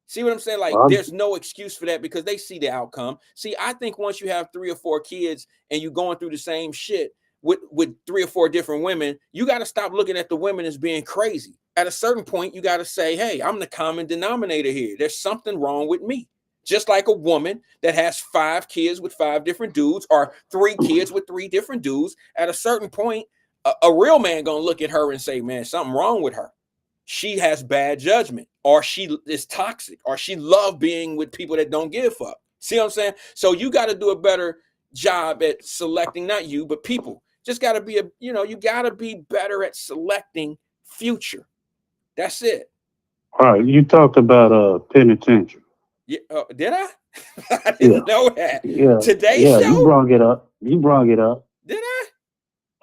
See what I'm saying? Like, there's no excuse for that because they see the outcome. See, I think once you have 3 or 4 kids and you're going through the same shit with 3 or 4 different women, you got to stop looking at the women as being crazy. At a certain point, you got to say, hey, I'm the common denominator here. There's something wrong with me. Just like a woman that has 5 kids with 5 different dudes or 3 kids with 3 different dudes, at a certain point, a real man gonna look at her and say, man, something wrong with her. She has bad judgment, or she is toxic, or she love being with people that don't give a fuck. See what I'm saying? So you got to do a better job at selecting, not you, but people. Just got to be you got to be better at selecting future. That's it. All right, you talked about penitentiary. Yeah, did I? I didn't know that. Yeah. Today's show? You brought it up. Did I?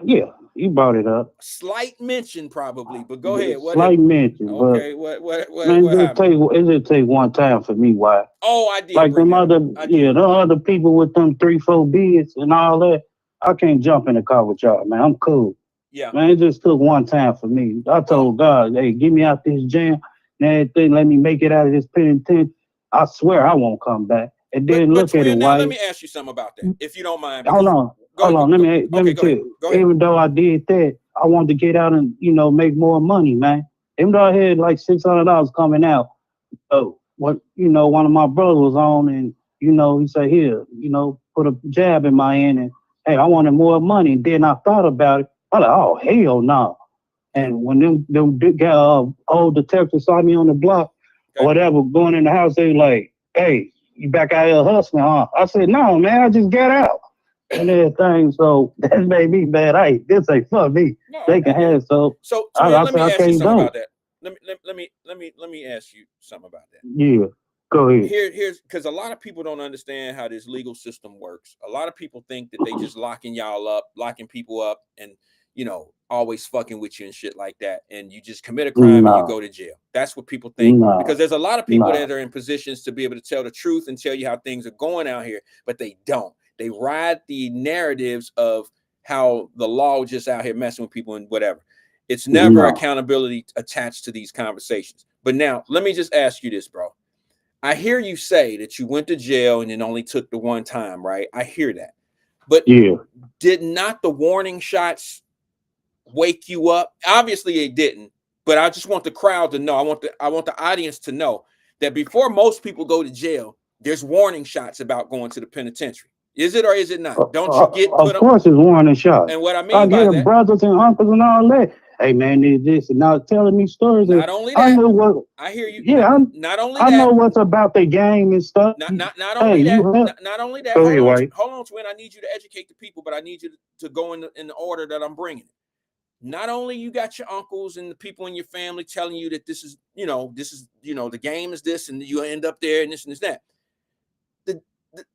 Yeah, you brought it up. Slight mention, probably, but go ahead. Slight mention. Okay, what happened? It just take one time for me, Wyatt. Oh, I did. Like them other people with them 3-4 bids and all that. I can't jump in the car with y'all, man. I'm cool. Yeah. Man, it just took one time for me. I told God, hey, get me out this jam and everything. Let me make it out of this penitentiary. I swear I won't come back. And then look at it, Wyatt. Let me ask you something about that, if you don't mind. Hold on. Let me tell you. Even though I did that, I wanted to get out and, make more money, man. Even though I had like $600 coming out. One of my brothers was on and, he said, here, put a jab in my hand and, hey, I wanted more money. And then I thought about it. I was like, oh, hell no. And when them old detectives saw me on the block or whatever, going in the house, they like, hey, you back out here hustling, huh? I said, no, man, I just got out. And everything, so that made me mad. This ain't for me. No, they can have so. So let me ask you something about that. Let me ask you something about that. Yeah, go ahead. Here's because a lot of people don't understand how this legal system works. A lot of people think that they just locking people up, and always fucking with you and shit like that, and you just commit a crime and you go to jail. That's what people think, because there's a lot of people that are in positions to be able to tell the truth and tell you how things are going out here, but they don't. They ride the narratives of how the law just out here messing with people and whatever. It's never accountability attached to these conversations. But now, let me just ask you this, bro. I hear you say that you went to jail and it only took the one time, right? I hear that. But did not the warning shots wake you up? Obviously it didn't, but I just want the crowd to know. I want the audience to know that before most people go to jail, there's warning shots about going to the penitentiary. Is it or is it not? Don't you get put Of course, it's warning shots. And what I mean by that, brothers and uncles and all that. Hey man, did this and now telling me stories. Not only that, I hear you. Yeah, not only I that, know what's about the game and stuff. Not only that. Not only that. Hold on, twin. I need you to educate the people, but I need you to go in the order that I'm bringing it. not only you got your uncles and the people in your family telling you that this is, the game is this, and you end up there and this and this, that.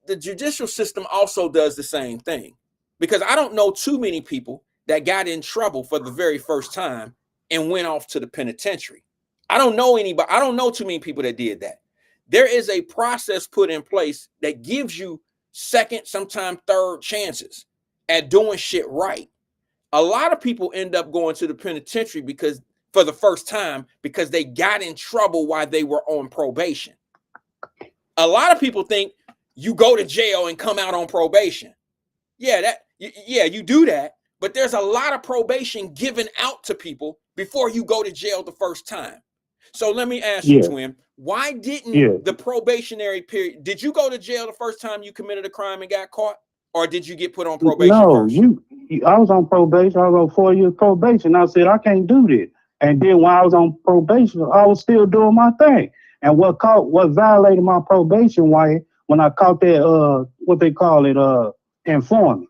The judicial system also does the same thing, because I don't know too many people that got in trouble for the very first time and went off to the penitentiary. I don't know anybody. I don't know too many people that did that. There is a process put in place that gives you second, sometimes third chances at doing shit right. A lot of people end up going to the penitentiary because for the first time because they got in trouble while they were on probation. A lot of people think you go to jail and come out on probation. Yeah, you do that, but there's a lot of probation given out to people before you go to jail the first time. So let me ask you, Twin, why didn't the probationary period, did you go to jail the first time you committed a crime and got caught? Or did you get put on probation first? I was on probation. I was on 4 years probation. I said, I can't do this. And then when I was on probation, I was still doing my thing. And what violated my probation, Wyatt, when I caught that, what they call it, informant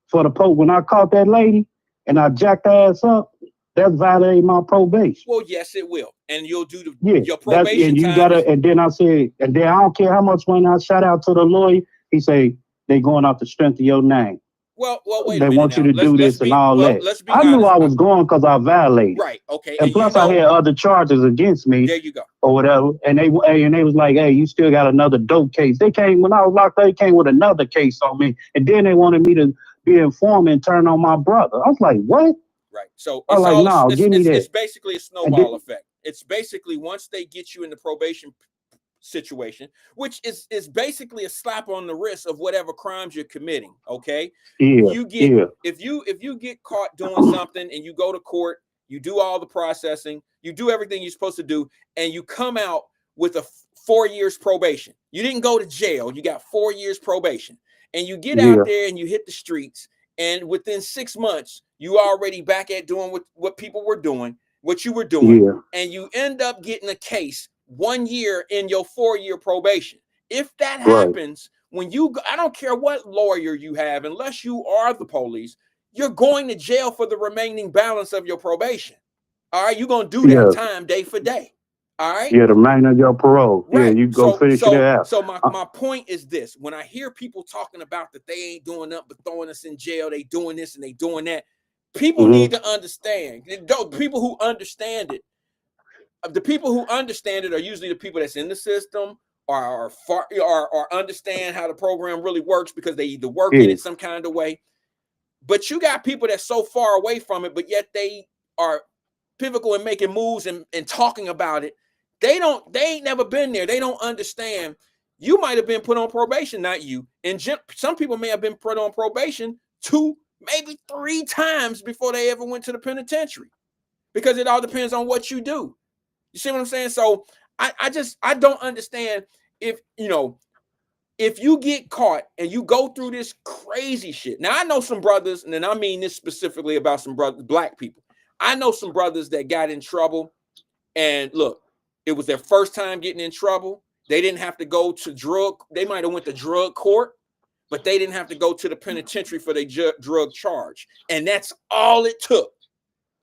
for the Pope, when I caught that lady and I jacked her ass up, that violated my probation. Well, yes, it will. And you'll do your probation and you time. And then I said, and then I don't care how much money I shout out to the lawyer. He say, they going off the strength of your name. Well, wait a minute. They want you to do this and all that. I knew I was going because I violated. Right. Okay. And plus, I had other charges against me. There you go. Or whatever. And they was like, hey, you still got another dope case. They came when I was locked up. They came with another case on me, and then they wanted me to be informed and turn on my brother. I was like, what? Right. So it's basically a snowball effect. It's basically once they get you in the probation situation, which is basically a slap on the wrist of whatever crimes you're committing. Okay. If you get caught doing something and you go to court, you do all the processing, you do everything you're supposed to do, and you come out with a 4 years probation. You didn't go to jail, you got 4 years probation, and you get out there and you hit the streets, and within 6 months you already back at doing what people were doing, what you were doing, and you end up getting a case 1 year in your 4 year probation. If that happens, when you go, I don't care what lawyer you have, unless you are the police, you're going to jail for the remaining balance of your probation. All right, you're gonna do that time day for day. All right. Yeah, the remainder of your parole. Right. Yeah, you go finish it out. So my point is this: when I hear people talking about that they ain't doing nothing but throwing us in jail, they doing this and they doing that. People need to understand. People who understand it. The people who understand it are usually the people that's in the system or understand how the program really works because they either work in it some kind of way. But you got people that's so far away from it, but yet they are pivotal in making moves and talking about it. They ain't never been there. They don't understand. You might have been put on probation, not you. And some people may have been put on probation 2, maybe 3 times before they ever went to the penitentiary, because it all depends on what you do. You see what I'm saying? So I don't understand if you get caught and you go through this crazy shit. Now I know some brothers, and then I mean this specifically about some brothers, black people. I know some brothers that got in trouble, and look, it was their first time getting in trouble. They didn't have to go to they might have went to drug court, but they didn't have to go to the penitentiary for their drug charge. And that's all it took.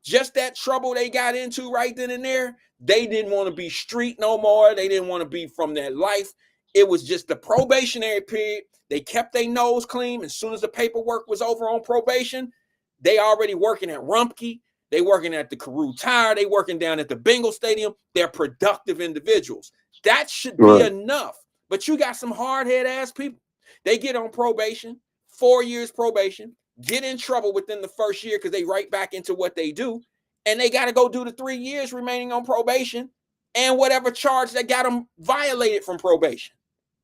Just that trouble they got into right then and there. They didn't want to be street no more. They didn't want to be from that life. It was just the probationary period. They kept their nose clean. As soon as the paperwork was over on probation, they already working at Rumpke. They working at the Carew Tire. They working down at the Bengal Stadium. They're productive individuals. That should be enough. But you got some hard-head ass people. They get on probation, 4 years probation, get in trouble within the first year because they right back into what they do. And they got to go do the 3 years remaining on probation and whatever charge that got them violated from probation.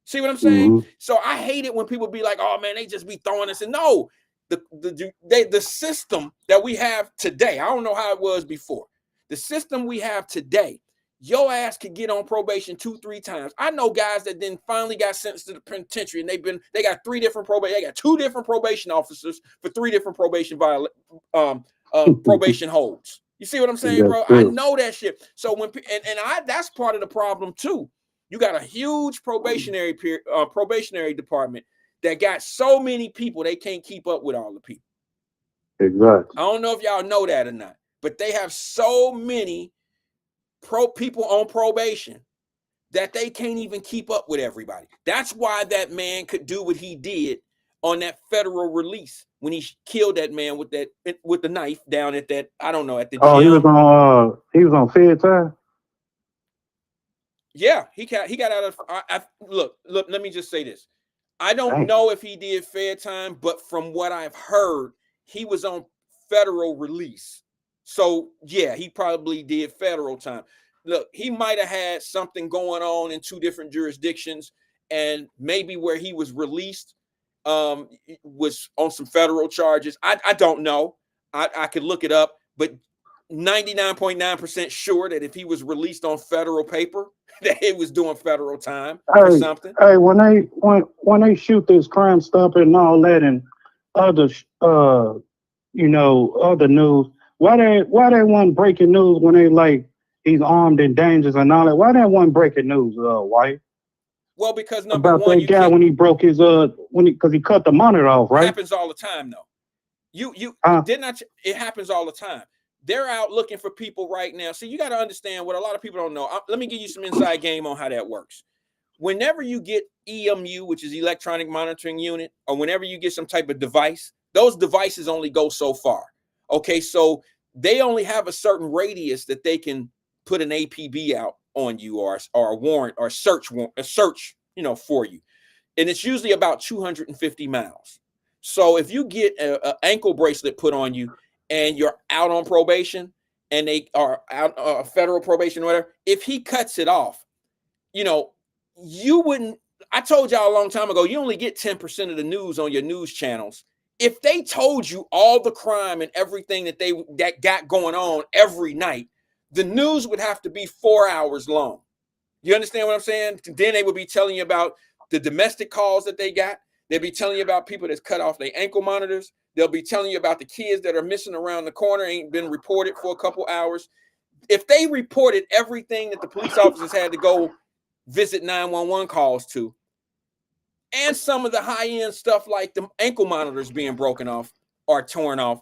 See what I'm saying? So I hate it when people be like, oh man, they just be throwing us in. No, the system that we have today, I don't know how it was before. The system we have today, your ass could get on probation 2-3 times. I know guys that then finally got sentenced to the penitentiary, and they got 3 different probation. They got 2 different probation officers for 3 different probation probation holds. You see what I'm saying, bro? I know that shit. So when that's part of the problem too. You got a huge probationary department that got so many people they can't keep up with all the people. Exactly. I don't know if y'all know that or not, but they have so many people on probation that they can't even keep up with everybody. That's why that man could do what he did on that federal release when he killed that man with the knife down at that, I don't know, at the gym. Oh, he was on Fed time. Yeah, he got out of. Look. Let me just say this. I don't know if he did fair time, but from what I've heard, he was on federal release. So yeah, he probably did federal time. Look, he might have had something going on in 2 different jurisdictions, and maybe where he was released was on some federal charges. I don't know. I could look it up, but 99.9% sure that if he was released on federal paper, that he was doing federal time for something. Hey, when they shoot this Crime Stopper and all that, and other other news, why that one breaking news when they like he's armed and dangerous and all that? Why that one breaking news, Wyatt? Well, because number about one, that guy when he broke his because he cut the monitor off, right? It happens all the time, though. It happens all the time. They're out looking for people right now. See, you got to understand what a lot of people don't know. Let me give you some inside game on how that works. Whenever you get EMU, which is electronic monitoring unit, or whenever you get some type of device, those devices only go so far. Okay, so they only have a certain radius that they can put an APB out on you, or a warrant, or a search, for you. And it's usually about 250 miles. So if you get an ankle bracelet put on you and you're out on probation, and they are out federal probation or whatever, if he cuts it off, you wouldn't. I told y'all a long time ago, you only get 10% of the news on your news channels. If they told you all the crime and everything that got going on every night, the news would have to be 4 hours long. You understand what I'm saying? Then they would be telling you about the domestic calls that they got. They'll be telling you about people that's cut off their ankle monitors. They'll be telling you about the kids that are missing around the corner, ain't been reported for a couple hours. If they reported everything that the police officers had to go visit 911 calls to, and some of the high-end stuff like the ankle monitors being broken off or torn off,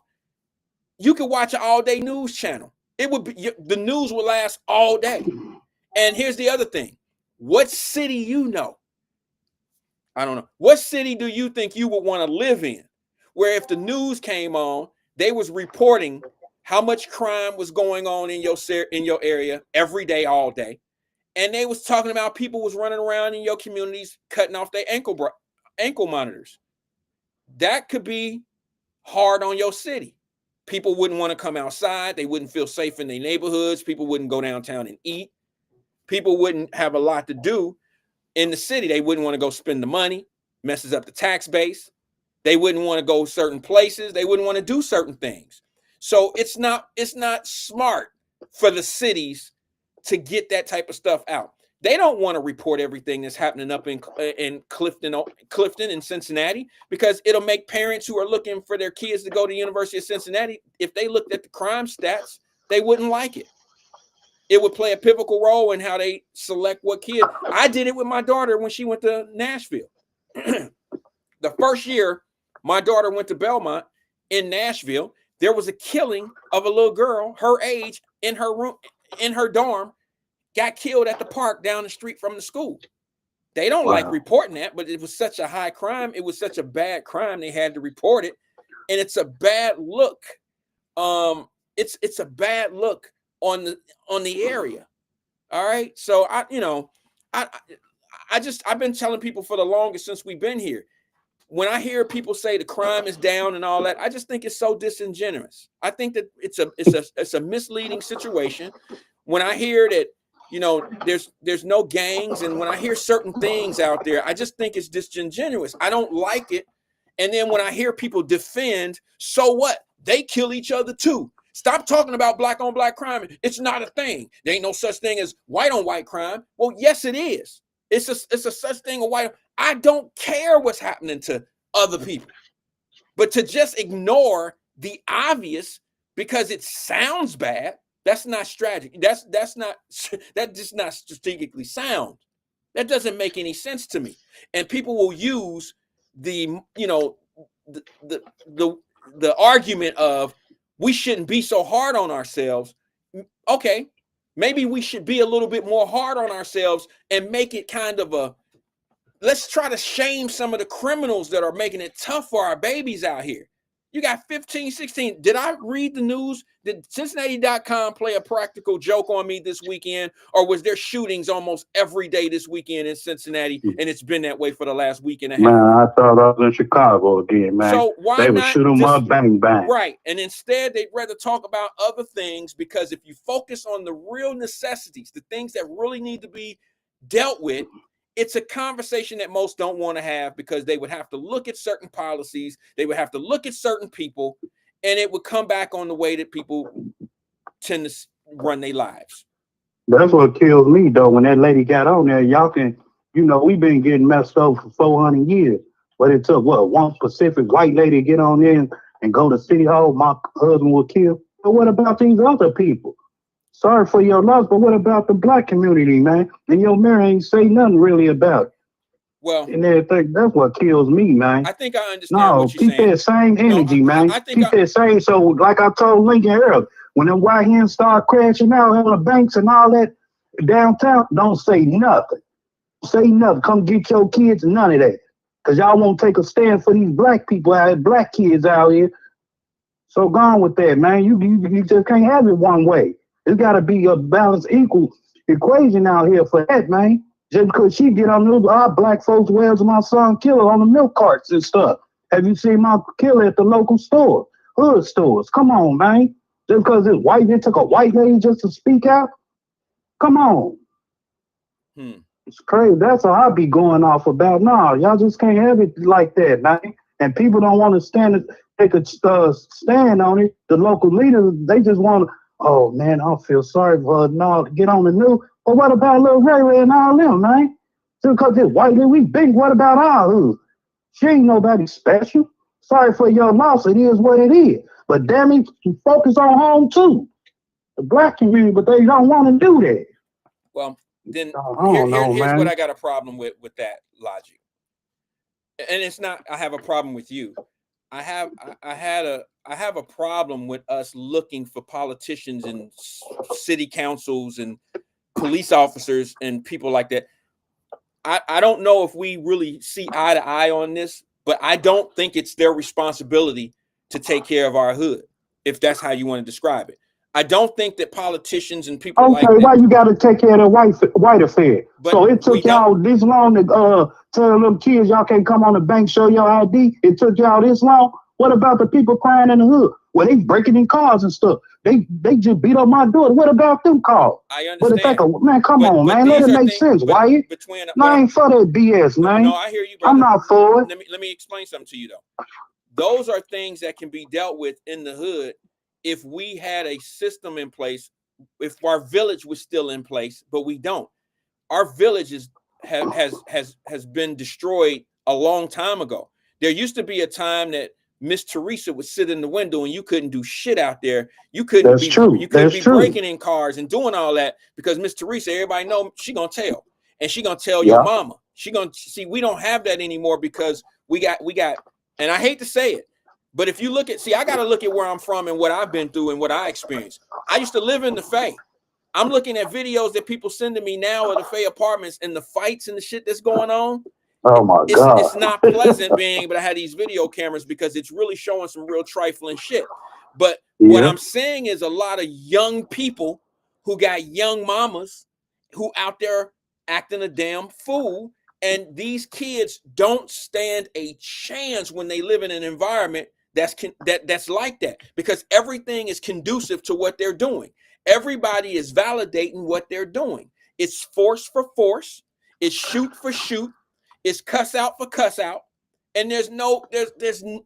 you could watch an all-day news channel. It would be, the news will last all day. And here's the other thing. What city you know? I don't know. What city do you think you would want to live in, where if the news came on, they was reporting how much crime was going on in your area every day, all day, and they was talking about people was running around in your communities cutting off their ankle monitors? That could be hard on your city. People wouldn't want to come outside. They wouldn't feel safe in their neighborhoods. People wouldn't go downtown and eat. People wouldn't have a lot to do in the city. They wouldn't want to go spend the money, messes up the tax base. They wouldn't want to go certain places. They wouldn't want to do certain things. So it's not smart for the cities to get that type of stuff out. They don't want to report everything that's happening up in Clifton and Cincinnati, because it'll make parents who are looking for their kids to go to the University of Cincinnati, if they looked at the crime stats, they wouldn't like it. It would play a pivotal role in how they select what kid. I did it with my daughter when she went to Nashville. The first year my daughter went to Belmont in Nashville, there was a killing of a little girl her age in her room, in her dorm, got killed at the park down the street from the school. They don't like reporting that, but it was such a high crime. It was such a bad crime. They had to report it. And it's a bad look. It's a bad look on the area. All right. So I've been telling people for the longest since we've been here. When I hear people say the crime is down and all that, I just think it's so disingenuous. I think that it's a misleading situation. When I hear that, there's no gangs, and when I hear certain things out there, I just think it's disingenuous. I don't like it. And then when I hear people defend, so what? They kill each other too. Stop talking about black on black crime. It's not a thing. There ain't no such thing as white on white crime. Well, yes, it is. It's a such thing of white. I don't care what's happening to other people, but to just ignore the obvious because it sounds bad, that's not strategy. That's just not strategically sound. That doesn't make any sense to me. And people will use the the argument of we shouldn't be so hard on ourselves. Okay, maybe we should be a little bit more hard on ourselves and make it kind of a, let's try to shame some of the criminals that are making it tough for our babies out here. You got 15, 16. Did I read the news? Did Cincinnati.com play a practical joke on me this weekend? Or was there shootings almost every day this weekend in Cincinnati? And it's been that way for the last week and a half. Man, I thought I was in Chicago again, man. So why they would not shoot them up, bang, bang. Right. And instead, they'd rather talk about other things, because if you focus on the real necessities, the things that really need to be dealt with, it's a conversation that most don't want to have, because they would have to look at certain policies, they would have to look at certain people, and it would come back on the way that people tend to run their lives. That's what kills me, though. When that lady got on there, y'all can, we've been getting messed up for 400 years. But it took, one specific white lady to get on there and go to City Hall, my husband was killed. But what about these other people? Sorry for your loss, but what about the black community, man? And your mayor ain't say nothing really about it. Well, and everything. That's what kills me, man. I think I understand what you're saying. Keep that same energy, man. Keep that same. So, like I told Lincoln earlier, when the white hands start crashing out on the banks and all that downtown, don't say nothing. Say nothing. Come get your kids, none of that. Because y'all won't take a stand for these black people out here, black kids out here. So go on with that, man. You just can't have it one way. It's got to be a balanced, equal equation out here for that, man. Just because she get on our black folks, where's my son killer on the milk carts and stuff? Have you seen my killer at the local store, hood stores? Come on, man. Just because it's white, it took a white lady just to speak out? Come on. It's crazy. That's what I be going off about. No, y'all just can't have it like that, man. And people don't want to take a stand on it. The local leaders, they just want to, oh, man, I feel sorry for her. No, get on the news. But what about Lil Ray Ray and all them, man? Just because this white lady, we big, what about our hood? She ain't nobody special. Sorry for your loss. It is what it is. But damn it, you focus on home too. The black community, but they don't want to do that. Well, then here's what I got a problem with that logic. And it's not I have a problem with you. I have a problem with us looking for politicians and city councils and police officers and people like that. I don't know if we really see eye to eye on this, but I don't think it's their responsibility to take care of our hood, if that's how you want to describe it. I don't think that politicians and people like that. Okay, why you got to take care of the white affair? But so it took y'all this long to tell them kids y'all can't come on the bank, show your ID. It took y'all this long. What about the people crying in the hood? Well, they breaking in cars and stuff. They just beat up my daughter. What about them cars? I understand. Man, come on, man. Let it make sense, Wyatt. I ain't for that BS, man. No, I hear you, brother. I'm not for it. Let me explain something to you, though. Those are things that can be dealt with in the hood if we had a system in place, if our village was still in place, but we don't. Our village has been destroyed a long time ago. There used to be a time that Miss Teresa would sit in the window and you couldn't do shit out there. You couldn't be breaking in cars and doing all that because Miss Teresa, everybody know she gonna tell. And she gonna tell your mama. She gonna see we don't have that anymore because we got, and I hate to say it, but if you look at, I gotta look at where I'm from and what I've been through and what I experienced. I used to live in the Faye. I'm looking at videos that people send to me now of the Faye apartments and the fights and the shit that's going on. Oh my God. It's not pleasant being able to have these video cameras because it's really showing some real trifling shit. But what I'm saying is a lot of young people who got young mamas who out there acting a damn fool. And these kids don't stand a chance when they live in an environment that's like that, because everything is conducive to what they're doing. Everybody is validating what they're doing. It's force for force. It's shoot for shoot. It's cuss out for cuss out. And there's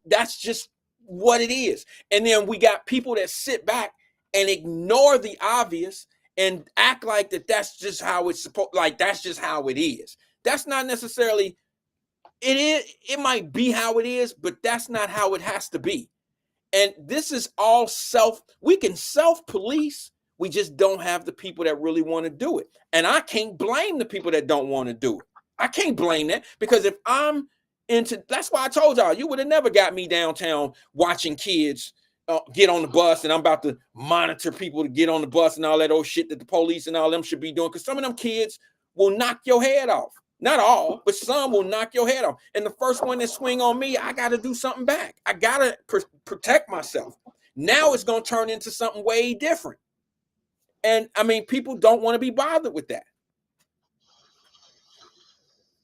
that's just what it is. And then we got people that sit back and ignore the obvious and act like that's just how it's supposed, like that's just how it is. That's not necessarily, it might be how it is, but that's not how it has to be. And this is all we can self-police. We just don't have the people that really want to do it. And I can't blame the people that don't want to do it. I can't blame that, because if I'm into, that's why I told y'all, you would have never got me downtown watching kids get on the bus, and I'm about to monitor people to get on the bus and all that old shit that the police and all them should be doing, because some of them kids will knock your head off. Not all, but some will knock your head off. And the first one that swing on me, I got to do something back. I got to protect myself. Now it's going to turn into something way different. And I mean, people don't want to be bothered with that.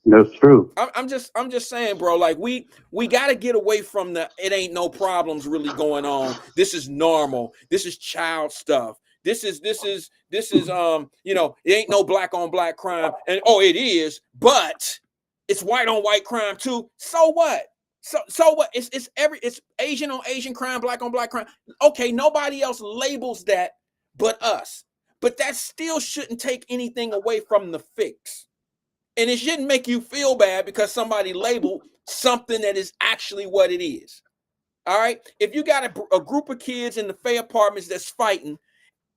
That's true. I'm just saying, bro, like we got to get away from the, it ain't no problems really going on. This is normal. This is child stuff. This is you know, it ain't no black on black crime. And oh, it is, but it's white on white crime too. So what? So what? It's Asian on Asian crime, black on black crime. Okay, nobody else labels that but us. But that still shouldn't take anything away from the fix. And it shouldn't make you feel bad because somebody labeled something that is actually what it is. All right. If you got a group of kids in the Fay apartments that's fighting,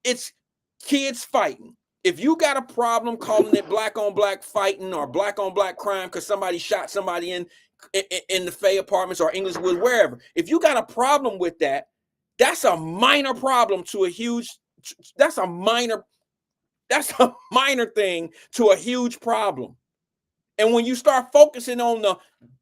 it's kids fighting. If you got a problem calling it black on black fighting or black on black crime because somebody shot somebody in the Fay apartments or Englishwood, wherever, if you got a problem with that, that's a minor problem to a huge, that's a minor thing to a huge problem. And when you start focusing on the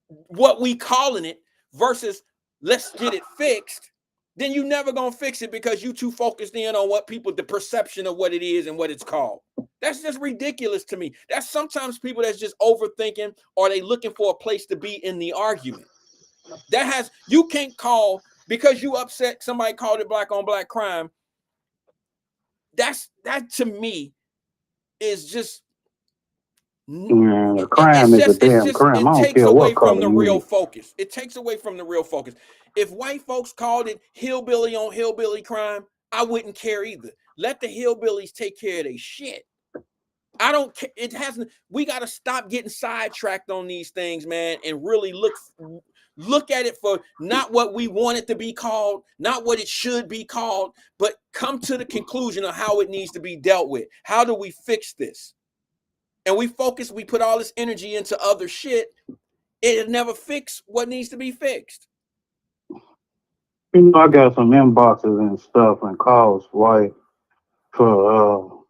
what we calling it versus let's get it fixed, then you never gonna fix it because you too focused in on what people, the perception of what it is and what it's called. That's just ridiculous to me. That's sometimes people that's just overthinking, or they looking for a place to be in the argument. That has, you can't call because you upset somebody called it black on black crime. That to me is just, yeah, crime is a damn crime. I don't care what color you real focus. It takes away from the real focus. If white folks called it hillbilly on hillbilly crime, I wouldn't care either. Let the hillbillies take care of their shit. I don't care. It hasn't. We got to stop getting sidetracked on these things, man, and really look at it for not what we want it to be called, not what it should be called, but come to the conclusion of how it needs to be dealt with. How do we fix this? And we put all this energy into other shit. It'll never fix what needs to be fixed. You know, I got some inboxes and stuff and calls, Wyatt, for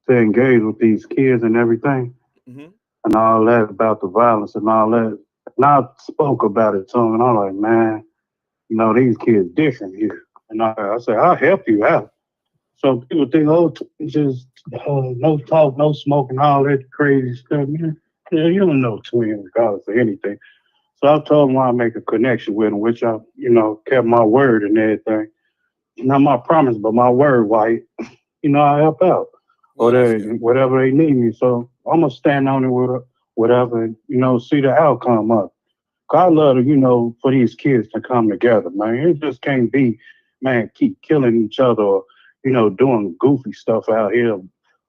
to engage with these kids and everything, and all that about the violence and all that. And I spoke about it to them, and I'm like, man, you know, these kids different here. And I said, I'll help you out. So people think, oh, just no talk, no smoking, all that crazy stuff. Man, yeah, you don't know twin regardless of anything. So I told them I'll make a connection with them, which I, you know, kept my word and everything. Not my promise, but my word, Wyatt. You know, I help out. Or whatever they need me. So I'm going to stand on it with whatever, and, you know, see the outcome of it. I love to, you know, for these kids to come together, man. It just can't be, man, keep killing each other or, you know, doing goofy stuff out here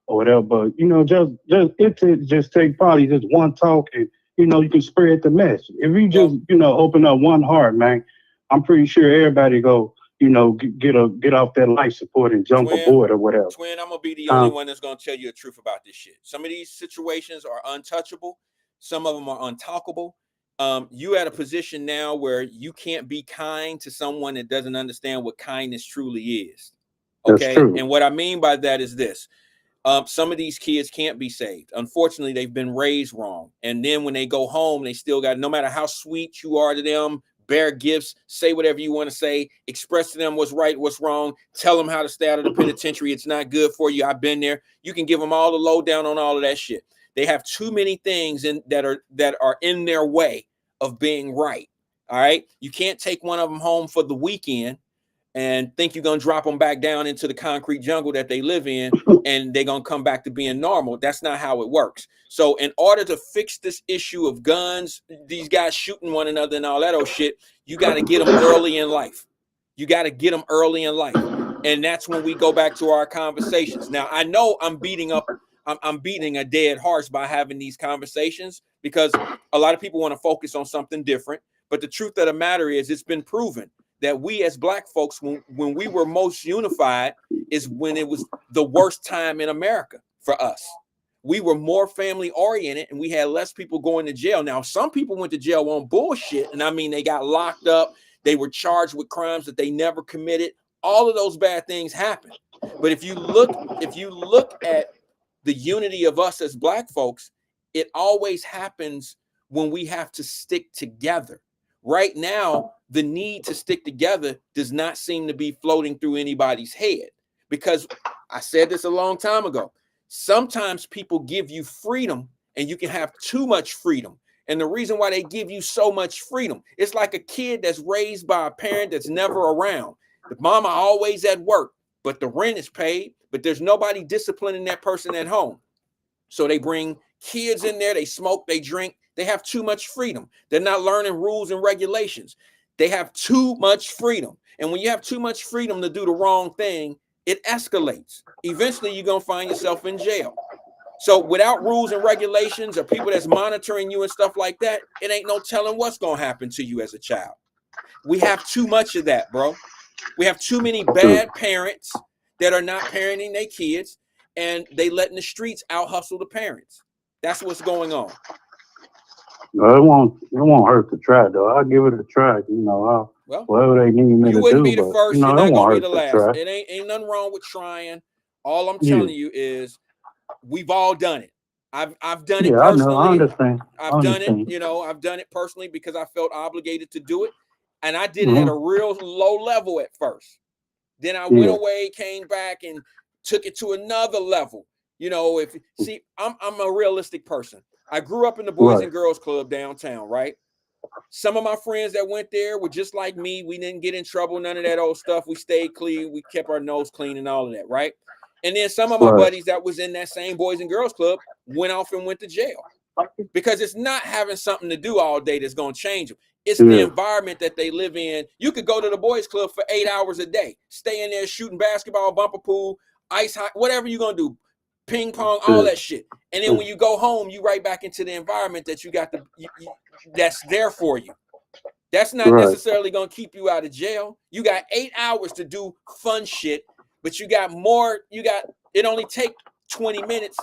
or whatever. But, you know, just take probably just one talk and, you know, you can spread the message. If you just, you know, open up one heart, man, I'm pretty sure everybody go, you know, get off that life support and jump aboard or whatever. Twin, I'm going to be the only one that's going to tell you the truth about this shit. Some of these situations are untouchable. Some of them are untalkable. You at a position now where you can't be kind to someone that doesn't understand what kindness truly is. Okay. And what I mean by that is this. Some of these kids can't be saved. Unfortunately, they've been raised wrong. And then when they go home, they still got, no matter how sweet you are to them, bear gifts, say whatever you want to say, express to them what's right, what's wrong, tell them how to stay out of the penitentiary. It's not good for you. I've been there. You can give them all the lowdown on all of that shit. They have too many things that are in their way of being right. All right. You can't take one of them home for the weekend and think you're going to drop them back down into the concrete jungle that they live in and they're going to come back to being normal. That's not how it works. So in order to fix this issue of guns, these guys shooting one another and all that old shit, you got to get them early in life. You got to get them early in life. And that's when we go back to our conversations. Now, I know I'm beating a dead horse by having these conversations because a lot of people want to focus on something different. But the truth of the matter is it's been proven that we as Black folks, when we were most unified, is when it was the worst time in America for us. We were more family oriented and we had less people going to jail. Now, some people went to jail on bullshit. And I mean, they got locked up. They were charged with crimes that they never committed. All of those bad things happen. But if you look at the unity of us as Black folks, it always happens when we have to stick together. Right now, the need to stick together does not seem to be floating through anybody's head, because I said this a long time ago. Sometimes people give you freedom and you can have too much freedom. And the reason why they give you so much freedom, it's like a kid that's raised by a parent that's never around. The mama always at work, but the rent is paid, but there's nobody disciplining that person at home. So they bring kids in there, they smoke, they drink, they have too much freedom. They're not learning rules and regulations. They have too much freedom. And when you have too much freedom to do the wrong thing, it escalates. Eventually, you're going to find yourself in jail. So without rules and regulations or people that's monitoring you and stuff like that, it ain't no telling what's going to happen to you as a child. We have too much of that, bro. We have too many bad parents that are not parenting their kids, and they letting the streets out hustle the parents. That's what's going on. No, it won't hurt to try though. I'll give it a try. You know, whatever they need me to do. You wouldn't be the first. You know, you're not gonna be the last. Try. It ain't nothing wrong with trying. All I'm telling you is, we've all done it. I've done it personally. I understand. I've done it. You know, I've done it personally because I felt obligated to do it, and I did it at a real low level at first. Then I went away, came back, and took it to another level. You know, I'm a realistic person. I grew up in the Boys and Girls Club downtown, right? Some of my friends that went there were just like me. We didn't get in trouble, none of that old stuff. We stayed clean. We kept our nose clean and all of that, right? And then some of my buddies that was in that same Boys and Girls Club went off and went to jail. Because it's not having something to do all day that's going to change them. It's the environment that they live in. You could go to the boys club for 8 hours a day, stay in there shooting basketball, bumper pool, ice hockey, whatever you're going to do, ping pong, all that shit. And then when you go home, you right back into the environment that you got that's there for you. That's not necessarily going to keep you out of jail. You got 8 hours to do fun shit, but it only take 20 minutes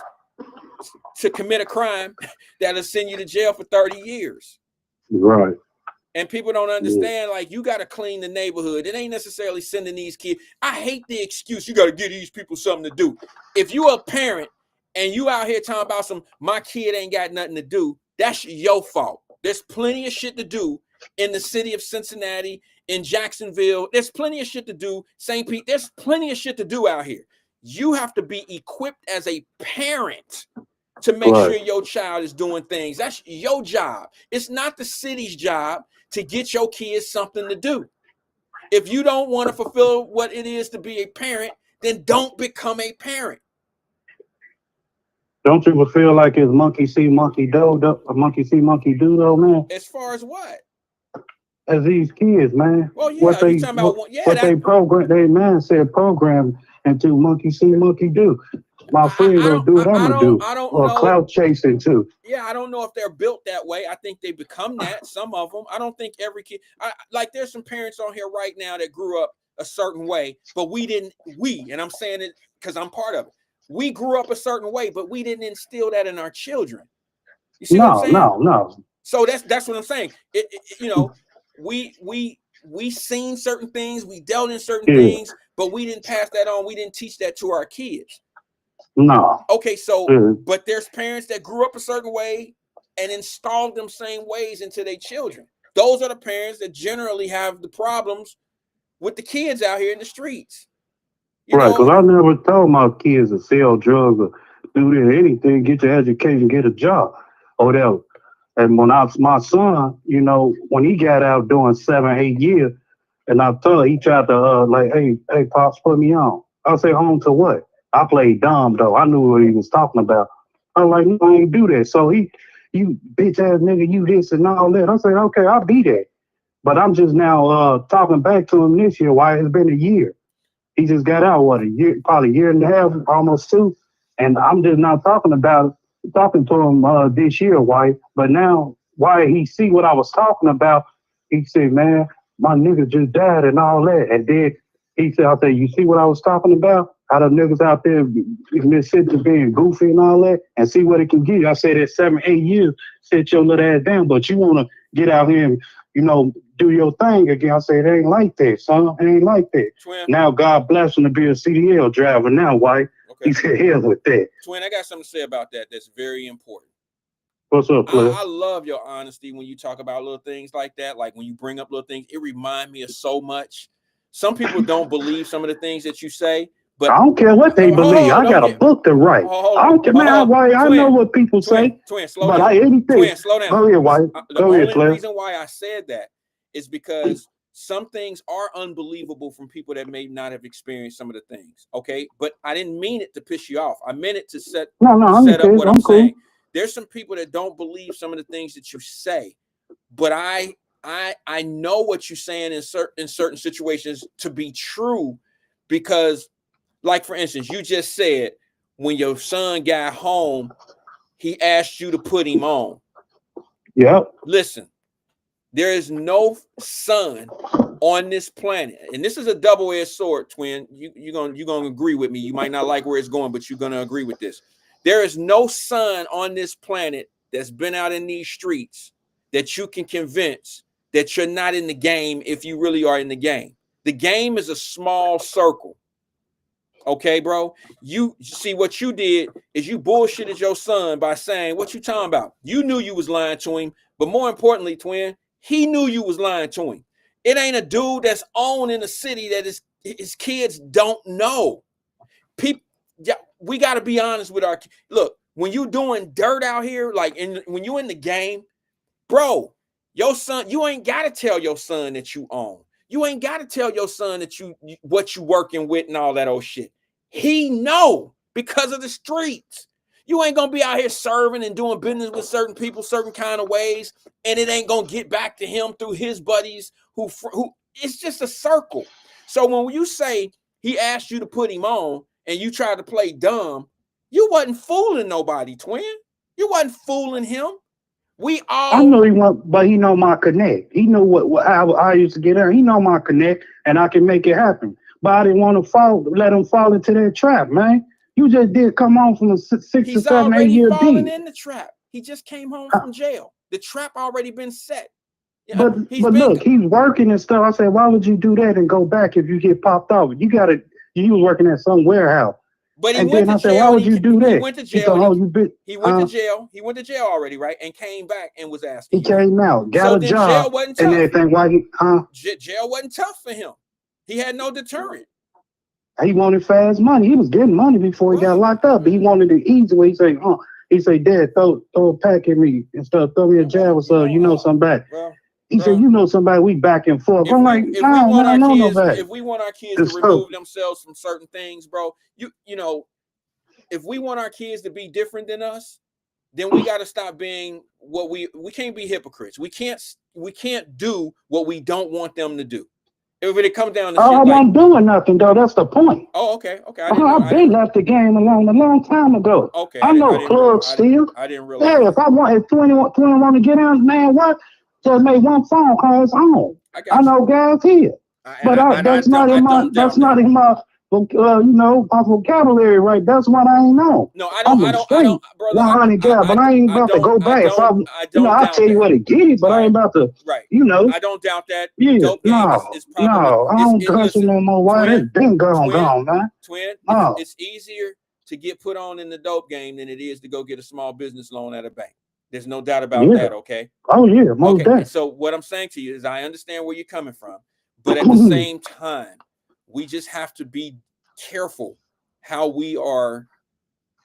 to commit a crime that'll send you to jail for 30 years. Right. And people don't understand, like, you got to clean the neighborhood. It ain't necessarily sending these kids. I hate the excuse, you got to give these people something to do. If you're a parent and you out here talking about my kid ain't got nothing to do, that's your fault. There's plenty of shit to do in the city of Cincinnati, in Jacksonville. There's plenty of shit to do. St. Pete, there's plenty of shit to do out here. You have to be equipped as a parent to make sure your child is doing things. That's your job. It's not the city's job to get your kids something to do. If you don't want to fulfill what it is to be a parent, then don't become a parent. Don't you feel like it's monkey see, monkey do, monkey see, monkey do, though, man? As far as what? As these kids, man. Well, yeah, what they program, they mindset program into monkey see, monkey do. My friend gonna do what I'm gonna do. I don't know. Clout chasing too. Yeah, I don't know if they're built that way. I think they become that. Some of them. I don't think every kid. Like there's some parents on here right now that grew up a certain way, but we didn't. And I'm saying it because I'm part of it. We grew up a certain way, but we didn't instill that in our children. You see what I'm saying? No. So that's what I'm saying. You know, we seen certain things, we dealt in certain things, but we didn't pass that on. We didn't teach that to our kids. No. Okay, so but there's parents that grew up a certain way and installed them same ways into their children. Those are the parents that generally have the problems with the kids out here in the streets. Right, because I never told my kids to sell drugs or do anything, get your education, get a job, or whatever. And when my son, you know, when he got out doing 7, 8 years, and I told he tried to hey, pops, put me on. I say, home to what? I played dumb though. I knew what he was talking about. I was like, no, I ain't do that. So you bitch ass nigga, you this and all that. I said, okay, I'll be that. But I'm just now talking back to him this year. Why it's been a year? He just got out, probably a year and a half, almost 2. And I'm just now talking to him this year, why? But now, why he see what I was talking about, he said, man, my nigga just died and all that. And then he said, you see what I was talking about? How the niggas out there sit to being goofy and all that and see what it can give you. I say that 7, 8 years, sit your little ass down, but you want to get out here and, do your thing again. I say it ain't like that, son. It ain't like that. Twin. Now, God bless him to be a CDL driver now, White. Okay. He said, hell with that. Twin, I got something to say about that that's very important. What's up, player? I love your honesty when you talk about little things like that. Like when you bring up little things, it reminds me of so much. Some people don't believe some of the things that you say, but I don't care what they believe. I got a book to write. I don't care, man. I know what people say. Twin, slow down. Twin, slow down. Go ahead, White. The only reason why I said that is because some things are unbelievable from people that may not have experienced some of the things. Okay, but I didn't mean it to piss you off. I meant it to set up what I'm saying. There's some people that don't believe some of the things that you say, but I know what you're saying in certain situations to be true, because, like for instance, you just said when your son got home, he asked you to put him on. Yep. Listen, there is no son on this planet, and this is a double-edged sword, twin. You're gonna agree with me. You might not like where it's going, but you're gonna agree with this. There is no son on this planet that's been out in these streets that you can convince that you're not in the game if you really are in the game. The game is a small circle. Okay, bro? You see what you did is you bullshitted your son by saying, what you talking about? You knew you was lying to him, but more importantly, twin, he knew you was lying to him. It ain't a dude that's owned in a city that his kids don't know. People, yeah, we got to be honest with our look. When you doing dirt out here, like when you in the game, bro, your son, you ain't got to tell your son that you own. You ain't got to tell your son that what you working with and all that old shit. He know because of the streets. You ain't gonna be out here serving and doing business with certain people, certain kind of ways, and it ain't gonna get back to him through his buddies who it's just a circle. So when you say he asked you to put him on and you tried to play dumb, you wasn't fooling nobody, twin. You wasn't fooling him. I know he want, but he know my connect. He know how I used to get there. He know my connect, and I can make it happen. But I didn't want to let him fall into that trap, man. You just did come on from a 6 to 7, 8 year deep. He's already fallen in the trap. He just came home from jail. The trap already been set. But look, he's working and stuff. I said, why would you do that and go back if you get popped off? You was working at some warehouse. But he went to jail. Said, why would you do that? He went to jail. He went to jail. He went to jail already, right? And came back and was asking. He came out, got a job, jail wasn't tough. And everything. Why jail wasn't tough for him. He had no deterrent. He wanted fast money. He was getting money before he got locked up. But he wanted it easy way. He said, Dad, throw a pack at me and stuff. Throw me a jab or something. You know somebody. He said, you know somebody. We back and forth. I'm like, no, I know nobody. If we want our kids to remove themselves from certain things, bro, you know, if we want our kids to be different than us, then we got to stop being what we can't be hypocrites. We can't do what we don't want them to do. If it comes down to I wasn't doing nothing though. That's the point. Oh, okay. I've been left the game alone a long time ago. Okay. I know clubs still. I didn't realize. Yeah, if 21 want to get out, man, what? Just make one phone call. It's on. I know guys here, that's not in my my vocabulary, right? That's what I ain't know. No, I don't, brother. 100 guys, but I ain't about to go back. I'll tell you what it get, but I ain't about to, I don't doubt that. Yeah, it's probably, I don't trust no more. Why it's been gone, man. Twin, it's easier to get put on in the dope game than it is to go get a small business loan at a bank. There's no doubt about that, okay? Oh, yeah, most definitely. So what I'm saying to you is I understand where you're coming from, but at the same time, we just have to be careful how we are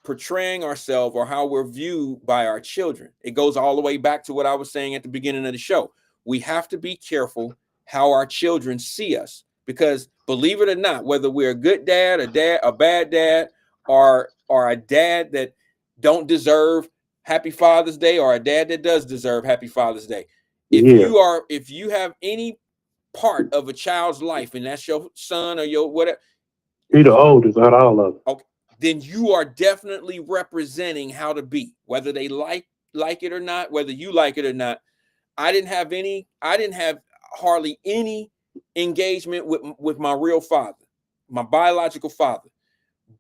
portraying ourselves or how we're viewed by our children. It goes all the way back to what I was saying at the beginning of the show. We have to be careful how our children see us, because believe it or not, whether we're a good dad, a bad dad, or a dad that don't deserve Happy Father's Day, or a dad that does deserve Happy Father's Day. If you have any part of a child's life, and that's your son or your whatever, you're the oldest out of all of them. Okay, then you are definitely representing how to be, whether they like it or not, whether you like it or not. I didn't have hardly any engagement with my real father, my biological father.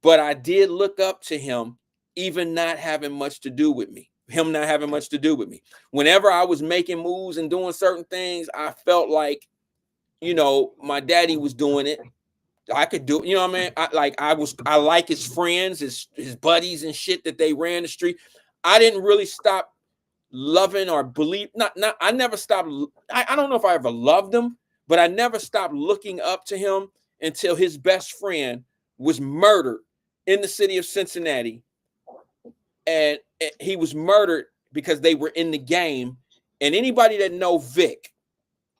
but I did look up to him, even not having much to do with me. Him not having much to do with me. Whenever I was making moves and doing certain things, I felt like, you know, my daddy was doing it. I could do, you know what I mean? I like his friends, his buddies and shit that they ran the street. I didn't really stop loving or believe, I never stopped. I don't know if I ever loved him, but I never stopped looking up to him until his best friend was murdered in the city of Cincinnati. And he was murdered because they were in the game. And anybody that know Vic,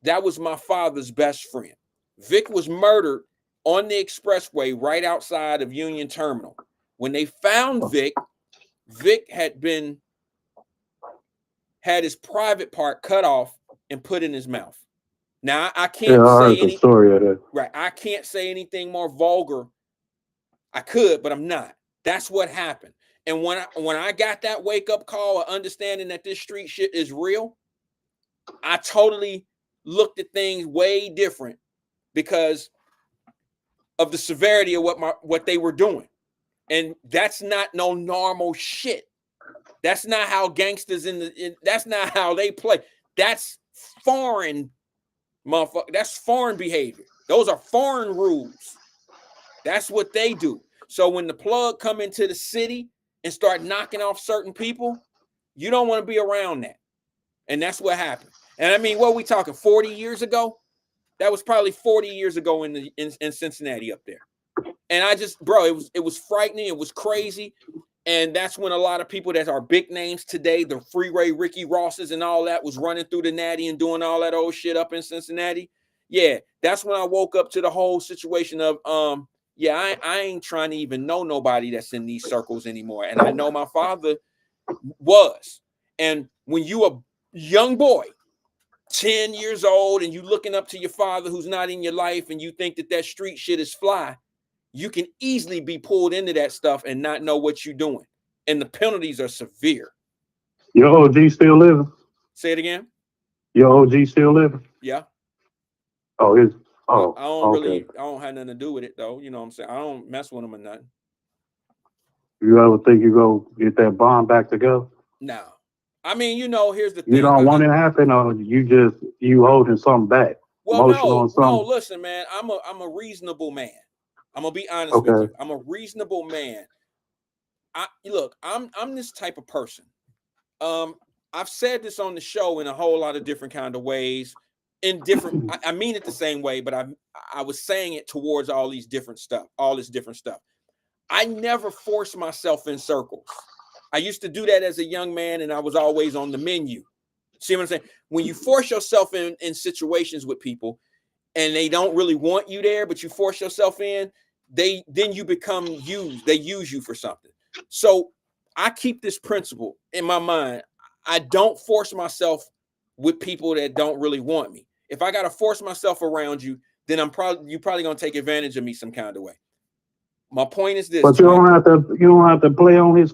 that was my father's best friend. Vic was murdered on the expressway right outside of Union Terminal. When they found Vic, Vic had his private part cut off and put in his mouth. Now I can't say any story of that. Right. I can't say anything more vulgar. I could, but I'm not. That's what happened. And when I got that wake up call of understanding that this street shit is real, I totally looked at things way different because of the severity of what they were doing. And that's not no normal shit. That's not how gangsters that's not how they play. That's foreign, motherfucker. That's foreign behavior. Those are foreign rules. That's what they do. So when the plug come into the city and start knocking off certain people, you don't want to be around that. And that's what happened. And I mean, what are we talking, 40 years ago? That was probably 40 years ago in Cincinnati up there. And I just, bro, it was frightening. It was crazy. And that's when a lot of people that are big names today, the Freeway Ricky Rosses and all that, was running through the natty and doing all that old shit up in Cincinnati. Yeah, that's when I woke up to the whole situation of, yeah, I ain't trying to even know nobody that's in these circles anymore. And I know my father was. And when you a young boy, 10 years old, and you looking up to your father who's not in your life, and you think that street shit is fly, you can easily be pulled into that stuff and not know what you're doing. And the penalties are severe. Your OG still living? Say it again. Your OG still living? Yeah. Oh, I don't have nothing to do with it though. You know what I'm saying? I don't mess with him or nothing. You ever think you go get that bond back together? No. I mean, you know, here's the thing. You don't want it to happen, or you holding something back? Well, no, listen, man. I'm a reasonable man. I'm gonna be honest with you. I'm a reasonable man. Look, I'm this type of person. I've said this on the show in a whole lot of different kind of ways. In different, I mean it the same way, but I was saying it towards all this different stuff. I never force myself in circles. I used to do that as a young man, and I was always on the menu. See what I'm saying? When you force yourself in situations with people, and they don't really want you there, but you force yourself in, then you become used. They use you for something. So I keep this principle in my mind. I don't force myself with people that don't really want me. If I got to force myself around you, then you're probably going to take advantage of me some kind of way. My point is this. But you don't have to play on his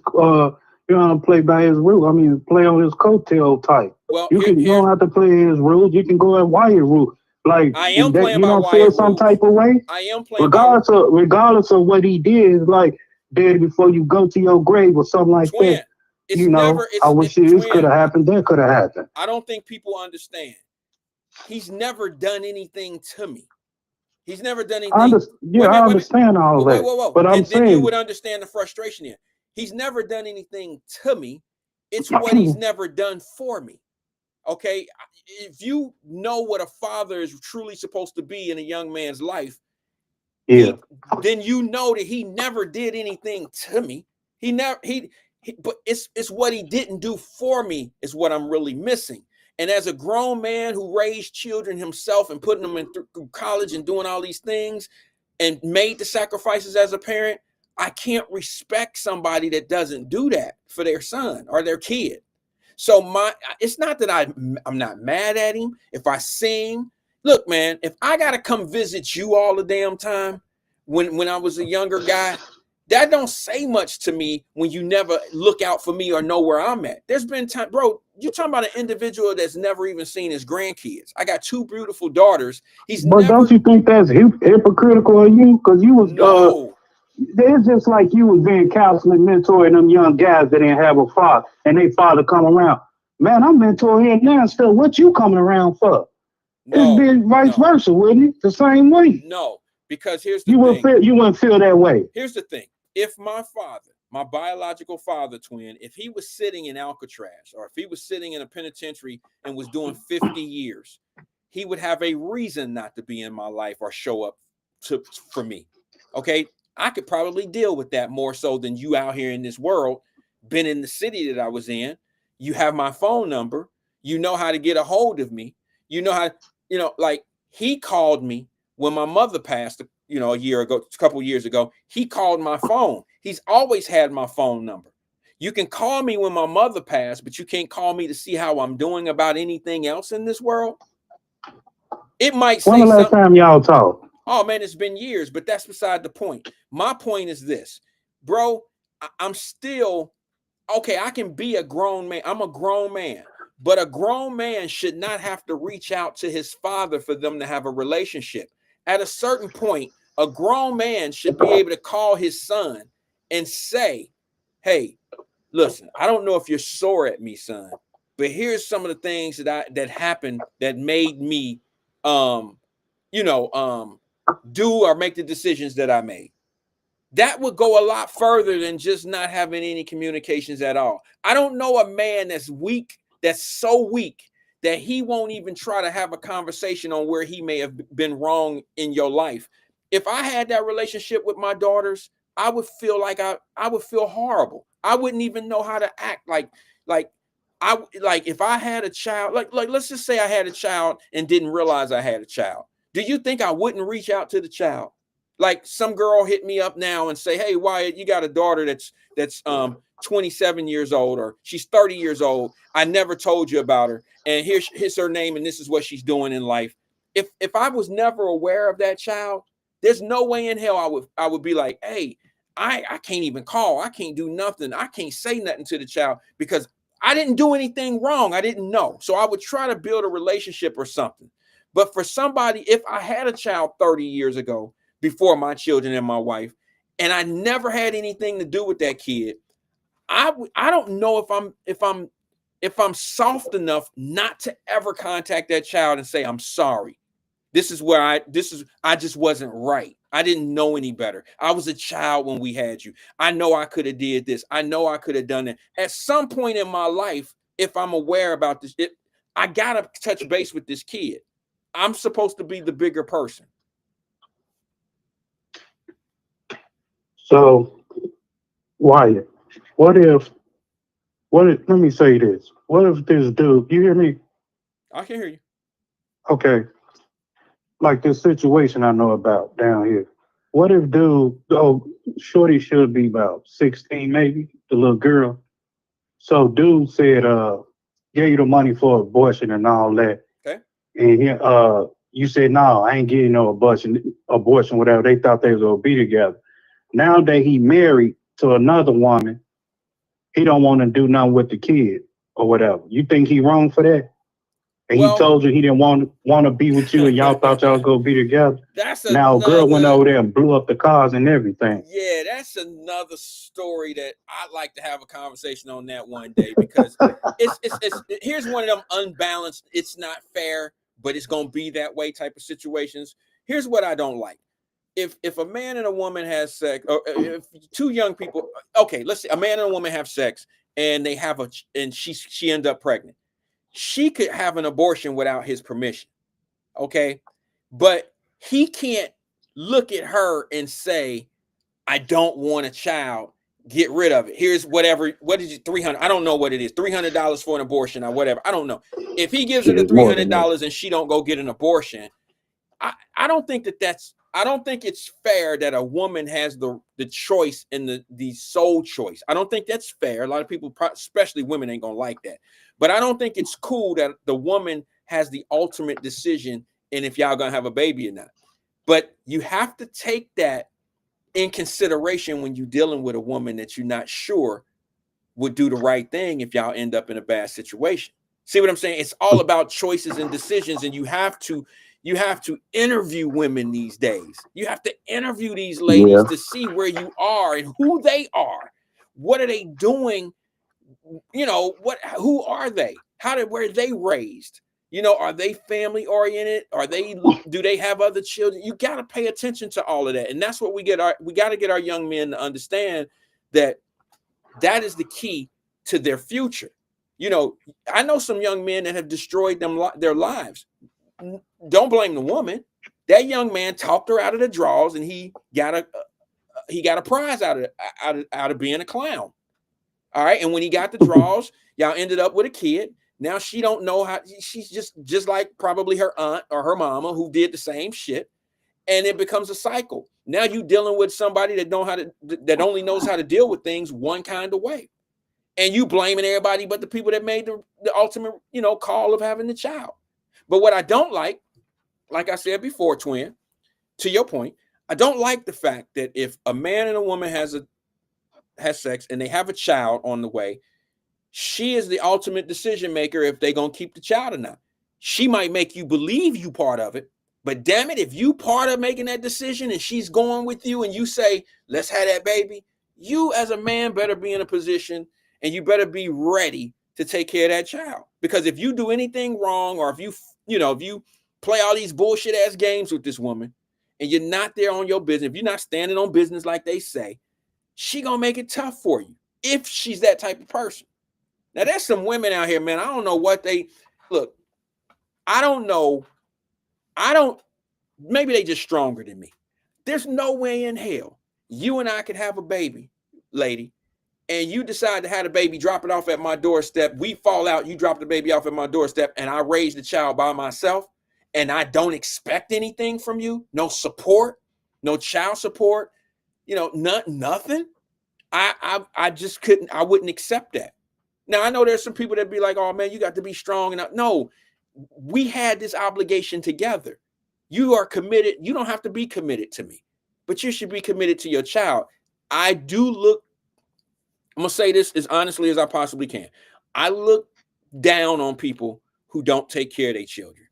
you don't have to play by his rules. I mean, play on his coattail type. Well, you don't have to play his rules. You can go at Wyatt rules. Like, I am playing by Wyatt rules. Some type of way. I am playing regardless of what he did, like dead before you go to your grave or something like that. I wish this could have happened. That could have happened. I don't think people understand. He's never done anything to me. He's never done anything. I understand all that. But I'm saying, then you would understand the frustration here. He's never done anything to me. It's what he's never done for me. Okay, if you know what a father is truly supposed to be in a young man's life, then you know that he never did anything to me. But it's what he didn't do for me is what I'm really missing. And as a grown man who raised children himself and putting them through college and doing all these things and made the sacrifices as a parent, I can't respect somebody that doesn't do that for their son or their kid. So it's not that I'm not mad at him. If I see him, look, man, if I got to come visit you all the damn time when I was a younger guy, that don't say much to me when you never look out for me or know where I'm at. There's been time, bro, you're talking about an individual that's never even seen his grandkids. I got 2 beautiful daughters. Don't you think that's hypocritical of you? Because you was it's just like you was being counseling, mentoring them young guys that didn't have a father, and they father come around. Man, I'm mentoring him now. Still, what you coming around for? It's been vice versa, wouldn't it? The same way. No, because here's the thing. You wouldn't feel that way. Here's the thing. If my father, my biological father twin, if he was sitting in Alcatraz or if he was sitting in a penitentiary and was doing 50 years, he would have a reason not to be in my life or show up for me. Okay. I could probably deal with that more so than you out here in this world, been in the city that I was in. You have my phone number. You know how to get a hold of me. You know how, like he called me when my mother passed, a year ago, a couple years ago. He called my phone. He's always had my phone number. You can call me when my mother passed, but you can't call me to see how I'm doing about anything else in this world. It might say when the last time y'all talked? Oh man, it's been years, but that's beside the point. My point is this, bro. I'm still okay. I can be a grown man. I'm a grown man, but a grown man should not have to reach out to his father for them to have a relationship. At a certain point, a grown man should be able to call his son and say, "Hey, listen, I don't know if you're sore at me, son, but here's some of the things that happened that made me, do or make the decisions that I made." That would go a lot further than just not having any communications at all. I don't know a man that's weak, that's so weak that he won't even try to have a conversation on where he may have been wrong in your life. If I had that relationship with my daughters, I would feel like I would feel horrible. I wouldn't even know how to act like if I had a child, like let's just say I had a child and didn't realize I had a child. Do you think I wouldn't reach out to the child? Like some girl hit me up now and say, "Hey, Wyatt, you got a daughter that's 27 years old, or she's 30 years old. I never told you about her, and here's her name, and this is what she's doing in life." If I was never aware of that child, there's no way in hell I would be like, "Hey, I can't even call. I can't do nothing. I can't say nothing to the child because I didn't do anything wrong. I didn't know." So I would try to build a relationship or something. But for somebody, if I had a child 30 years ago, before my children and my wife, and I never had anything to do with that kid, I don't know if I'm soft enough not to ever contact that child and say, "I'm sorry. I just wasn't right. I didn't know any better. I was a child when we had you. I know I could have did this. I know I could have done that." At some point in my life, if I'm aware about this, I gotta touch base with this kid. I'm supposed to be the bigger person. So, Wyatt, let me say this. What if this dude, you hear me? I can hear you. Okay. Like this situation I know about down here. What if shorty should be about 16 maybe, the little girl. So dude said, gave you the money for abortion and all that. Okay. And you said, "No, I ain't getting no abortion, whatever." They thought they was gonna be together. Now that he married to another woman, he don't want to do nothing with the kid or whatever. You think he wrong for that? And he told you he didn't want to be with you, and y'all thought y'all was gonna be together. Now a girl went over there and blew up the cars and everything. Yeah, that's another story that I'd like to have a conversation on that one day, because it's here's one of them unbalanced, it's not fair, but it's gonna be that way type of situations. Here's what I don't like. If a man and a woman has sex, or if two young people, okay, let's say a man and a woman have sex and they have and she ends up pregnant. She could have an abortion without his permission. Okay. But he can't look at her and say, "I don't want a child. Get rid of it. Here's whatever. What is it? 300. I don't know what it is. $300 for an abortion or whatever. I don't know." If he gives her the $300 and she don't go get an abortion, I don't think I don't think it's fair that a woman has the choice and the sole choice. I don't think that's fair. A lot of people, especially women, ain't gonna like that. But I don't think it's cool that the woman has the ultimate decision in if y'all gonna have a baby or not. But you have to take that in consideration when you're dealing with a woman that you're not sure would do the right thing if y'all end up in a bad situation. See what I'm saying? It's all about choices and decisions, and you have to You have to interview women these days. You have to interview these ladies to see where you are and who they are. What are they doing? You know, who are they? Where are they raised? You know, are they family oriented? Do they have other children? You got to pay attention to all of that. And that's what we got to get our young men to understand, that is the key to their future. You know, I know some young men that have destroyed their lives. Don't blame the woman. That young man talked her out of the draws, and he got a prize out of being a clown. All right, and when he got the draws, y'all ended up with a kid. Now she don't know how. She's just like probably her aunt or her mama who did the same shit, and it becomes a cycle. Now you dealing with somebody that only knows how to deal with things one kind of way, and you blaming everybody but the people that made the ultimate, you know, call of having the child. But what I don't like I said before, twin, to your point, I don't like the fact that if a man and a woman has sex and they have a child on the way, she is the ultimate decision maker if they're going to keep the child or not. She might make you believe you part of it, but damn it, if you part of making that decision and she's going with you and you say, let's have that baby, you as a man better be in a position and you better be ready to take care of that child. Because if you do anything wrong, or if you play all these bullshit ass games with this woman and you're not there on your business, if you're not standing on business like they say, she gonna make it tough for you if she's that type of person. Now, there's some women out here, man. I don't know what they look. I don't know. Maybe they just stronger than me. There's no way in hell you and I could have a baby, lady, and you decide to have the baby, drop it off at my doorstep. We fall out, you drop the baby off at my doorstep, and I raise the child by myself, and I don't expect anything from you. No support, no child support, nothing. I just couldn't, I wouldn't accept that. Now, I know there's some people that be like, oh man, you got to be strong. And no, we had this obligation together. You are committed. You don't have to be committed to me, but you should be committed to your child. I'm going to say this as honestly as I possibly can. I look down on people who don't take care of their children.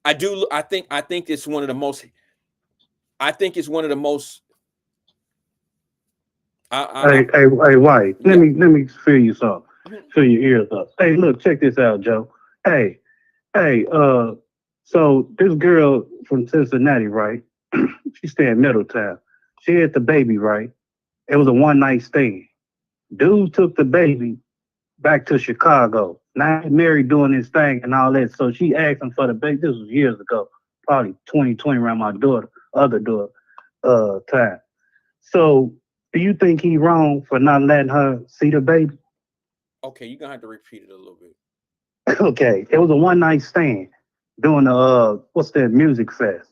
I do. I think it's one of the most, Hey, Wyatt, let me fill you something. Fill your ears up. Hey, look, check this out, Joe. Hey, so this girl from Cincinnati, right? She stay in Middletown. She had the baby, right? It was a one-night stand. Dude took the baby back to Chicago. Now he's married, doing his thing and all that. So she asked him for the baby. This was years ago, probably 2020, around my other daughter, time. So do you think he's wrong for not letting her see the baby? Okay, you're gonna have to repeat it a little bit. Okay, it was a one-night stand doing what's that music fest?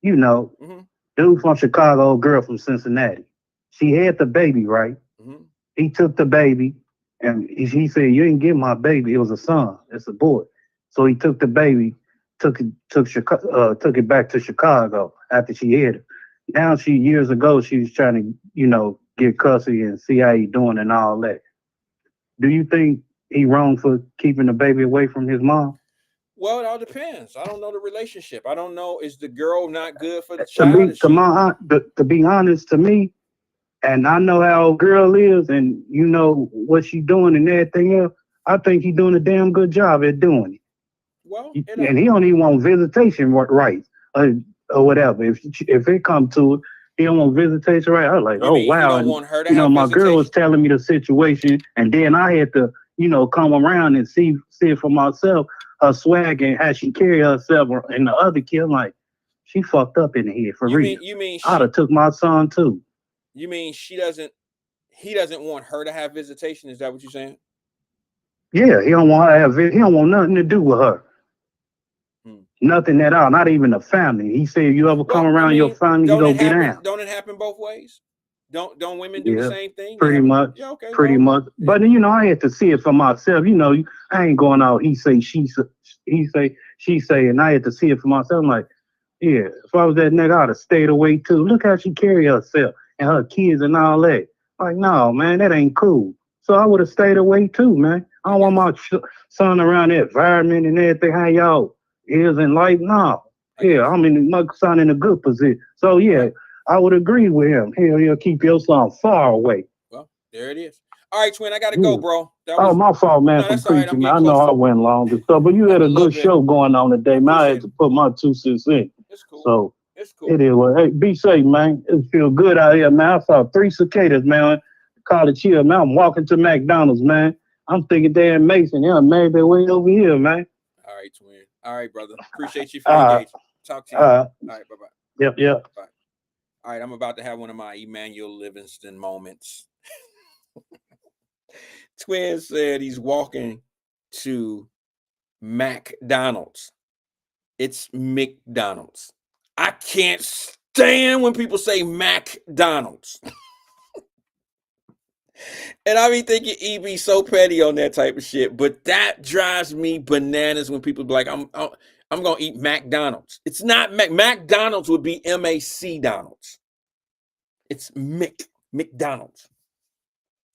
Dude from Chicago, girl from Cincinnati. She had the baby, right? Mm-hmm. He took the baby, and he said, "You didn't get my baby. It was a son. It's a boy." So he took the baby, took it back to Chicago after she had it. Now years ago, she was trying to, get custody and see how he doing and all that. Do you think he wrong for keeping the baby away from his mom? Well, it all depends. I don't know the relationship. I don't know. Is the girl not good for the child? To be honest, to me, and I know how a girl is, and you know what she doing and everything else, I think he's doing a damn good job at doing it. Well, and he don't even want visitation rights or whatever. If it come to it, he don't want visitation right. I was like, oh wow. You don't want her to have my visitation? girl was telling me the situation, and then I had to, come around and see it for myself, her swag and how she carry herself. And the other kid, I'm like, she fucked up in the head for real. You mean I'd have took my son too. You mean he doesn't want her to have visitation? Is that what you're saying? Yeah, he don't want nothing to do with her. Nothing at all, not even a family. He said, you ever come around your family, you go get down. Don't it happen both ways? Don't women do the same thing? Pretty much. Yeah, okay, much. But I had to see it for myself. I ain't going out. He say, she say, and I had to see it for myself. I'm like, yeah, if I was that nigga, I'd have stayed away too. Look how she carry herself and her kids and all that. Like, no, man, that ain't cool. So I would have stayed away too, man. I don't want my son around that environment and everything. How y'all is in life? No. Yeah, my son in a good position. So yeah, I would agree with him. Hell yeah, keep your son far away. Well, there it is. All right, twin, I gotta go, bro. My fault, man, for that's all right. I'm preaching, man. I getting know close I to went long and stuff, but you had a good show going on today, man. I had to put my 2 cents in. It's cool. So it's cool. It is. Well, hey, be safe, man. It feel good out here, man. I saw 3 cicadas, man. College Hill, man. I'm walking to McDonald's, man. I'm thinking they're in Mason. Yeah, maybe they're way over here, man. All right, twin. All right, brother. Appreciate you for engaging. Talk to you. All right, bye-bye. Yep. Bye. All right, I'm about to have one of my Emmanuel Livingston moments. Twin said he's walking to McDonald's. It's McDonald's. I can't stand when people say McDonald's. And I be thinking EB so petty on that type of shit, but that drives me bananas when people be like, I'm gonna eat McDonald's. It's not McDonald's would be MAC Donald's. It's McDonald's.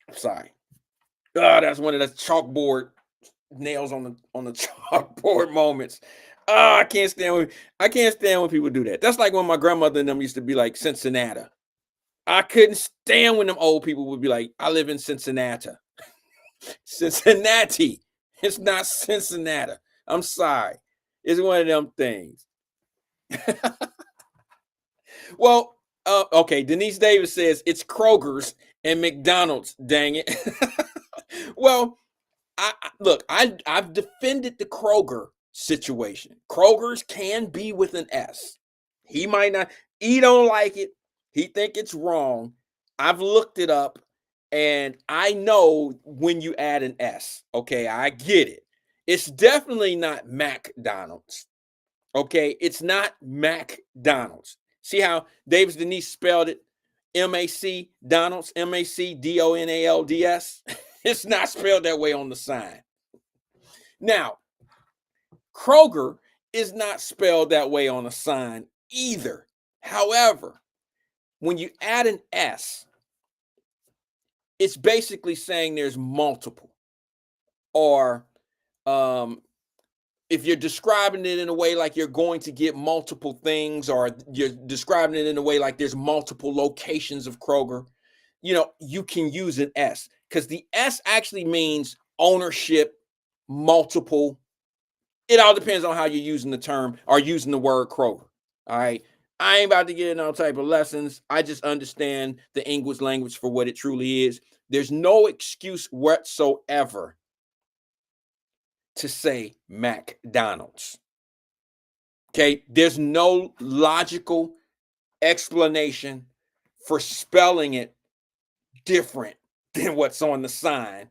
I'm sorry. Oh, that's one of the chalkboard nails on the chalkboard moments. Oh, I can't stand when people do that. That's like when my grandmother and them used to be like Cincinnati. I couldn't stand when them old people would be like, I live in Cincinnati. Cincinnati. It's not Cincinnati. I'm sorry. It's one of them things. Well, okay. Denise Davis says it's Kroger's and McDonald's. Dang it. Well, I've defended the Kroger situation. Kroger's can be with an S. He might not. He don't like it. He think it's wrong. I've looked it up, and I know when you add an S. Okay, I get it. It's definitely not McDonald's. Okay, it's not McDonald's. See how Davis Denise spelled it? M-A-C Donald's, MACDONALDS. It's not spelled that way on the sign. Now, Kroger is not spelled that way on the sign either. However, when you add an S, it's basically saying there's multiple. Or if you're describing it in a way like you're going to get multiple things, or you're describing it in a way like there's multiple locations of Kroger, you can use an S, because the S actually means ownership, multiple. It all depends on how you're using the term or using the word Kroger. All right. I ain't about to get in all type of lessons. I just understand the English language for what it truly is. There's no excuse whatsoever to say McDonald's. Okay. There's no logical explanation for spelling it different than what's on the sign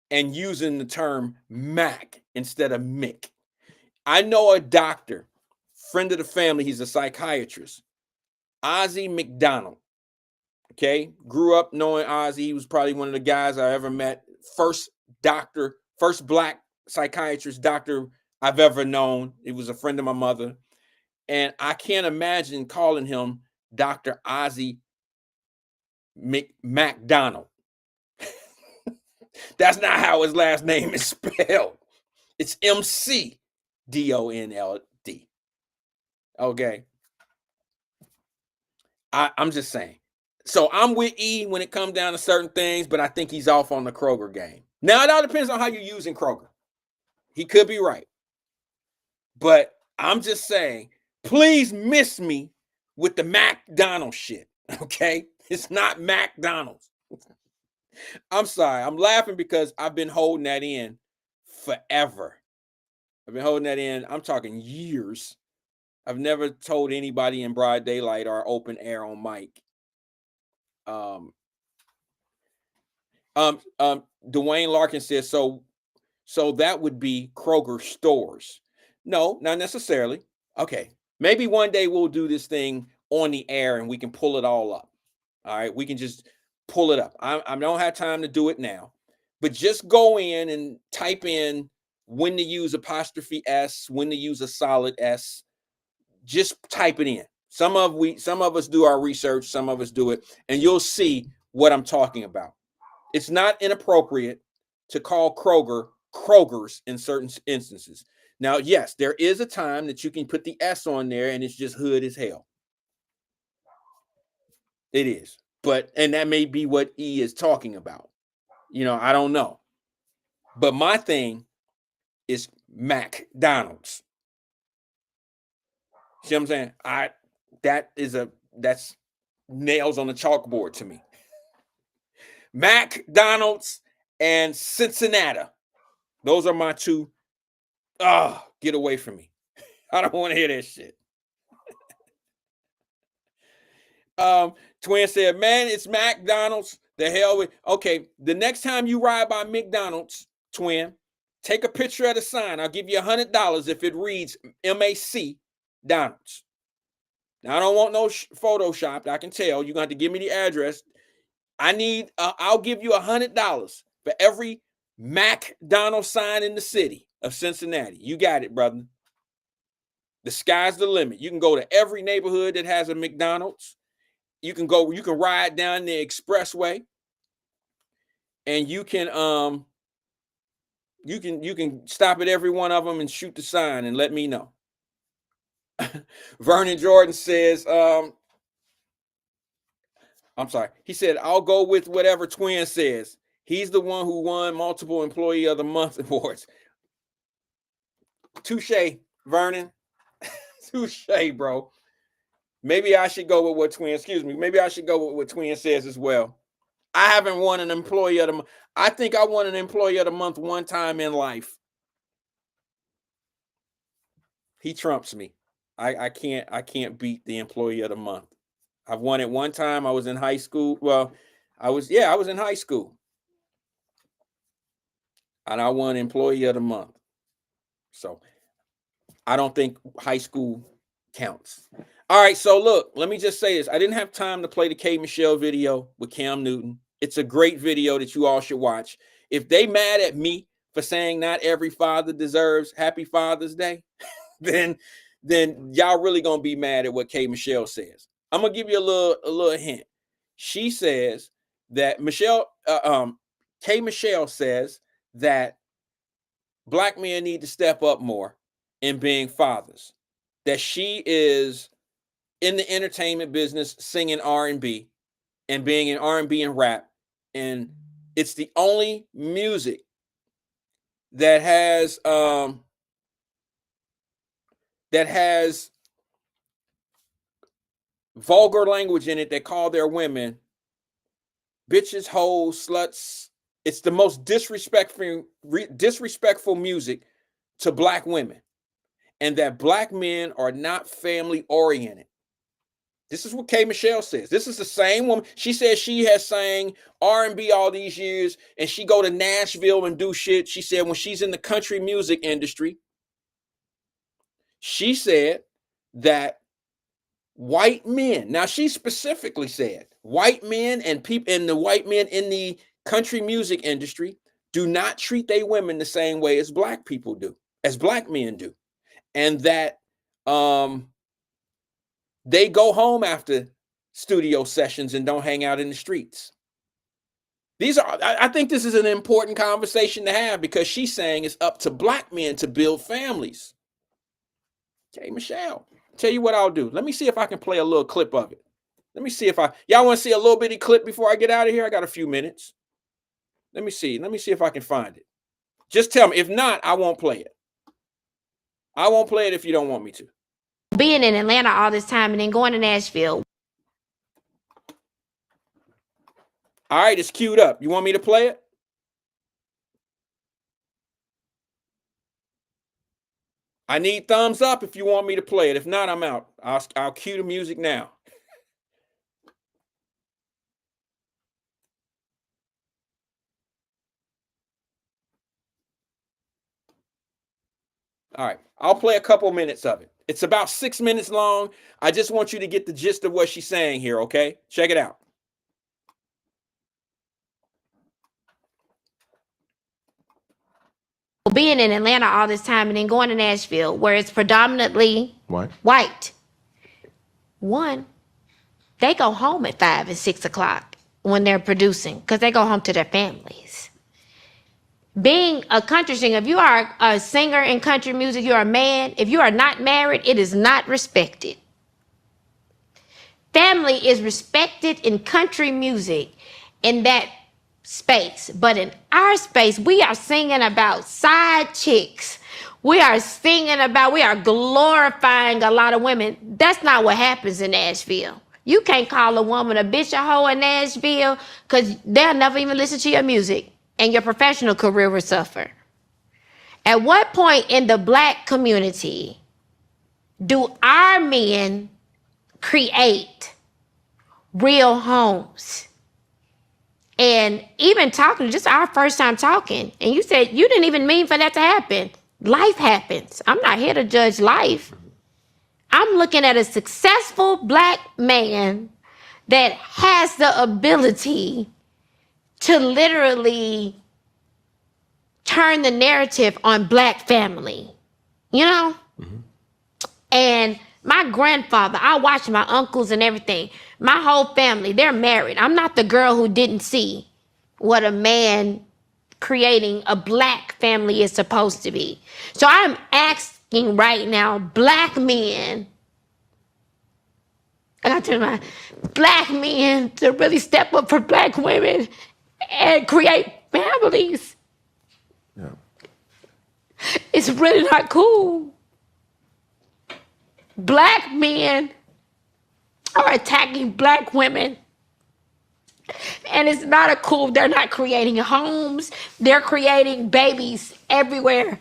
and using the term Mac instead of Mick. I know a doctor, friend of the family, he's a psychiatrist, Ozzie McDonald. Okay, grew up knowing Ozzie. He was probably one of the guys I ever met. First black psychiatrist doctor I've ever known. He was a friend of my mother. And I can't imagine calling him Dr. Ozzie McDonald. That's not how his last name is spelled. It's McDonald. Okay. I'm just saying. So I'm with E when it comes down to certain things, but I think he's off on the Kroger game. Now, it all depends on how you're using Kroger. He could be right. But I'm just saying, please miss me with the McDonald's shit. Okay? It's not McDonald's. I'm sorry. I'm laughing because I've been holding that in forever. I've been holding that in. I'm talking years. I've never told anybody in broad daylight or open air on mic. Dwayne Larkin says, so that would be Kroger stores. No, not necessarily. Okay. Maybe one day we'll do this thing on the air and we can pull it all up. All right. We can just pull it up. I don't have time to do it now, but just go in and type in when to use apostrophe S, when to use a solid S. Just type it in. Some of us do our research, some of us do it, and you'll see what I'm talking about. It's not inappropriate to call Kroger's in certain instances. Now, yes, there is a time that you can put the S on there and it's just hood as hell. It is. And that may be what E is talking about. I don't know. But my thing is McDonald's. See what I'm saying? That's nails on the chalkboard to me. McDonald's and Cincinnati. Those are my two. Get away from me. I don't want to hear that shit. Twin said, man, it's McDonald's. The hell with. Okay, the next time you ride by McDonald's, Twin, take a picture of the sign. I'll give you $100 if it reads MAC Donald's. Now, I don't want no Photoshopped. I can tell. You're going to have to give me the address. I'll give you $100 for every McDonald's sign in the city of Cincinnati. You got it, brother. The sky's the limit. You can go to every neighborhood that has a McDonald's. You can ride down the expressway, and you can stop at every one of them and shoot the sign and let me know. Vernon Jordan says, I'm sorry. He said, I'll go with whatever Twin says. He's the one who won multiple Employee of the Month awards. Touche, Vernon. Touche, bro. Maybe I should go with what Twin, maybe I should go with what Twin says as well. I haven't won an Employee of the Month. I think I won an Employee of the Month one time in life. He trumps me. I can't beat the Employee of the Month. I've won it one time. I was in high school. Well, I was in high school. And I won Employee of the Month. So I don't think high school counts. All right, so look, let me just say this. I didn't have time to play the K. Michelle video with Cam Newton. It's a great video that you all should watch. If they mad at me for saying not every father deserves Happy Father's Day, then y'all really gonna be mad at what K. Michelle says. I'm gonna give you a little hint. She says that K. Michelle says that Black men need to step up more in being fathers. That she is in the entertainment business singing R&B and being in R&B and rap, and it's the only music that has vulgar language in it that call their women bitches, hoes, sluts. It's the most disrespectful music to Black women, and that Black men are not family oriented. This is what K. Michelle says. This is the same woman. She says she has sang R&B all these years, and she go to Nashville and do shit. She said when she's in the country music industry, she said that white men, now she specifically said white men and people and the white men in the country music industry do not treat their women the same way as Black people do, as Black men do. And that they go home after studio sessions and don't hang out in the streets. I think this is an important conversation to have, because she's saying it's up to Black men to build families. Okay, Michelle, tell you what I'll do. Let me see if I can play a little clip of it. Let me see if y'all want to see a little bitty clip before I get out of here? I got a few minutes. Let me see if I can find it. Just tell me. If not, I won't play it. I won't play it if you don't want me to. Being in Atlanta all this time and then going to Nashville. All right, it's queued up. You want me to play it? I need thumbs up if you want me to play it. If not, I'm out. I'll cue the music now. All right, I'll play a couple minutes of it. It's about 6 minutes long. I just want you to get the gist of what she's saying here, okay? Check it out. Being in Atlanta all this time and then going to Nashville, where it's predominantly white. One, they go home at 5 and 6 o'clock when they're producing, because they go home to their families. being a country singer, if you are a singer in country music, you're a man. If you are not married, it is not respected. Family is respected in country music in that space. But in our space, we are singing about side chicks. We are glorifying a lot of women. That's not what happens in Nashville. You can't call a woman a bitch or hoe in Nashville because they'll never even listen to your music and your professional career will suffer. At what point in the black community do our men create real homes? And even talking, just our first time talking, and you said you didn't even mean for that to happen. Life happens. I'm not here to judge life. I'm looking at a successful black man that has the ability to literally turn the narrative on black family, you know? Mm-hmm. And my grandfather, I watched my uncles and everything. My whole family, they're married. I'm not the girl who didn't see what a man creating a black family is supposed to be. So I'm asking right now, black men, I got to tell my black men to really step up for black women and create families. Yeah. It's really not cool. Black men are attacking black women. And it's not a cool, they're not creating homes. They're creating babies everywhere.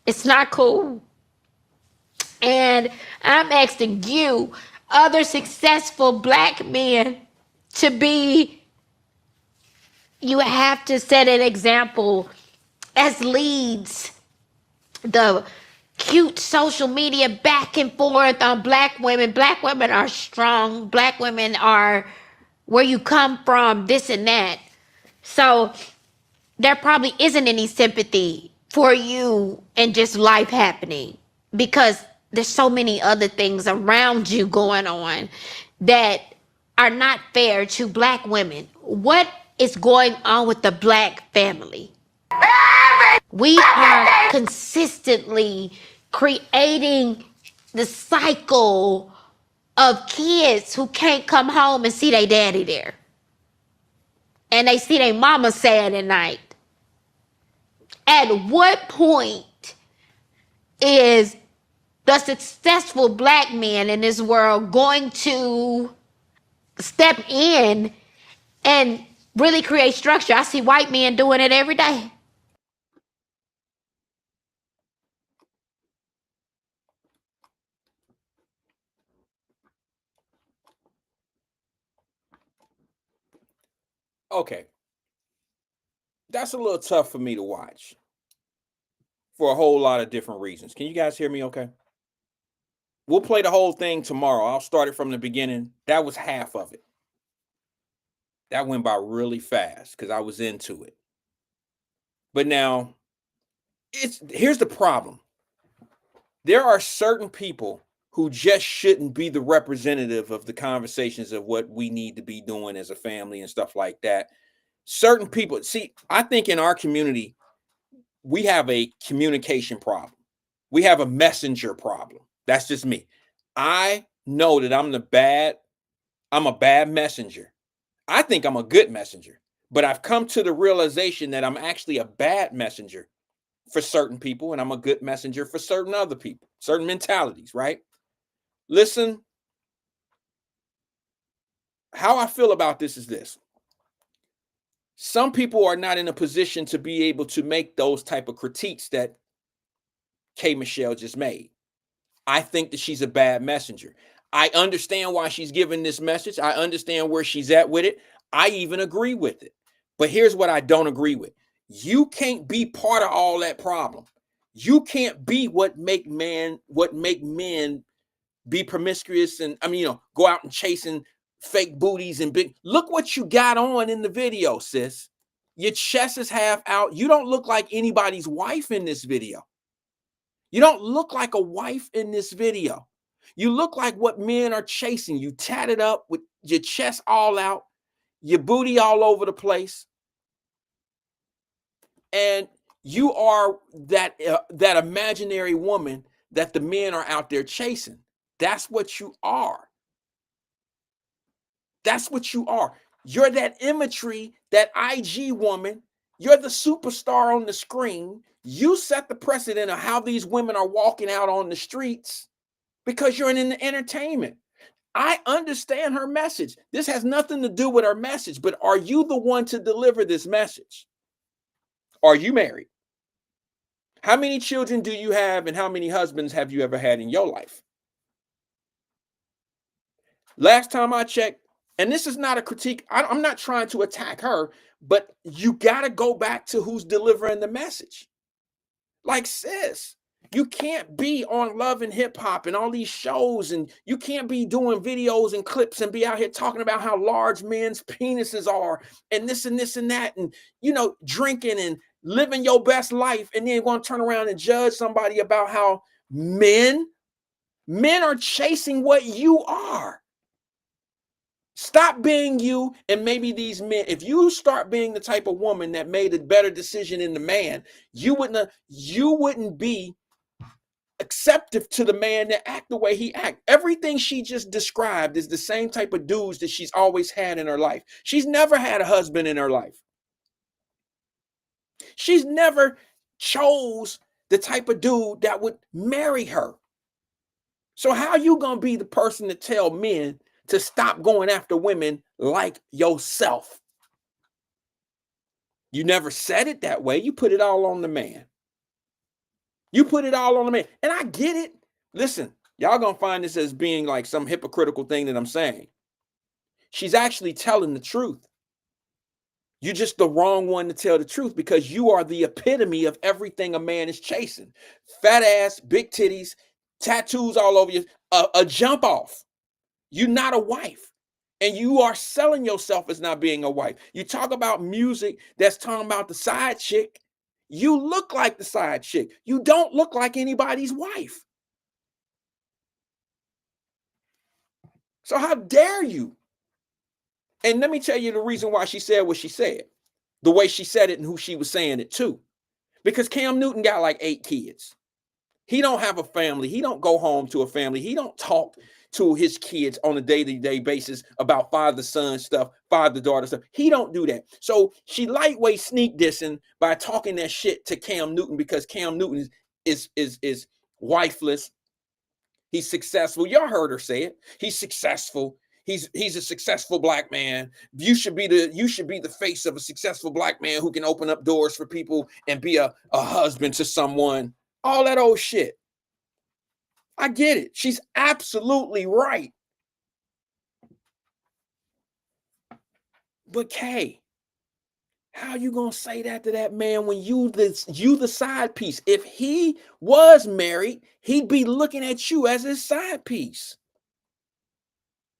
It's not cool. And I'm asking you, other successful black men, to be, you have to set an example as leads. The cute social media back and forth on black women. Black women are strong. Black women are where you come from, this and that. So there probably isn't any sympathy for you and just life happening because there's so many other things around you going on that are not fair to black women. What is going on with the black family? We are consistently creating the cycle of kids who can't come home and see their daddy there. And they see their mama sad at night. At what point is the successful black man in this world going to step in and really create structure? I see white men doing it every day. Okay. That's a little tough for me to watch for a whole lot of different reasons. Can you guys hear me okay? We'll play the whole thing tomorrow. I'll start it from the beginning. That was half of it. That went by really fast because I was into it. But now, here's the problem. There are certain people who just shouldn't be the representative of the conversations of what we need to be doing as a family and stuff like that. Certain people, see, I think in our community, we have a communication problem. We have a messenger problem. That's just me. I know that I'm a bad messenger. I think I'm a good messenger, but I've come to the realization that I'm actually a bad messenger for certain people, and I'm a good messenger for certain other people, certain mentalities, right? Listen, how I feel about this is this. Some people are not in a position to be able to make those type of critiques that K. Michelle just made. I think that she's a bad messenger. I understand why she's giving this message. I understand where she's at with it. I even agree with it. But here's what I don't agree with. You can't be part of all that problem. You can't be what make men be promiscuous and go out and chasing fake booties and big. Look what you got on in the video, sis. Your chest is half out. You don't look like anybody's wife in this video. You don't look like a wife in this video. You look like what men are chasing. You tatted up with your chest all out, your booty all over the place. And you are that that imaginary woman that the men are out there chasing. That's what you are. That's what you are. You're that imagery, that IG woman. You're the superstar on the screen. You set the precedent of how these women are walking out on the streets because you're in the entertainment. I understand her message. This has nothing to do with her message, but are you the one to deliver this message? Are you married? How many children do you have, and how many husbands have you ever had in your life? Last time I checked, and this is not a critique, I'm not trying to attack her, but you got to go back to who's delivering the message. Like, sis, you can't be on Love and Hip Hop and all these shows, and you can't be doing videos and clips and be out here talking about how large men's penises are and this and this and that, and, you know, drinking and living your best life, and then want to turn around and judge somebody about how men are chasing what you are. Stop being you, and maybe these men, if you start being the type of woman that made a better decision in the man, you wouldn't be acceptive to the man that act the way he act. Everything she just described is the same type of dudes that she's always had in her life. She's never had a husband in her life. She's never chose the type of dude that would marry her. So how you gonna be the person to tell men to stop going after women like yourself? You never said it that way. You put it all on the man. You put it all on the man. And I get it. Listen, y'all gonna find this as being like some hypocritical thing that I'm saying. She's actually telling the truth. You're just the wrong one to tell the truth, because you are the epitome of everything a man is chasing. Fat ass, big titties, tattoos all over you, a jump off. You're not a wife, and you are selling yourself as not being a wife. You talk about music that's talking about the side chick. You look like the side chick. You don't look like anybody's wife. So how dare you? And let me tell you the reason why she said what she said, the way she said it and who she was saying it to. Because Cam Newton got like 8 kids. He don't have a family. He don't go home to a family. He don't talk to his kids on a day-to-day basis about father-son stuff, father-daughter stuff. He don't do that. So she lightweight sneak dissing by talking that shit to Cam Newton, because Cam Newton is wifeless. He's successful. Y'all heard her say it. He's successful. He's a successful black man. You should be the face of a successful black man who can open up doors for people and be a husband to someone. All that old shit. I get it. She's absolutely right. But Kay, how you gonna say that to that man when you the side piece? If he was married, he'd be looking at you as his side piece.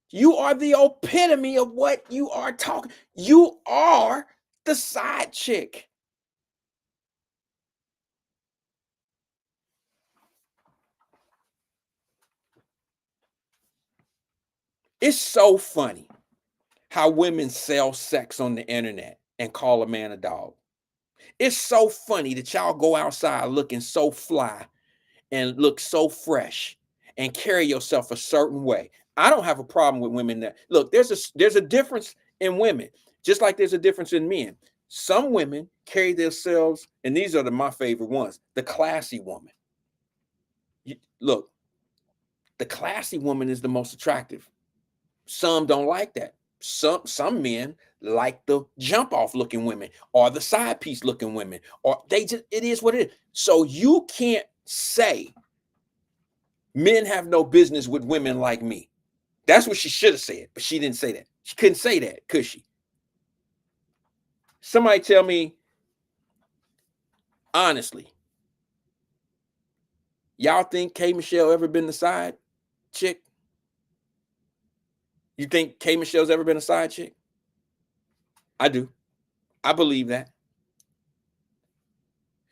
You are the epitome of what you are talking. You are the side chick. It's so funny how women sell sex on the internet and call a man a dog. It's so funny that y'all go outside looking so fly and look so fresh and carry yourself a certain way. I don't have a problem with women that look, there's a difference in women, just like there's a difference in men. Some women carry themselves, and these are my favorite ones, the classy woman. Look, the classy woman is the most attractive. Some don't like that. Some men like the jump off looking women or the side piece looking women, or it is what it is. So you can't say men have no business with women like me. That's what she should have said, but she didn't say that. She couldn't say that, could she? Somebody tell me honestly, y'all think K Michelle ever been the side chick? You think K Michelle's ever been a side chick? I do. I believe that.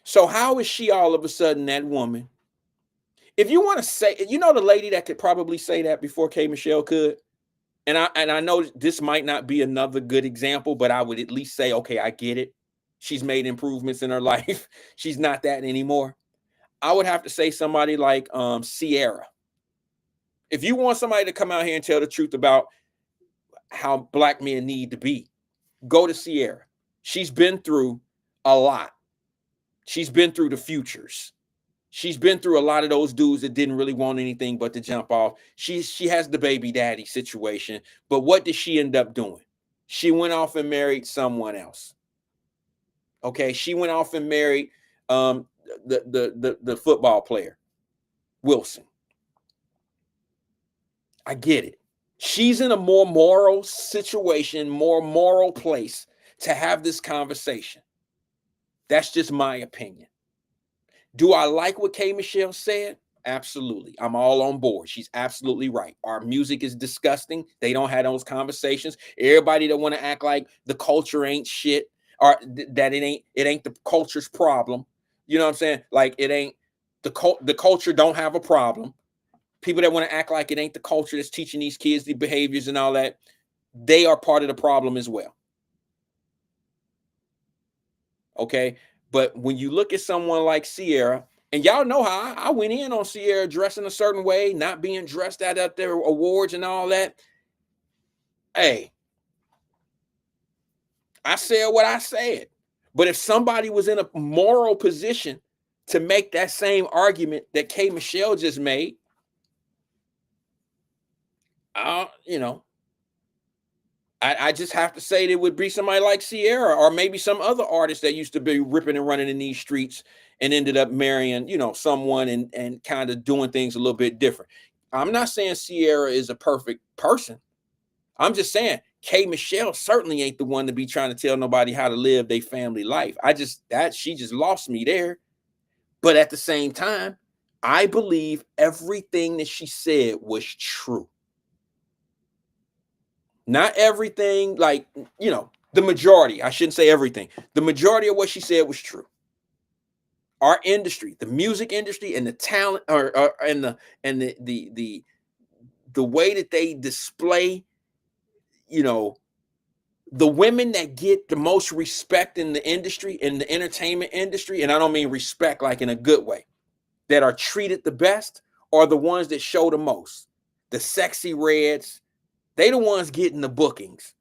So how is she all of a sudden that woman? If you want to say, you know, the lady that could probably say that before K Michelle could, and I know this might not be another good example, but I would at least say, okay, I get it. she's made improvements in her life. She's not that anymore. I would have to say somebody like Sierra. If you want somebody to come out here and tell the truth about how black men need to be, go to Sierra. She's been through a lot. She's been through the futures. She's been through a lot of those dudes that didn't really want anything but to jump off. She has the baby daddy situation. But what did she end up doing? She went off and married someone else. Okay, she went off and married the football player, Wilson. I get it. She's in a more moral situation, more moral place to have this conversation. That's just my opinion. Do I like what K. Michelle said? Absolutely. I'm all on board. She's absolutely right. Our music is disgusting. They don't have those conversations. Everybody that want to act like the culture ain't shit, or that it ain't the culture's problem. You know what I'm saying? Like it ain't the culture don't have a problem. People that want to act like it ain't the culture that's teaching these kids the behaviors and all that, they are part of the problem as well. Okay. But when you look at someone like Sierra, and y'all know how I went in on Sierra dressing a certain way, not being dressed at their awards and all that. Hey, I said what I said. But if somebody was in a moral position to make that same argument that K. Michelle just made, I just have to say there would be somebody like Sierra, or maybe some other artist that used to be ripping and running in these streets and ended up marrying, someone and kind of doing things a little bit different. I'm not saying Sierra is a perfect person. I'm just saying K. Michelle certainly ain't the one to be trying to tell nobody how to live their family life. She just lost me there. But at the same time, I believe everything that she said was true. Not everything, the majority. I shouldn't say everything. The majority of what she said was true. Our industry, the music industry, and the talent, and the way that they display, the women that get the most respect in the industry, in the entertainment industry, and I don't mean respect like in a good way, that are treated the best, are the ones that show the most. The sexy reds. They the ones getting the bookings.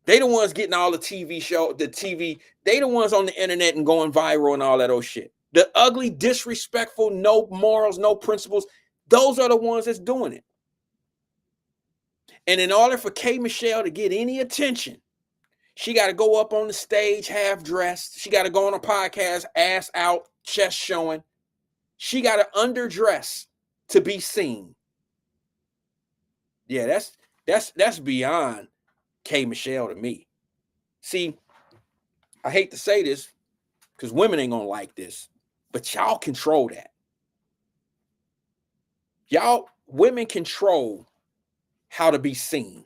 They the ones getting all the TV. They the ones on the internet and going viral and all that old shit. The ugly, disrespectful, no morals, no principles. Those are the ones that's doing it. And in order for K. Michelle to get any attention, she got to go up on the stage half dressed. She got to go on a podcast, ass out, chest showing. She got to underdress to be seen. Yeah, that's beyond K. Michelle to me. See, I hate to say this because women ain't gonna like this, but y'all control that. Women control how to be seen.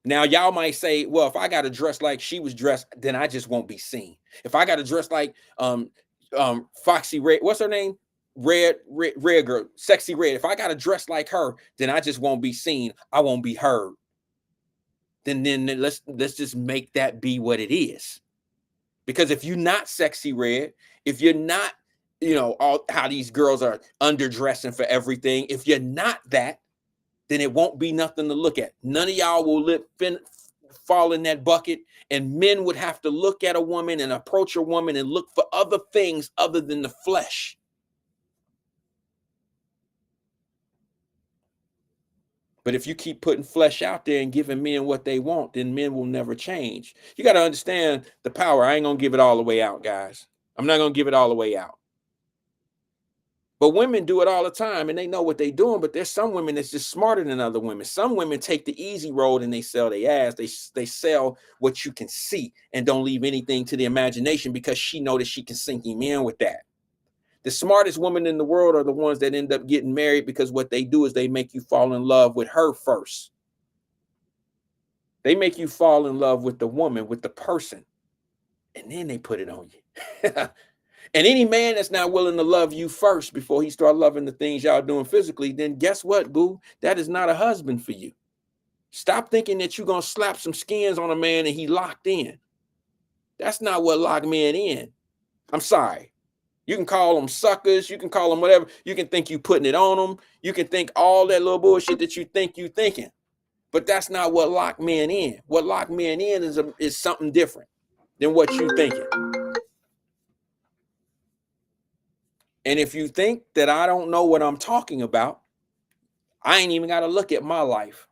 Now, y'all might say, well, if I got to dress like she was dressed, then I just won't be seen. If I got to dress like Foxy Red, what's her name? Red girl, Sexy Red. If I got to dress like her, then I just won't be seen. I won't be heard. Then let's just make that be what it is. Because if you're not Sexy Red, if you're not, all how these girls are underdressing for everything, if you're not that, then it won't be nothing to look at. None of y'all will fall in that bucket, and men would have to look at a woman and approach a woman and look for other things other than the flesh. But if you keep putting flesh out there and giving men what they want, then men will never change. You got to understand the power. I ain't going to give it all the way out, guys. I'm not going to give it all the way out. But women do it all the time, and they know what they're doing. But there's some women that's just smarter than other women. Some women take the easy road and they sell their ass. They sell what you can see and don't leave anything to the imagination because she know that she can sink him in with that. The smartest women in the world are the ones that end up getting married because what they do is they make you fall in love with her first. They make you fall in love with the woman, with the person, and then they put it on you. And any man that's not willing to love you first before he start loving the things y'all doing physically, then guess what, boo? That is not a husband for you. Stop thinking that you're going to slap some skins on a man and he locked in. That's not what lock men in. I'm sorry. You can call them suckers. You can call them whatever. You can think you putting it on them. You can think all that little bullshit that you think you thinking. But that's not what lock men in. What lock men in is something different than what you thinking. And if you think that I don't know what I'm talking about, I ain't even got to look at my life.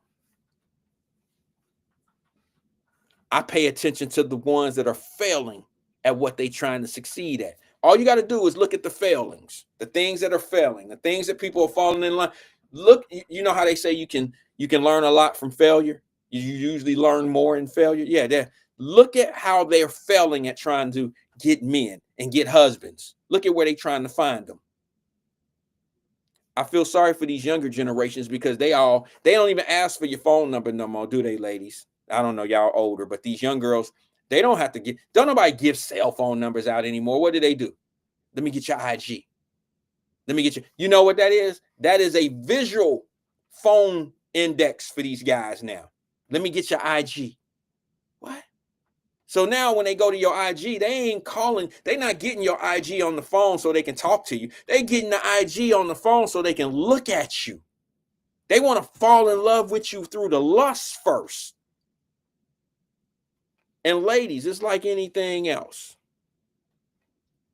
I pay attention to the ones that are failing at what they trying to succeed at. All you got to do is look at the failings, the things that are failing, the things that people are falling in line. Look, you know how they say you can learn a lot from failure. You usually learn more in failure. Yeah, look at how they're failing at trying to get men and get husbands. Look at where they're trying to find them. I feel sorry for these younger generations because they don't even ask for your phone number no more, do they, ladies? I don't know, y'all older, but these young girls, they don't have to don't nobody give cell phone numbers out anymore. What do? Let me get your IG. Let me get you know what that is? That is a visual phone index for these guys now. Let me get your IG. What? So now when they go to your IG, they ain't calling, they not getting your IG on the phone so they can talk to you. They getting the IG on the phone so they can look at you. They want to fall in love with you through the lust first. And ladies, it's like anything else.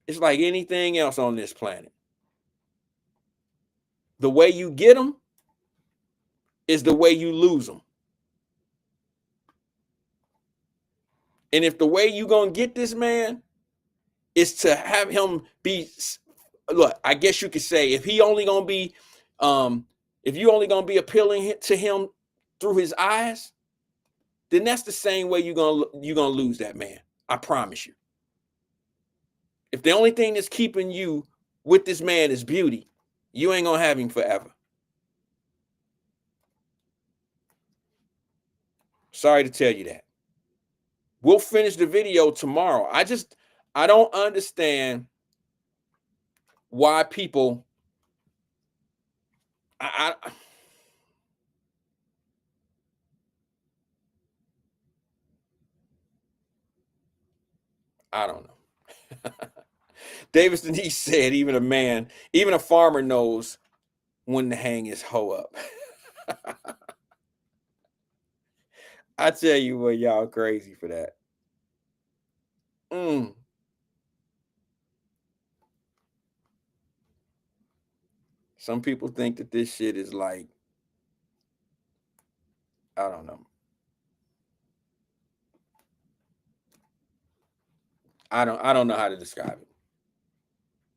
It's like anything else on this planet. The way you get them is the way you lose them. And if the way you going to get this man is to have him be, look, I guess you could say if he only going to be, if you only going to be appealing to him through his eyes, then that's the same way you're going to lose that man. I promise you. If the only thing that's keeping you with this man is beauty, you ain't going to have him forever. Sorry to tell you that. We'll finish the video tomorrow. I don't understand why people, I don't know. Davis Denise said, even a farmer knows when to hang his hoe up. I tell you what, y'all crazy for that. Some people think that this shit is like, I don't know. I don't know how to describe it.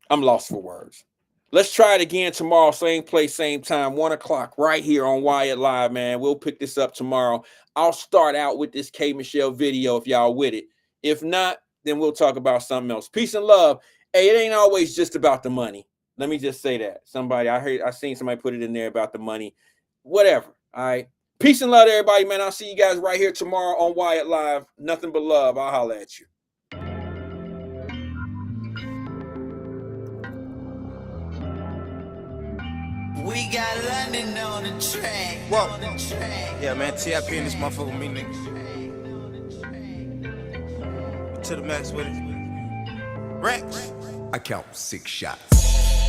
I'm lost for words. Let's try it again tomorrow. Same place, same time, 1 o'clock, right here on Wyatt Live, man. We'll pick this up tomorrow. I'll start out with this K. Michelle video if y'all with it. If not, then we'll talk about something else. Peace and love. Hey, it ain't always just about the money. Let me just say that. I seen somebody put it in there about the money. Whatever. All right. Peace and love to everybody, man. I'll see you guys right here tomorrow on Wyatt Live. Nothing but love. I'll holler at you. We got London on the track. Whoa. Yeah, man, TIP in this motherfucker with me, nigga. To the max with it. Rex. I count 6 shots.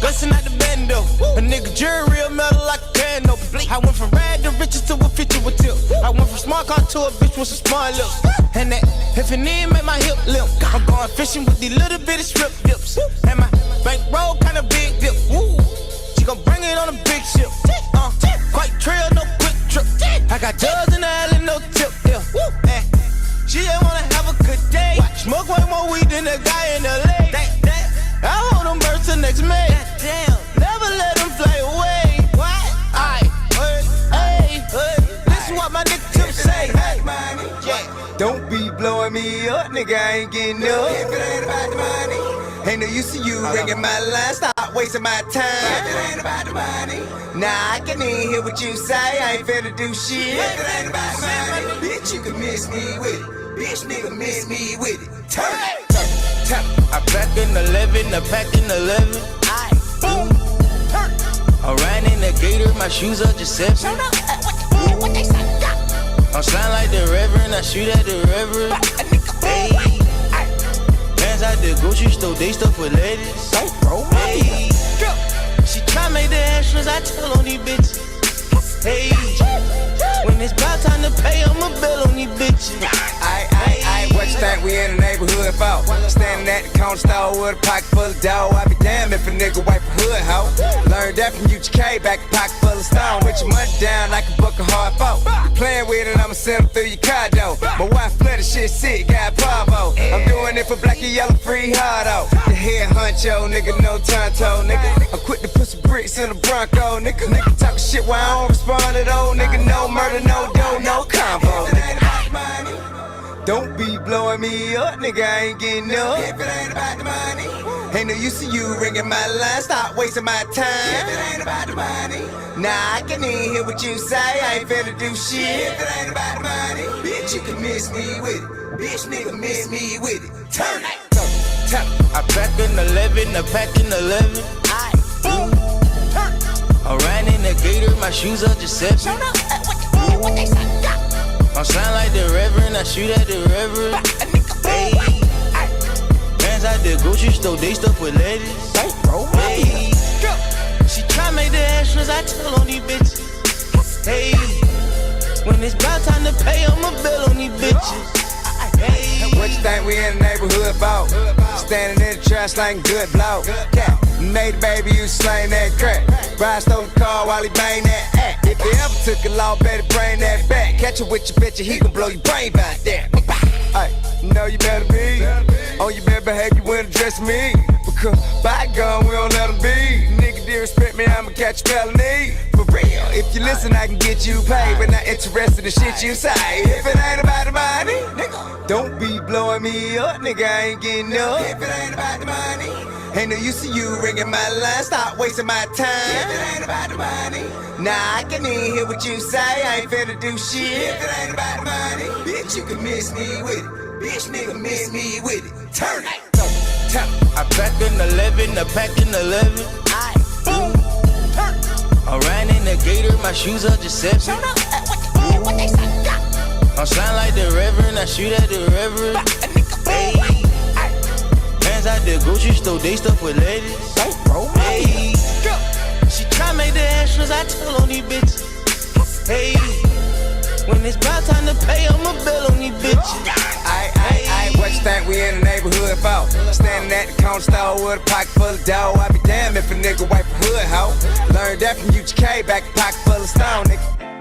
Bustin' out the bando. A nigga jury real metal like a piano. I went from rag to riches to a feature with tip. I went from smart car to a bitch with some smart lips. And that if it need make my hip limp. I'm going fishing with these little bitty strip dips. And my bankroll kinda big dip. Woo. She gon' bring it on a big ship. Quite trail, no quick trip. I got dubs in the alley, no tip. Yeah. She ain't wanna have a good day. Smoke way more weed than the guy in LA. I hold them birds till next May. Never let them fly away. Hey, this is what my nigga Tip say. Don't be blowing me up, nigga, I ain't getting up. If it ain't about the money, ain't no use to you ringing my line. Stop wasting my time. If it ain't about the money, nah, I can't even hear what you say. I ain't finna do shit. If it ain't about the money, bitch, you can miss me with it. Bitch, nigga, miss me with it. Turn it. I pack in 11, I pack in 11. Boom. I ran in the gator, my shoes are just 7. What they say? I'm slime like the Reverend, I shoot at the Reverend. Hey. out the grocery store, they stuff with ladies. Hey, she try make the extras, I tell on these bitches. Hey, when it's about time to pay, I'ma bill on these bitches. What you think we in the neighborhood for? Standing at the corner store with a pocket full of dough. I be damned if a nigga wipe a hood, ho. Learned that from UGK, back a pocket full of stone. With your money down like a buck of hard folk. You playing with it, I'ma send them through your car door. My wife flooded shit sick, got Pavo. I'm doing it for black and yellow, free hardo. The head honcho, nigga, no tonto, nigga. I'm quick to put some bricks in the Bronco, nigga. Nigga talking shit while I don't respond at all, nigga. No murder, no dough, no combo, nigga. Don't be blowing me up, nigga, I ain't getting up. If it ain't about the money, ain't no use to you ringing my line. Stop wasting my time. If it ain't about the money, nah, I can't even hear what you say. I ain't finna do shit. If it ain't about the money, bitch, you can miss me with it. Bitch, nigga, miss me with it. Turn it. I pack an 11, I pack an 11. I ran in the gator, my shoes are just 7. What they say? I sound like the Reverend, I shoot at the Reverend. Hey, hands out the grocery store, they stuff with ladies. Hey, she try make the extras, I tell on these bitches. Hey, when it's about time to pay, I'ma bill on these bitches. Hey, what you think we in the neighborhood for? Standing in the trash like good blow. Yeah, made a baby, you slang that crack. Brian stole the car while he bang that act. If he ever took a law, better bring that back. Catch it with your bitch, he gon' blow your brain back there. Hey, you know you better be on your bad behavior when addressing me. Because by gun, we don't let them be. Nigga, disrespect me, I'ma catch a felony. For real, if you listen, I can get you paid. But not interested in shit you say. If it ain't about the money, nigga, don't be blowing me up, nigga, I ain't getting up. If it ain't about the money, ain't no use to you ringing my line. Stop wasting my time. If it ain't about the money, nah, I can't even hear what you say. I ain't finna do shit. If it ain't about the money, bitch, you can miss me with it. Bitch, nigga, miss me with it. Turn it. I pack an 11, I pack an 11. I ran in the gator, my shoes are just 7. What they say? I sound like the Reverend, I shoot at the Reverend. Hey, hands out the grocery store, they stuff with ladies. Hey, she try make the extras, I tell on these bitches. Hey, when it's about time to pay, I'ma bill on these bitches. What you think we in the neighborhood for? Standing at the corner store with a pocket full of dough. I be damned if a nigga wipe a hood, ho. Learned that from UGK, back a pocket full of stone, nigga.